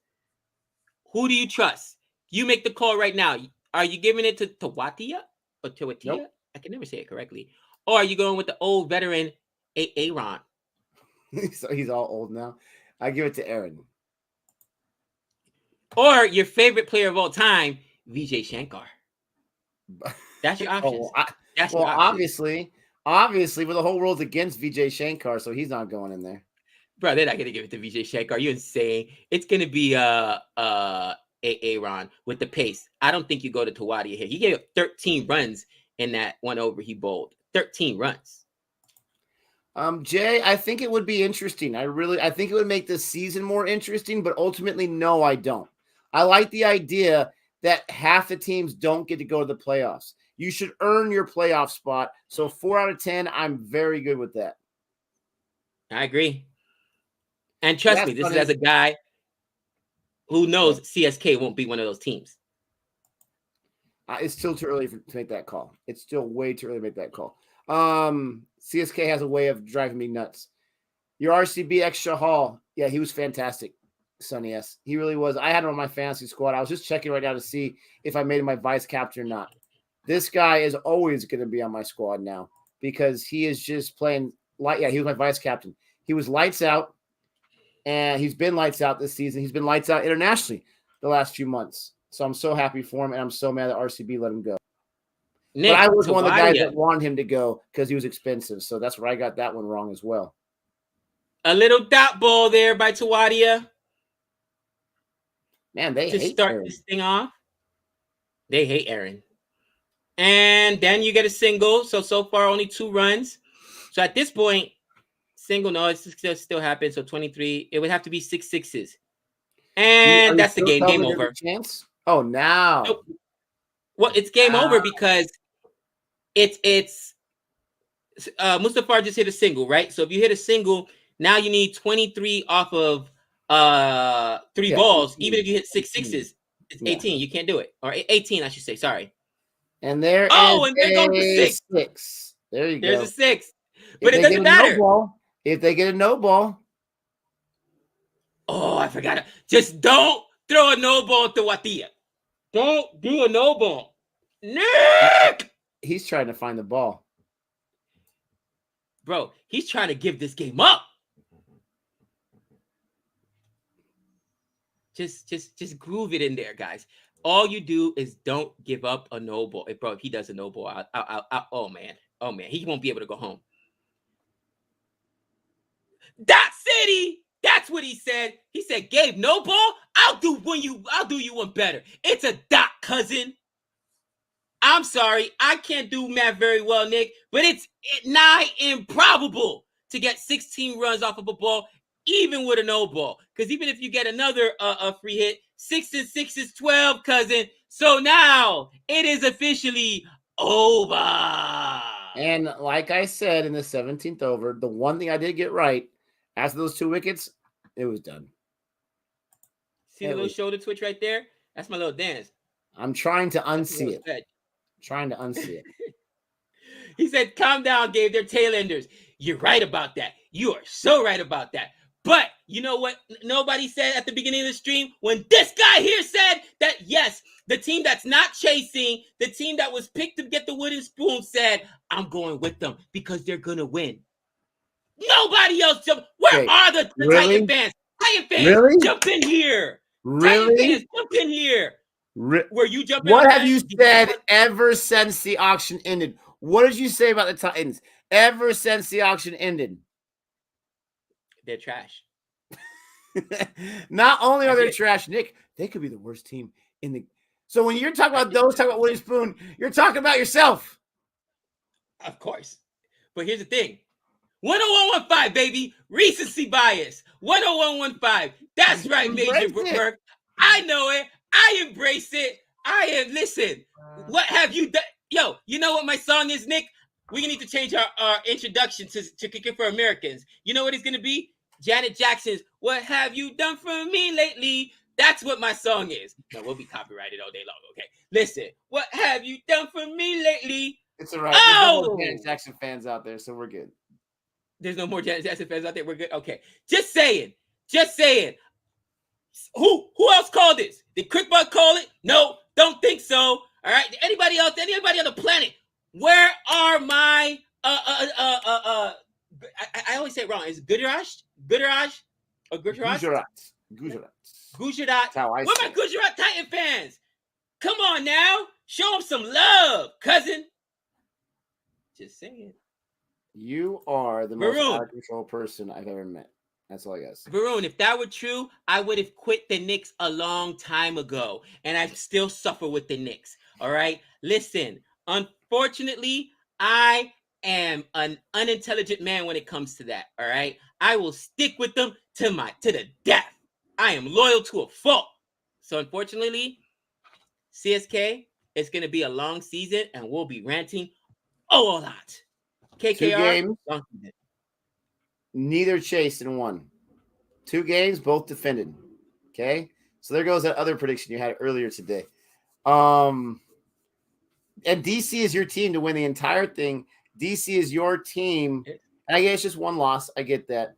Who do you trust? You make the call right now. Are you giving it to Tawatia or Tawatia? Nope. I can never say it correctly. Or are you going with the old veteran, Aaron? So he's all old now. I give it to Aaron. Or your favorite player of all time, Vijay Shankar. That's your options. Obviously, but the whole world's against Vijay Shankar, so he's not going in there. Bro, they're not gonna give it to Vijay Shankar. You're insane. It's gonna be Aaron with the pace. I don't think you go to Tawadia here. He gave up 13 runs in that one over he bowled. 13 runs. Jay, I think it would be interesting. I think it would make the season more interesting, but ultimately, no, I don't. I like the idea that half the teams don't get to go to the playoffs. You should earn your playoff spot. So 4 out of 10, I'm very good with that. I agree. And trust me, this is as a guy who knows CSK won't be one of those teams. It's still too early to make that call. It's still way too early to make that call. CSK has a way of driving me nuts. Your RCB extra Hall. Yeah, he was fantastic. Sonny S. He really was. I had him on my fantasy squad. I was just checking right now to see if I made him my vice captain or not. This guy is always going to be on my squad now because he is just playing light. Yeah, he was my vice captain. He was lights out, and he's been lights out this season. He's been lights out internationally the last few months. So I'm so happy for him, and I'm so mad that RCB let him go. Nick, but I was one of the guys that wanted him to go because he was expensive. So that's where I got that one wrong as well. A little dot ball there by Tawadia. Man, they hate start Aaron. This thing off. They hate Aaron. And then you get a single. So far, only 2 runs. So at this point, single, no, it still happens. So 23. It would have to be 6 sixes. And that's the game. Game over. Chance? Oh, now. Nope. Well, it's game over because it's Mustafar just hit a single, right? So if you hit a single, now you need 23 off of 3 balls. 18. Even if you hit 6 sixes, it's 18. You can't do it. Or 18, I should say. Sorry. And there and there goes the 6. There you go. There's a 6. But it doesn't matter. If they get a no ball. Oh, I forgot it. Just don't throw a no ball to Watia. Don't do a no ball. Nick! He's trying to find the ball. Bro, he's trying to give this game up. Just groove it in there, guys. All you do is don't give up a no ball. Bro, if he does a no ball, oh man, he won't be able to go home. Dot City. That's what he said. He said, Gabe, no ball? I'll do you one better. It's a dot, cousin. I'm sorry. I can't do math very well, Nick, but it's nigh improbable to get 16 runs off of a ball, even with a no ball. Because even if you get another free hit, 6 and 6 is 12, cousin. So now it is officially over. And like I said in the 17th over, the one thing I did get right, after those 2 wickets, it was done. See the little shoulder twitch right there? That's my little dance. I'm trying to unsee it. He said, calm down, Gabe. They're tail enders. You're right about that. You are so right about that. But you know what nobody said at the beginning of the stream? When this guy here said that, yes, the team that's not chasing, the team that was picked to get the wooden spoon said, I'm going with them because they're going to win. Nobody else jumped. Where are the Titan fans? Titan fans, jump in here. Really? Titan fans, jump in here. Were you jumping? What have you said ever since the auction ended? What did you say about the Titans ever since the auction ended? They're trash. Not only are That's they it. trash, Nick, they could be the worst team in the. So when you're talking about those, talking about Willie Spoon, you're talking about yourself. Of course. But here's the thing. 101.15, baby. Recency bias. 101.15. That's right, Major Burke. I know it. I embrace it. Listen, what have you done? Yo, you know what my song is, Nick? We need to change our introduction to Kicking for Americans. You know what it's going to be? Janet Jackson's What Have You Done For Me Lately? That's what my song is. No, we'll be copyrighted all day long, okay? Listen, what have you done for me lately? It's all right. There's no more Janet Jackson fans out there, so we're good. There's no more Janet Jackson fans out there. We're good. Okay. Just saying. Just saying. Who else called this? Did Crickbug call it? No, don't think so. All right. Anybody else? Anybody on the planet? Where are my I always say it wrong. Is it Gujarat? Or Gujarat? Gujarat. That's how I Where say are my Gujarat Titan fans? Come on now. Show them some love, cousin. Just saying. You are the most out of control person I've ever met. That's all I got to say. Varun, if that were true, I would have quit the Knicks a long time ago, and I still suffer with the Knicks. All right? Listen, unfortunately, I am an unintelligent man when it comes to that. All right? I will stick with them to the death. I am loyal to a fault. So unfortunately, CSK, it's going to be a long season, and we'll be ranting a lot. KKR, 2 games. Neither chased in one. 2 games, both defended. Okay? So there goes that other prediction you had earlier today. And DC is your team to win the entire thing. DC is your team. And I guess just one loss. I get that.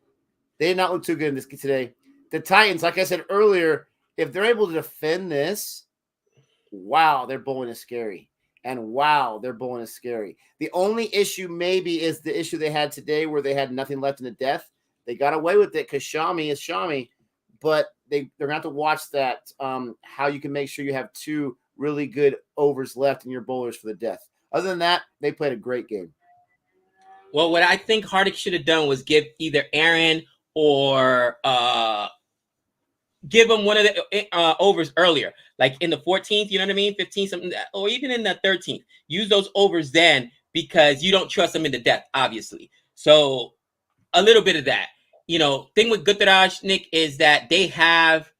They did not look too good in this today. The Titans, like I said earlier, if they're able to defend this, wow, their bowling is scary. And wow, their bowling is scary. The only issue maybe is the issue they had today where they had nothing left in the death. They got away with it because Shami is Shami, but they're going to have to watch that, how you can make sure you have 2 really good overs left in your bowlers for the death. Other than that, they played a great game. Well, what I think Hardik should have done was give either Aaron or give him one of the overs earlier, like in the 14th, you know what I mean? 15th, something, or even in the 13th. Use those overs then because you don't trust them in the death, obviously. So a little bit of that. You know, thing with Gujarat, Nick, is that they have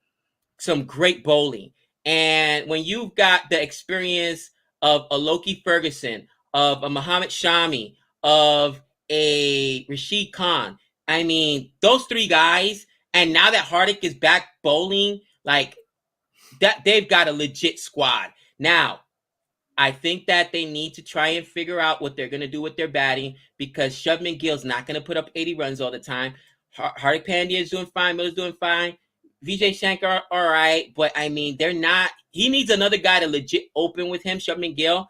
some great bowling. And when you've got the experience of a Loki Ferguson, of a Muhammad Shami, of a Rashid Khan, I mean, those 3 guys, and now that Hardik is back bowling, like that, they've got a legit squad. Now, I think that they need to try and figure out what they're going to do with their batting because Shubman Gill's not going to put up 80 runs all the time. Hardik Pandya is doing fine. Miller's doing fine. Vijay Shankar, all right. But, I mean, they're not – he needs another guy to legit open with him, Shubman Gill.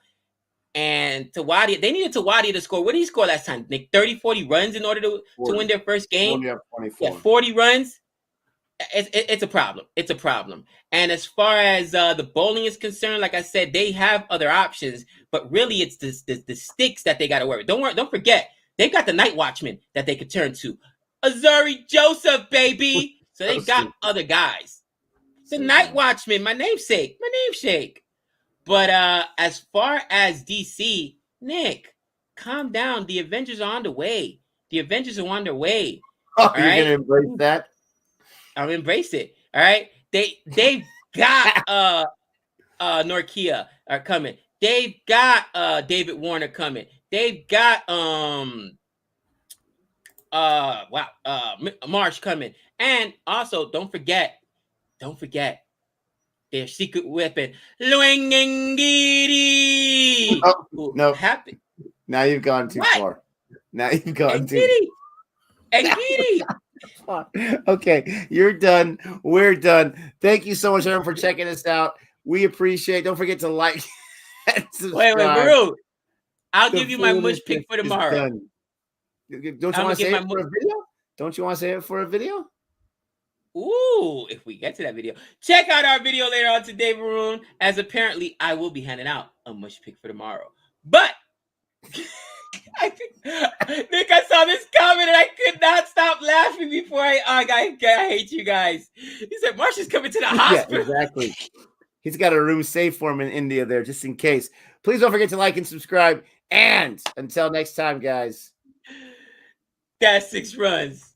And Tawadia, they needed Tawadia to score. What did he score last time, Nick? 30, 40 runs in order to win their first game? 40 runs. It's a problem. It's a problem. And as far as the bowling is concerned, like I said, they have other options, but really it's the sticks that they got to worry. Don't forget, they've got the night watchman that they could turn to. Azari Joseph, baby. So they got other guys. The night watchman, my namesake. But as far as DC, Nick, calm down. The Avengers are on the way. Oh, you're going to embrace that? I'll embrace it. All right. They've got Norkia are coming. They've got David Warner coming. They've got Marsh coming. And also don't forget their secret weapon, Luengengiri. No. Happy. Now you've gone too far. Engiri. Okay, you're done. We're done. Thank you so much, everyone, for checking us out. We appreciate it. Don't forget to like and subscribe. Wait, Baru. I'll give you my mush pick for tomorrow. Don't you want to say it for a video? Don't you want to say it for a video? Ooh, if we get to that video. Check out our video later on today, Varun, as apparently I will be handing out a mush pick for tomorrow. But Nick, I saw this comment and I could not stop laughing before I hate you guys. He said Marsh is coming to the hospital. Yeah, exactly. He's got a room safe for him in India there, just in case. Please don't forget to like and subscribe. And until next time, guys. That's 6 runs.